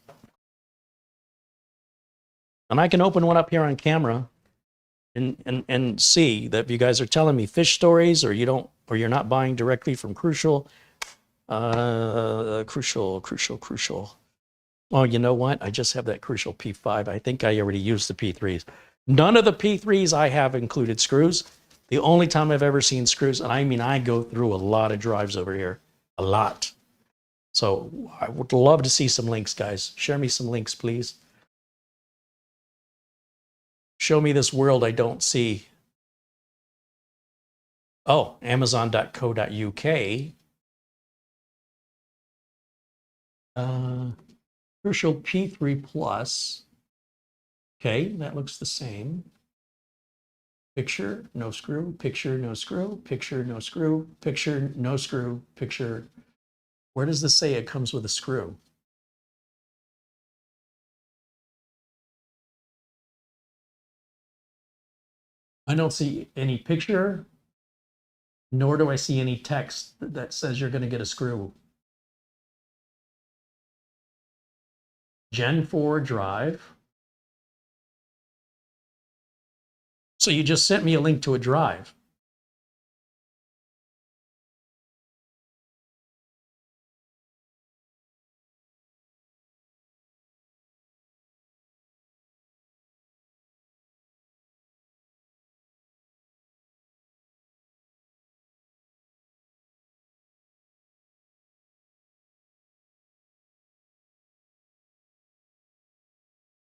And I can open one up here on camera and see that if you guys are telling me fish stories or you're not buying directly from Crucial. Crucial. Oh, you know what? I just have that Crucial P5. I think I already used the P3s. None of the P3s I have included screws. The only time I've ever seen screws, and I mean, I go through a lot of drives over here, a lot. So I would love to see some links, guys. Share me some links, please. Show me this world I don't see. Oh, amazon.co.uk. Crucial P3 Plus. Okay, that looks the same. Picture, no screw, picture, no screw, picture, no screw, picture, no screw, picture. Where does this say it comes with a screw? I don't see any picture, nor do I see any text that says you're going to get a screw. Gen 4 drive. So you just sent me a link to a drive.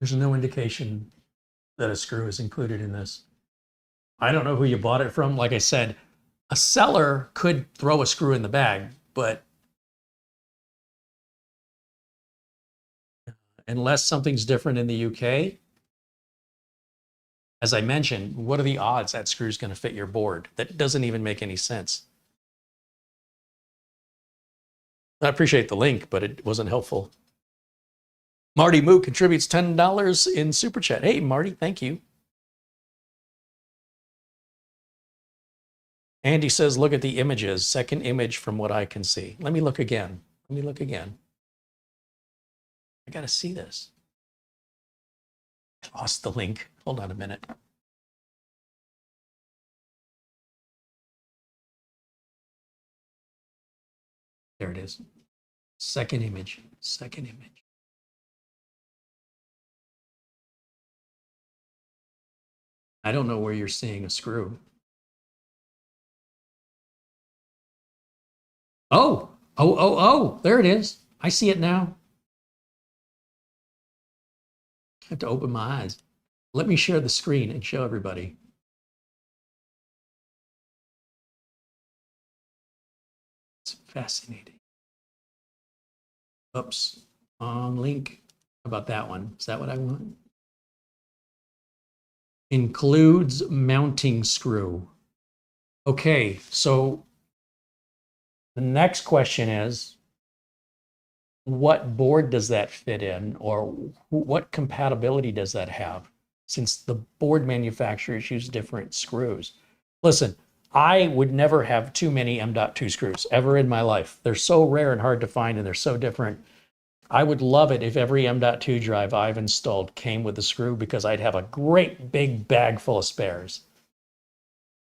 There's no indication that a screw is included in this. I don't know who you bought it from. Like I said, a seller could throw a screw in the bag, but unless something's different in the UK, as I mentioned, what are the odds that screw is going to fit your board? That doesn't even make any sense. I appreciate the link, but it wasn't helpful. Marty Moo contributes $10 in Super Chat. Hey, Marty, thank you. Andy says, look at the images. Second image from what I can see. Let me look again. Let me look again. I got to see this. I lost the link. Hold on a minute. There it is. Second image. Second image. I don't know where you're seeing a screw. Oh, there it is. I see it now. I have to open my eyes. Let me share the screen and show everybody. It's fascinating. Oops, link. How about that one? Is that what I want? Includes mounting screw. Okay, so the next question is, what board does that fit in, or what compatibility does that have, since the board manufacturers use different screws? Listen, I would never have too many M.2 screws ever in my life. They're so rare and hard to find, and they're so different. I would love it if every M.2 drive I've installed came with a screw, because I'd have a great big bag full of spares.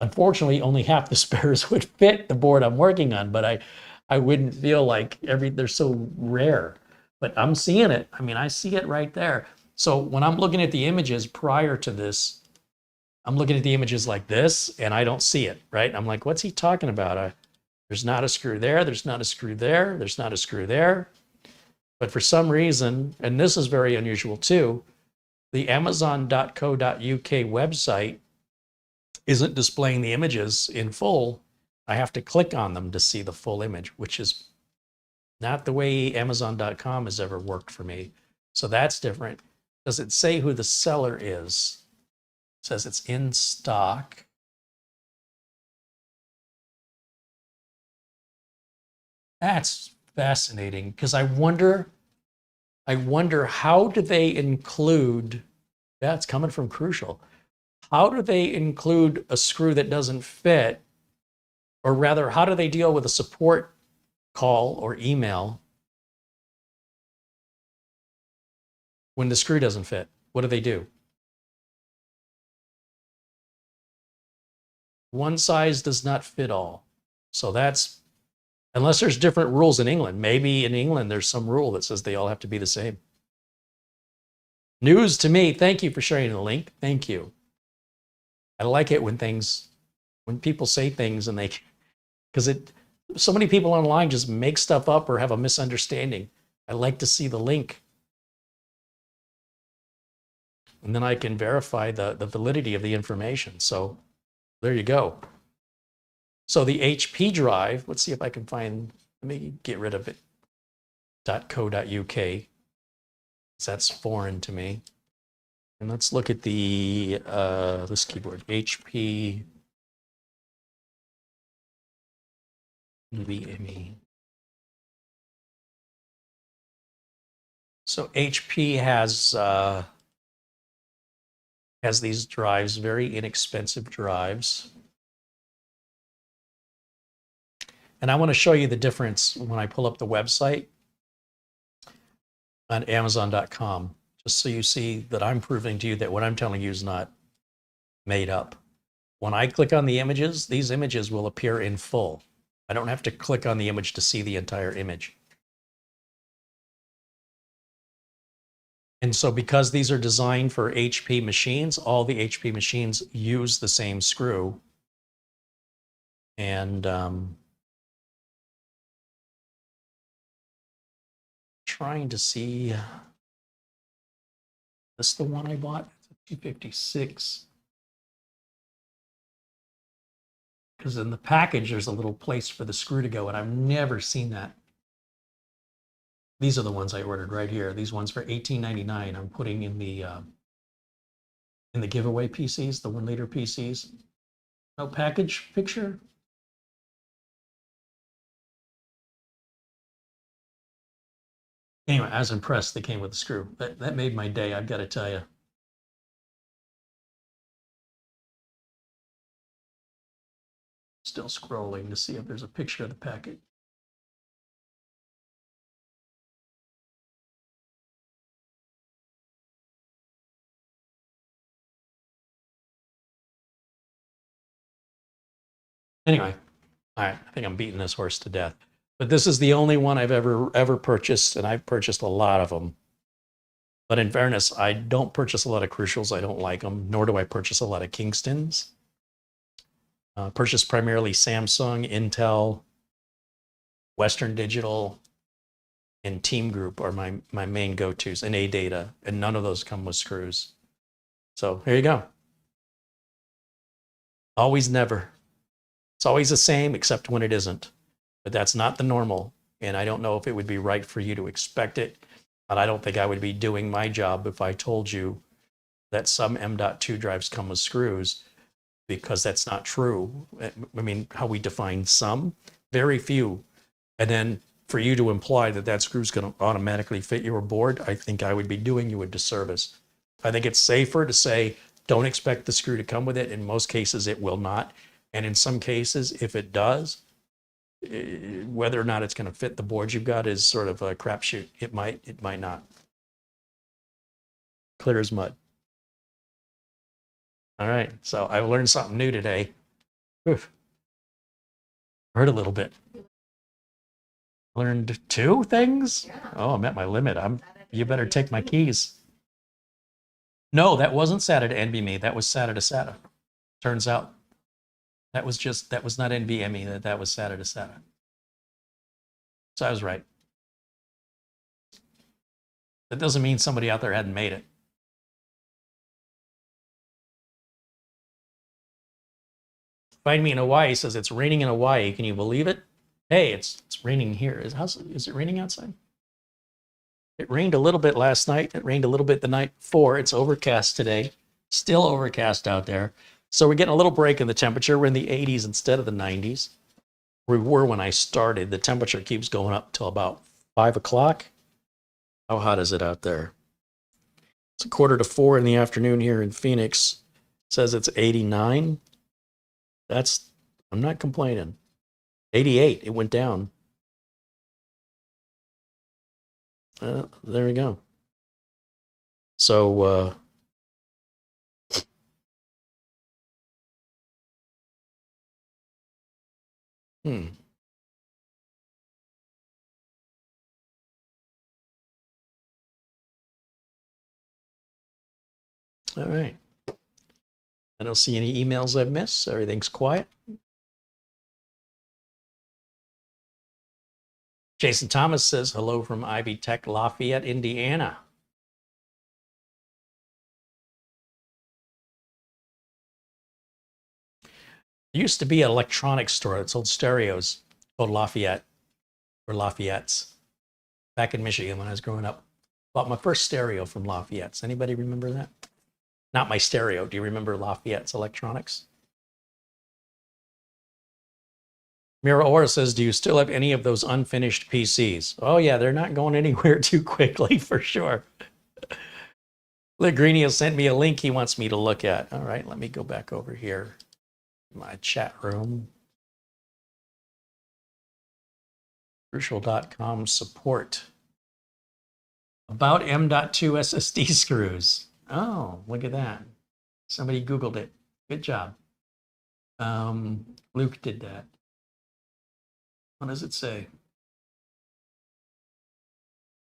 Unfortunately, only half the spares would fit the board I'm working on, but I wouldn't feel like they're so rare. But I'm seeing it. I mean, I see it right there. So when I'm looking at the images prior to this, I'm looking at the images like this, and I don't see it, right? I'm like, what's he talking about? There's not a screw there. There's not a screw there. There's not a screw there. But for some reason, and this is very unusual too, the Amazon.co.uk website isn't displaying the images in full. I have to click on them to see the full image, which is not the way Amazon.com has ever worked for me. So that's different. Does it say who the seller is? It says it's in stock. That's fascinating, because I wonder how do they include, yeah, it's coming from Crucial. How do they include a screw that doesn't fit? Or rather, how do they deal with a support call or email when the screw doesn't fit? What do they do? One size does not fit all. So that's, unless there's different rules in England. Maybe in England there's some rule that says they all have to be the same. News to me. Thank you for sharing the link. Thank you. I like it when people say things and because so many people online just make stuff up or have a misunderstanding. I like to see the link. And then I can verify the validity of the information. So there you go. So the HP drive, let's see if I can find, let me get rid of it, .co.uk. That's foreign to me. And let's look at this keyboard, HP NVMe. So HP has Has these drives, very inexpensive drives. And I want to show you the difference when I pull up the website on Amazon.com, just so you see that I'm proving to you that what I'm telling you is not made up. When I click on the images, these images will appear in full. I don't have to click on the image to see the entire image. And so because these are designed for HP machines, all the HP machines use the same screw. And trying to see, this the one I bought? It's a 256. Because in the package, there's a little place for the screw to go, and I've never seen that. These are the ones I ordered right here. These ones for $18.99. I'm putting in the giveaway PCs, the 1 liter PCs. No package picture. Anyway, I was impressed they came with a screw. That made my day, I've got to tell you. Still scrolling to see if there's a picture of the package. Anyway, all right, I think I'm beating this horse to death. But this is the only one I've ever purchased, and I've purchased a lot of them. But in fairness, I don't purchase a lot of Crucials. I don't like them, nor do I purchase a lot of Kingstons. Purchase primarily Samsung, Intel, Western Digital, and TEAMGROUP are my main go-tos, and AData, and none of those come with screws. So here you go. Always never. It's always the same, except when it isn't. But that's not the normal, and I don't know if it would be right for you to expect it, and I don't think I would be doing my job if I told you that some M.2 drives come with screws, because that's not true. I mean, how we define some, very few. And then for you to imply that that screw's going to automatically fit your board, I think I would be doing you a disservice. I think it's safer to say, don't expect the screw to come with it. In most cases, it will not. And in some cases, if it does, whether or not it's going to fit the board you've got is sort of a crapshoot. It might not. Clear as mud. All right, so I learned something new today. Oof. Heard a little bit. Learned 2 things? Yeah. Oh, I'm at my limit. You better take my keys. No, that wasn't SATA to NVMe. That was SATA to SATA. Turns out that was not NVMe. That was SATA to SATA. So I was right. That doesn't mean somebody out there hadn't made it. Find me in Hawaii says it's raining in Hawaii. Can you believe it? Hey, it's raining here. Is it raining outside? It rained a little bit last night. It rained a little bit the night before. It's overcast today. Still overcast out there. So we're getting a little break in the temperature. We're in the 80s instead of the 90s. We were when I started. The temperature keeps going up till about 5 o'clock. How hot is it out there? It's 3:45 in the afternoon here in Phoenix. It says it's 89. I'm not complaining. 88, it went down. There we go. So, All right. I don't see any emails I've missed. Everything's quiet. Jason Thomas says, hello from Ivy Tech, Lafayette, Indiana. There used to be an electronics store that sold stereos called Lafayette, or Lafayette's, back in Michigan when I was growing up. Bought my first stereo from Lafayette's. Anybody remember that? Not my stereo. Do you remember Lafayette's Electronics? Mira Ora says, do you still have any of those unfinished PCs? Oh yeah, they're not going anywhere too quickly for sure. Legrini has sent me a link he wants me to look at. All right, let me go back over here. My chat room. Crucial.com support. About M.2 SSD screws. Oh, look at that. Somebody Googled it. Good job. Luke did that. What does it say?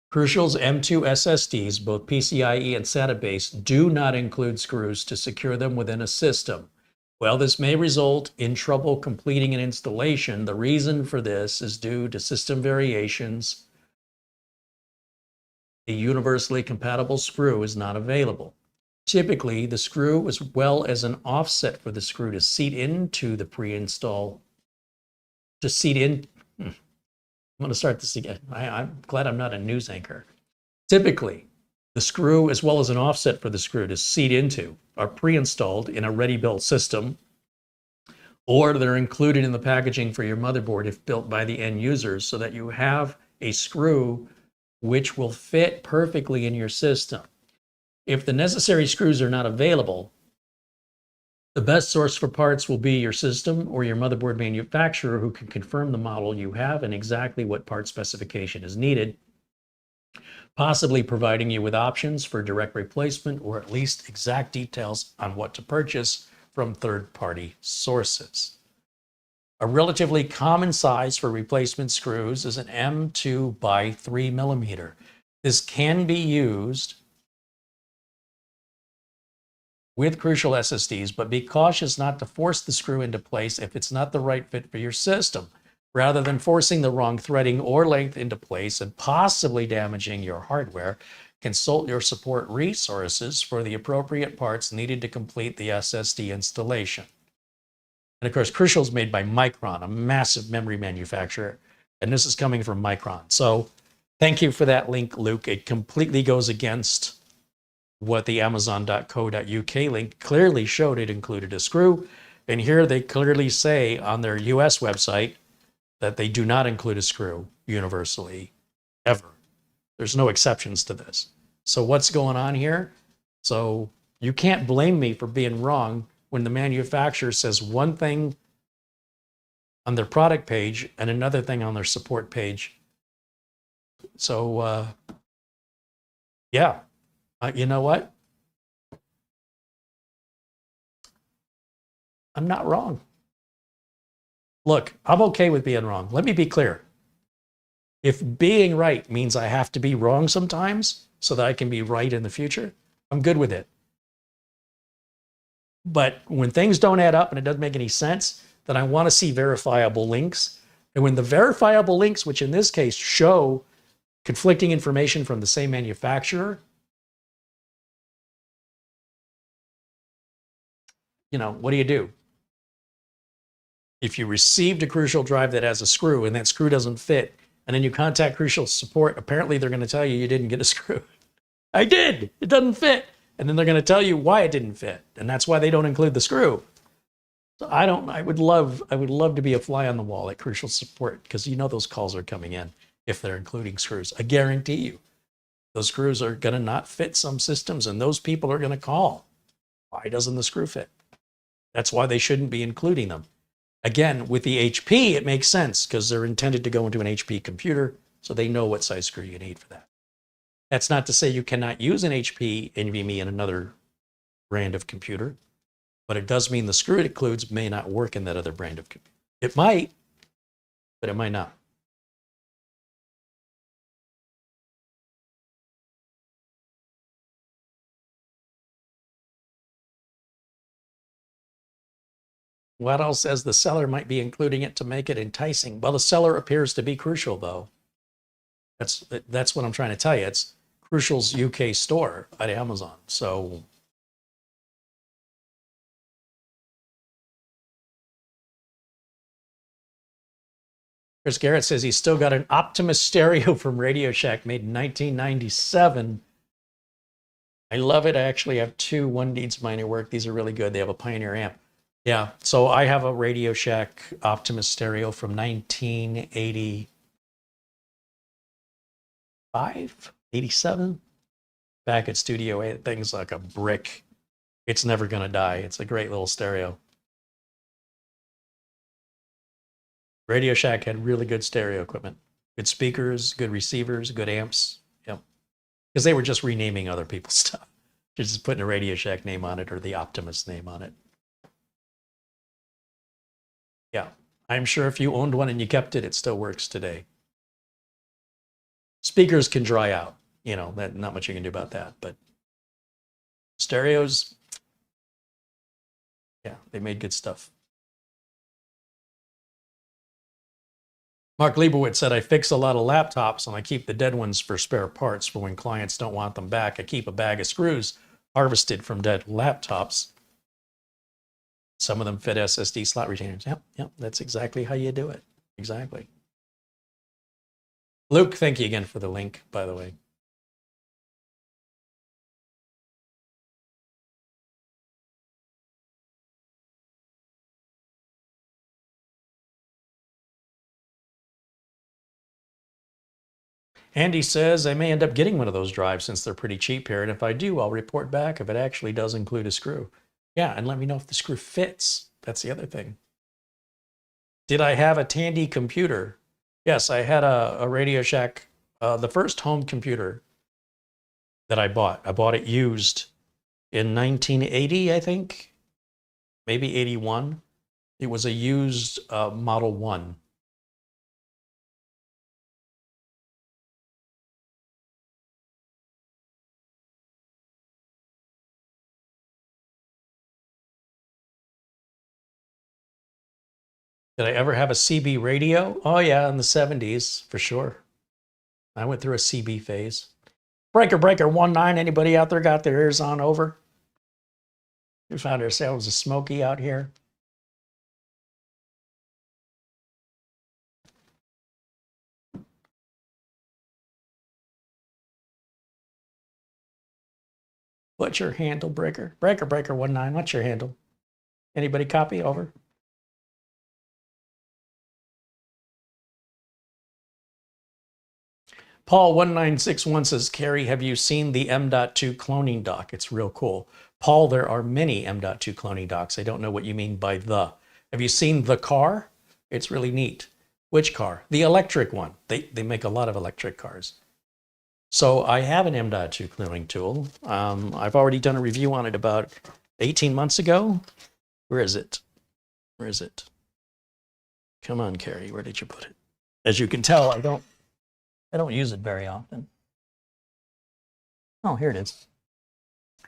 Crucial's M2 SSDs, both PCIe and SATA based, do not include screws to secure them within a system. While this may result in trouble completing an installation, the reason for this is due to system variations. A universally compatible screw is not available. Typically, the screw, as well as an offset for the screw to seat into the pre-install, I'm going to start this again. I'm glad I'm not a news anchor. Typically, the screw, as well as an offset for the screw to seat into, are pre-installed in a ready-built system, or they're included in the packaging for your motherboard if built by the end users, so that you have a screw which will fit perfectly in your system. If the necessary screws are not available, the best source for parts will be your system or your motherboard manufacturer, who can confirm the model you have and exactly what part specification is needed, possibly providing you with options for direct replacement or at least exact details on what to purchase from third-party sources. A relatively common size for replacement screws is an M2 by 3 millimeter. This can be used with Crucial SSDs, but be cautious not to force the screw into place if it's not the right fit for your system. Rather than forcing the wrong threading or length into place and possibly damaging your hardware, consult your support resources for the appropriate parts needed to complete the SSD installation. And of course, Crucial is made by Micron, a massive memory manufacturer, and this is coming from Micron. So thank you for that link, Luke. It completely goes against what the Amazon.co.uk link clearly showed. It included a screw, and here they clearly say on their US website that they do not include a screw universally, ever. There's no exceptions to this. So what's going on here? So you can't blame me for being wrong when the manufacturer says one thing on their product page and another thing on their support page. So, yeah. You know what? I'm not wrong. Look, I'm okay with being wrong. Let me be clear. If being right means I have to be wrong sometimes so that I can be right in the future, I'm good with it. But when things don't add up and it doesn't make any sense, then I want to see verifiable links. And when the verifiable links, which in this case show conflicting information from the same manufacturer, you know, what do? If you received a Crucial drive that has a screw and that screw doesn't fit, and then you contact Crucial support, apparently they're going to tell you you didn't get a screw. I did. It doesn't fit. And then they're going to tell you why it didn't fit, and that's why they don't include the screw. So I would love to be a fly on the wall at Crucial support, because you know those calls are coming in if they're including screws. I guarantee you, those screws are going to not fit some systems, and those people are going to call. Why doesn't the screw fit? That's why they shouldn't be including them. Again, with the HP, it makes sense because they're intended to go into an HP computer, so they know what size screw you need for that. That's not to say you cannot use an HP NVMe in another brand of computer, but it does mean the screw it includes may not work in that other brand of computer. It might, but it might not. Waddell says the seller might be including it to make it enticing. Well, the seller appears to be Crucial, though. That's what I'm trying to tell you. It's Crucial's UK store at Amazon. So Chris Garrett says he's still got an Optimus stereo from Radio Shack made in 1997. I love it. I actually have two. One needs minor work. These are really good. They have a Pioneer amp. Yeah, so I have a Radio Shack Optimus stereo from 1985, 87. back at Studio 8. Thing's like a brick. It's never going to die. It's a great little stereo. Radio Shack had really good stereo equipment. Good speakers, good receivers, good amps. Yep. Because they were just renaming other people's stuff. Just putting a Radio Shack name on it or the Optimus name on it. Yeah. I'm sure if you owned one and you kept it, it still works today. Speakers can dry out. You know, that not much you can do about that. But stereos, yeah, they made good stuff. Mark Leibowitz said, I fix a lot of laptops and I keep the dead ones for spare parts for when clients don't want them back. I keep a bag of screws harvested from dead laptops. Some of them fit SSD slot retainers. Yep, that's exactly how you do it. Exactly. Luke, thank you again for the link, by the way. Andy says, I may end up getting one of those drives since they're pretty cheap here. And if I do, I'll report back if it actually does include a screw. Yeah, and let me know if the screw fits. That's the other thing. Did I have a Tandy computer? Yes, I had a Radio Shack, the first home computer that I bought. I bought it used in 1980, I think, maybe 81. It was a used Model 1. Did I ever have a CB radio? Oh yeah, in the 70s, for sure. I went through a CB phase. Breaker 19, anybody out there got their ears on over? We found ourselves a Smoky out here. What's your handle, Breaker? Breaker 19, what's your handle? Anybody copy? Over. Paul 1961 says, Carrie, have you seen the M.2 cloning dock? It's real cool. Paul, there are many M.2 cloning docks. I don't know what you mean by the. Have you seen the car? It's really neat. Which car? The electric one. They make a lot of electric cars. So I have an M.2 cloning tool. I've already done a review on it about 18 months ago. Where is it? Where is it? Come on, Carrie, where did you put it? As you can tell, I don't use it very often. Oh, here it is.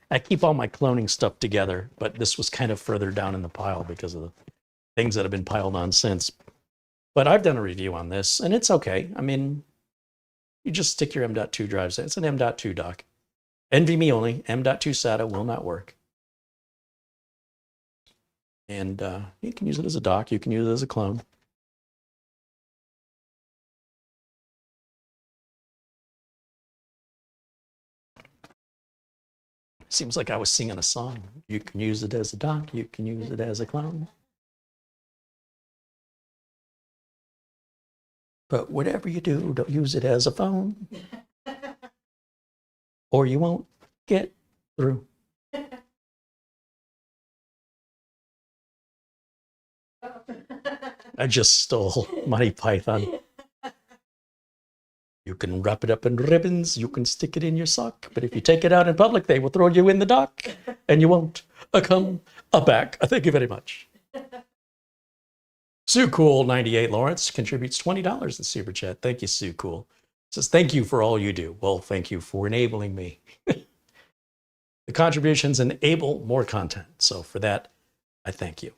I keep all my cloning stuff together, but this was kind of further down in the pile because of the things that have been piled on since. But I've done a review on this, and it's okay. I mean, you just stick your M.2 drives in. It's an M.2 dock. NVMe only. M.2 SATA will not work. And you can use it as a dock. You can use it as a clone. Seems like I was singing a song. You can use it as a dock. You can use it as a clone. But whatever you do, don't use it as a phone. Or you won't get through. I just stole Monty Python. You can wrap it up in ribbons, you can stick it in your sock, but if you take it out in public, they will throw you in the dock, and you won't come back. Thank you very much. Sue Cool 98 Lawrence contributes $20 in Super Chat. Thank you, Sue Cool. Says, thank you for all you do. Well, thank you for enabling me. The contributions enable more content. So for that, I thank you.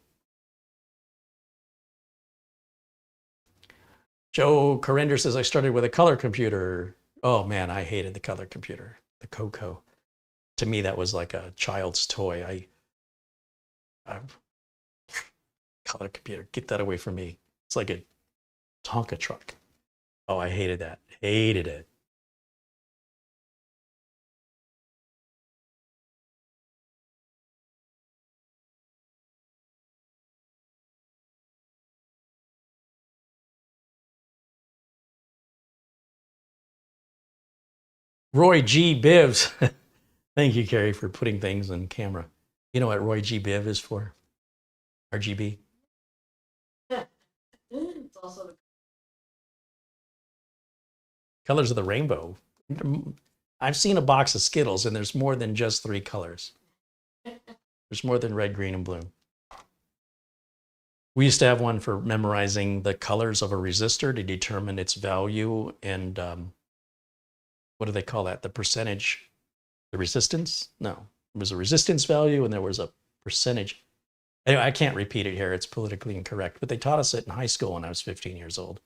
Joe Corrender says, I started with a color computer. Oh man, I hated the color computer, the Coco. To me, that was like a child's toy. Color computer, get that away from me. It's like a Tonka truck. Oh, I hated that. Hated it. Roy G. Bivs Thank you, Carrie, for putting things on camera. You know what Roy G. Biv is for? RGB. It's also the Colors of the rainbow. I've seen a box of Skittles, and there's more than just 3 colors. There's more than red, green, and blue. We used to have one for memorizing the colors of a resistor to determine its value and what do they call that? The percentage, the resistance? No, it was a resistance value and there was a percentage. Anyway, I can't repeat it here. It's politically incorrect, but they taught us it in high school when I was 15 years old.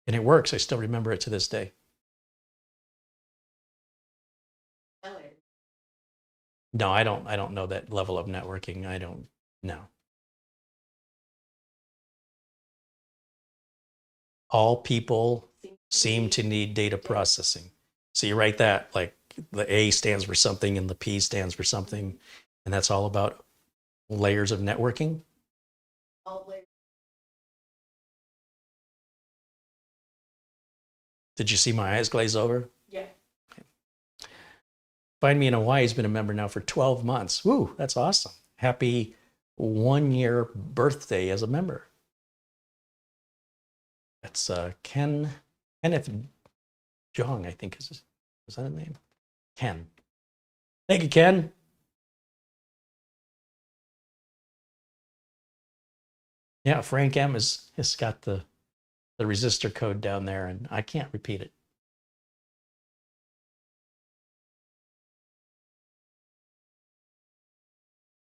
And it works. I still remember it to this day. color. No, I don't know that level of networking. I don't know. All people seem to need data processing. So you write that like the A stands for something and the P stands for something. And that's all about layers of networking. All layers. Did you see my eyes glaze over? Yeah. Find Me in Hawaii has been a member now for 12 months. Woo, that's awesome. Happy 1-year birthday as a member. That's Kenneth Jong, I think is that a name? Ken. Thank you, Ken. Yeah, Frank M has got the resistor code down there, and I can't repeat it.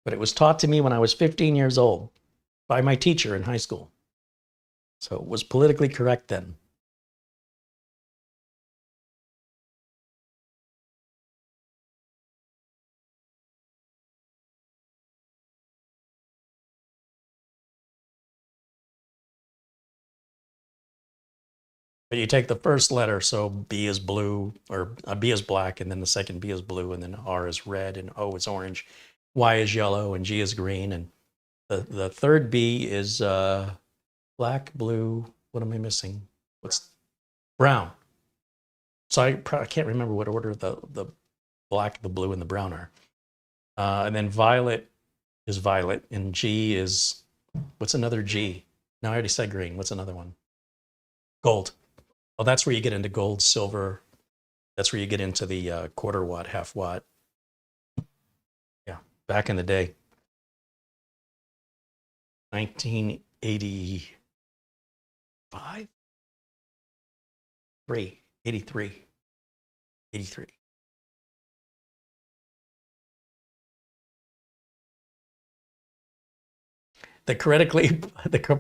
But it was taught to me when I was 15 years old by my teacher in high school. So it was politically correct then. But you take the first letter, so B is blue, or B is black, and then the second B is blue, and then R is red, and O is orange, Y is yellow, and G is green, and the third B is black, blue. What am I missing? What's brown? So I can't remember what order the black, the blue, and the brown are. And then violet is violet, and G is, what's another G? No, I already said green. What's another one? Gold. Well, that's where you get into gold, silver. That's where you get into the quarter watt, half watt. Yeah, back in the day. 1985? 83. The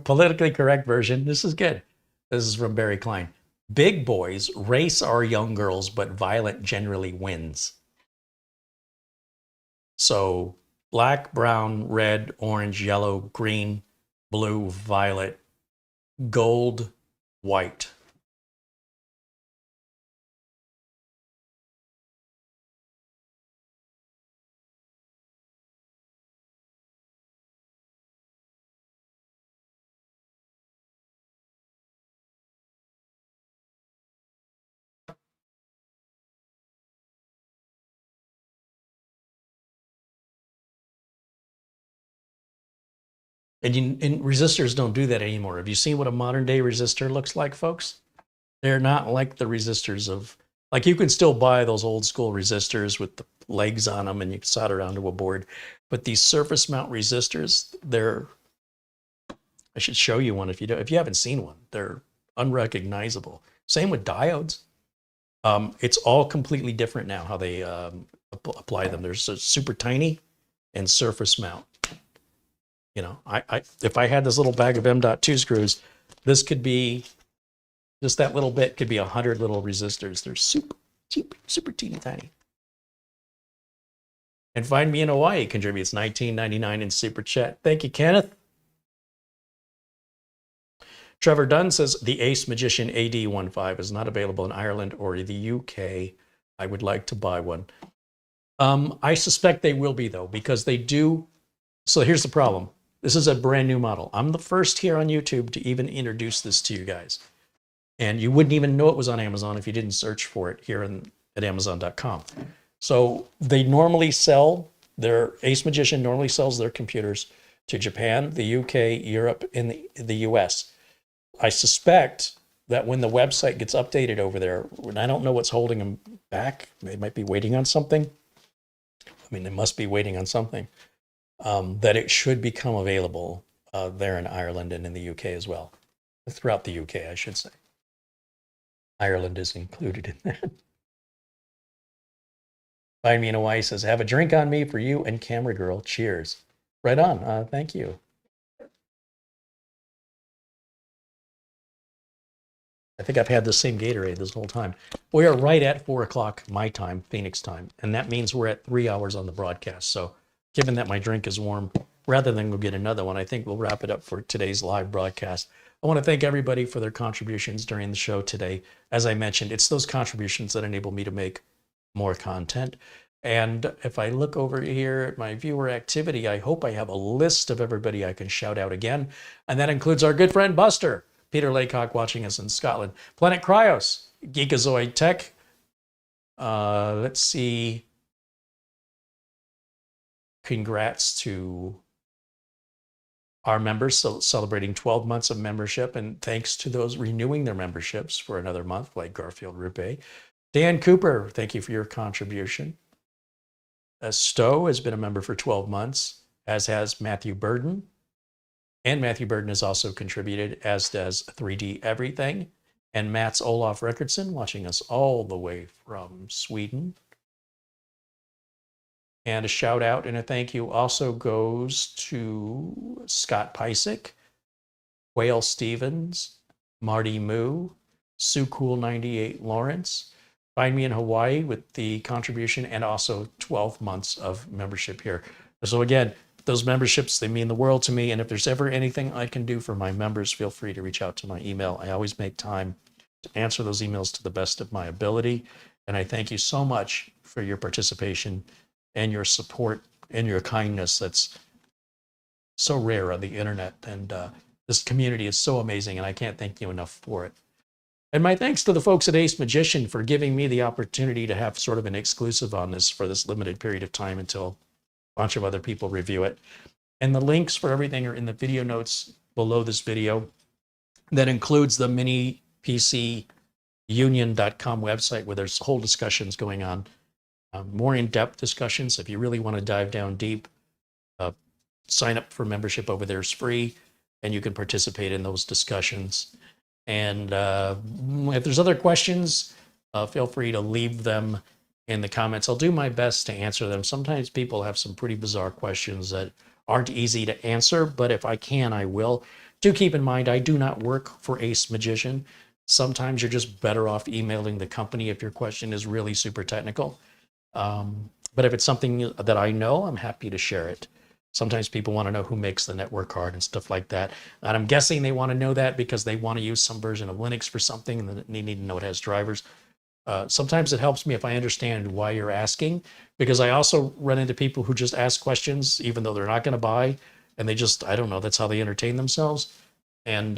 politically correct version, this is good. This is from Barry Klein. Big boys race our young girls, but violet generally wins. So black, brown, red, orange, yellow, green, blue, violet, gold, white. And resistors don't do that anymore. Have you seen what a modern day resistor looks like, folks? They're not like the resistors of, like you can still buy those old school resistors with the legs on them and you can solder it onto a board. But these surface mount resistors, I should show you one if you haven't seen one. They're unrecognizable. Same with diodes. It's all completely different now how they apply them. They're so super tiny and surface mount. You know, if I had this little bag of M.2 screws, this could be, just that little bit could be 100 little resistors. They're super cheap, super teeny tiny. And Find Me in Hawaii contributes $19.99 in Super Chat. Thank you, Kenneth. Trevor Dunn says, the AceMagician AD15 is not available in Ireland or the UK. I would like to buy one. I suspect they will be, though, because they do. So here's the problem. This is a brand new model. I'm the first here on YouTube to even introduce this to you guys. And you wouldn't even know it was on Amazon if you didn't search for it here at Amazon.com. So they normally sell AceMagician normally sells their computers to Japan, the UK, Europe, and the US. I suspect that when the website gets updated over there, and I don't know what's holding them back, they might be waiting on something. I mean, they must be waiting on something, that it should become available there in Ireland and in the UK as well. Throughout the UK, I should say. Ireland is included in that. Find Me in Hawaii says, have a drink on me for you and Camera Girl. Cheers. Right on. Thank you. I think I've had the same Gatorade this whole time. We are right at 4 o'clock my time, Phoenix time. And that means we're at 3 hours on the broadcast. So given that my drink is warm, rather than go get another one, I think we'll wrap it up for today's live broadcast. I want to thank everybody for their contributions during the show today. As I mentioned, it's those contributions that enable me to make more content. And if I look over here at my viewer activity, I hope I have a list of everybody I can shout out again. And that includes our good friend Buster, Peter Laycock watching us in Scotland, Planet Cryos, Geekazoid Tech. Let's see. Congrats to our members celebrating 12 months of membership, and thanks to those renewing their memberships for another month, like Garfield Rupe. Dan Cooper, thank you for your contribution. Stowe has been a member for 12 months, as has Matthew Burden. And Matthew Burden has also contributed, as does 3D Everything. And Mats Olof Rickardsson, watching us all the way from Sweden. And a shout out and a thank you also goes to Scott Pysick, Whale Stevens, Marty Moo, Sue Cool 98 Lawrence, Find Me in Hawaii with the contribution, and also 12 months of membership here. So again, those memberships, they mean the world to me. And if there's ever anything I can do for my members, feel free to reach out to my email. I always make time to answer those emails to the best of my ability. And I thank you so much for your participation and your support and your kindness. That's so rare on the internet. And this community is so amazing, and I can't thank you enough for it. And my thanks to the folks at AceMagician for giving me the opportunity to have sort of an exclusive on this for this limited period of time until a bunch of other people review it. And the links for everything are in the video notes below this video. That includes the minipcunion.com website, where there's whole discussions going on. More in-depth discussions. If you really want to dive down deep, sign up for membership over there. It's free, and you can participate in those discussions. And if there's other questions, feel free to leave them in the comments. I'll do my best to answer them. Sometimes people have some pretty bizarre questions that aren't easy to answer, but if I can, I will. Do keep in mind, I do not work for AceMagician. Sometimes you're just better off emailing the company if your question is really super technical. But if it's something that I know, I'm happy to share it. Sometimes people want to know who makes the network card and stuff like that. And I'm guessing they want to know that because they want to use some version of Linux for something and they need to know it has drivers. Sometimes it helps me if I understand why you're asking, because I also run into people who just ask questions even though they're not going to buy, and they just, I don't know, that's how they entertain themselves. And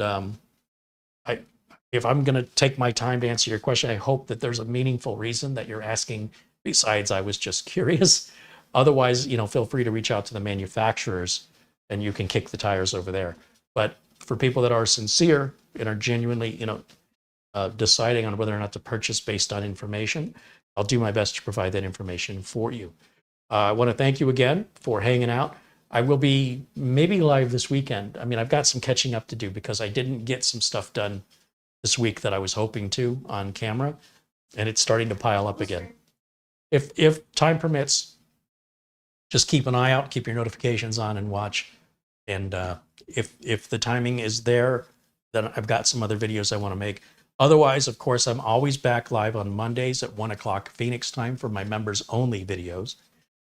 if I'm going to take my time to answer your question, I hope that there's a meaningful reason that you're asking besides I was just curious. Otherwise, feel free to reach out to the manufacturers and you can kick the tires over there. But for people that are sincere and are genuinely, deciding on whether or not to purchase based on information, I'll do my best to provide that information for you. I want to thank you again for hanging out. I will be maybe live this weekend. I mean, I've got some catching up to do because I didn't get some stuff done this week that I was hoping to on camera, and it's starting to pile up again. If time permits, just keep an eye out, keep your notifications on and watch. And if the timing is there, then I've got some other videos I want to make. Otherwise, of course, I'm always back live on Mondays at 1 o'clock Phoenix time for my members only videos.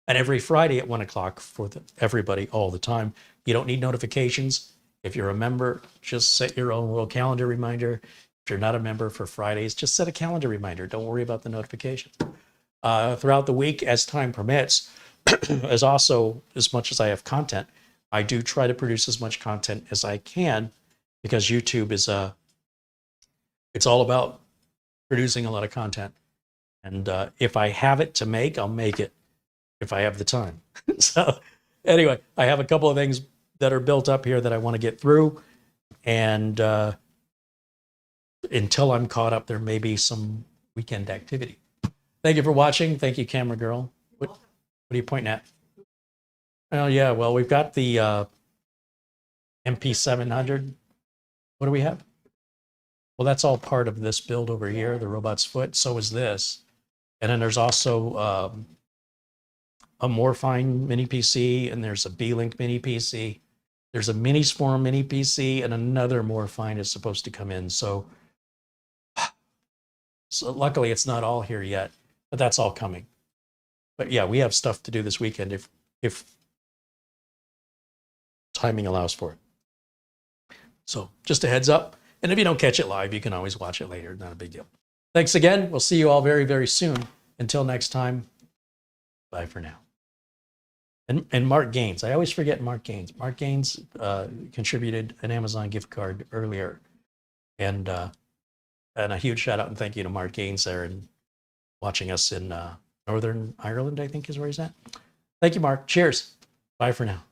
And every Friday at 1 o'clock for everybody all the time. You don't need notifications. If you're a member, just set your own little calendar reminder. If you're not a member for Fridays, just set a calendar reminder. Don't worry about the notifications. Throughout the week, as time permits, as much as I have content, I do try to produce as much content as I can, because YouTube is it's all about producing a lot of content. And if I have it to make, I'll make it if I have the time. So anyway, I have a couple of things that are built up here that I want to get through. And until I'm caught up, there may be some weekend activity. Thank you for watching. Thank you, camera girl. What are you pointing at? Oh, yeah. Well, we've got the MP700. What do we have? Well, that's all part of this build over here, the robot's foot. So is this. And then there's also a Morphine mini PC, and there's a B-Link mini PC. There's a mini Swarm mini PC, and another Morphine is supposed to come in. So luckily it's not all here yet, but that's all coming. But yeah, we have stuff to do this weekend if timing allows for it. So just a heads up. And if you don't catch it live, you can always watch it later. Not a big deal. Thanks again. We'll see you all very, very soon. Until next time, bye for now. And Mark Gaines. I always forget Mark Gaines. Mark Gaines contributed an Amazon gift card earlier. And a huge shout out and thank you to Mark Gaines there and watching us in Northern Ireland, I think is where he's at. Thank you, Mark. Cheers. Bye for now.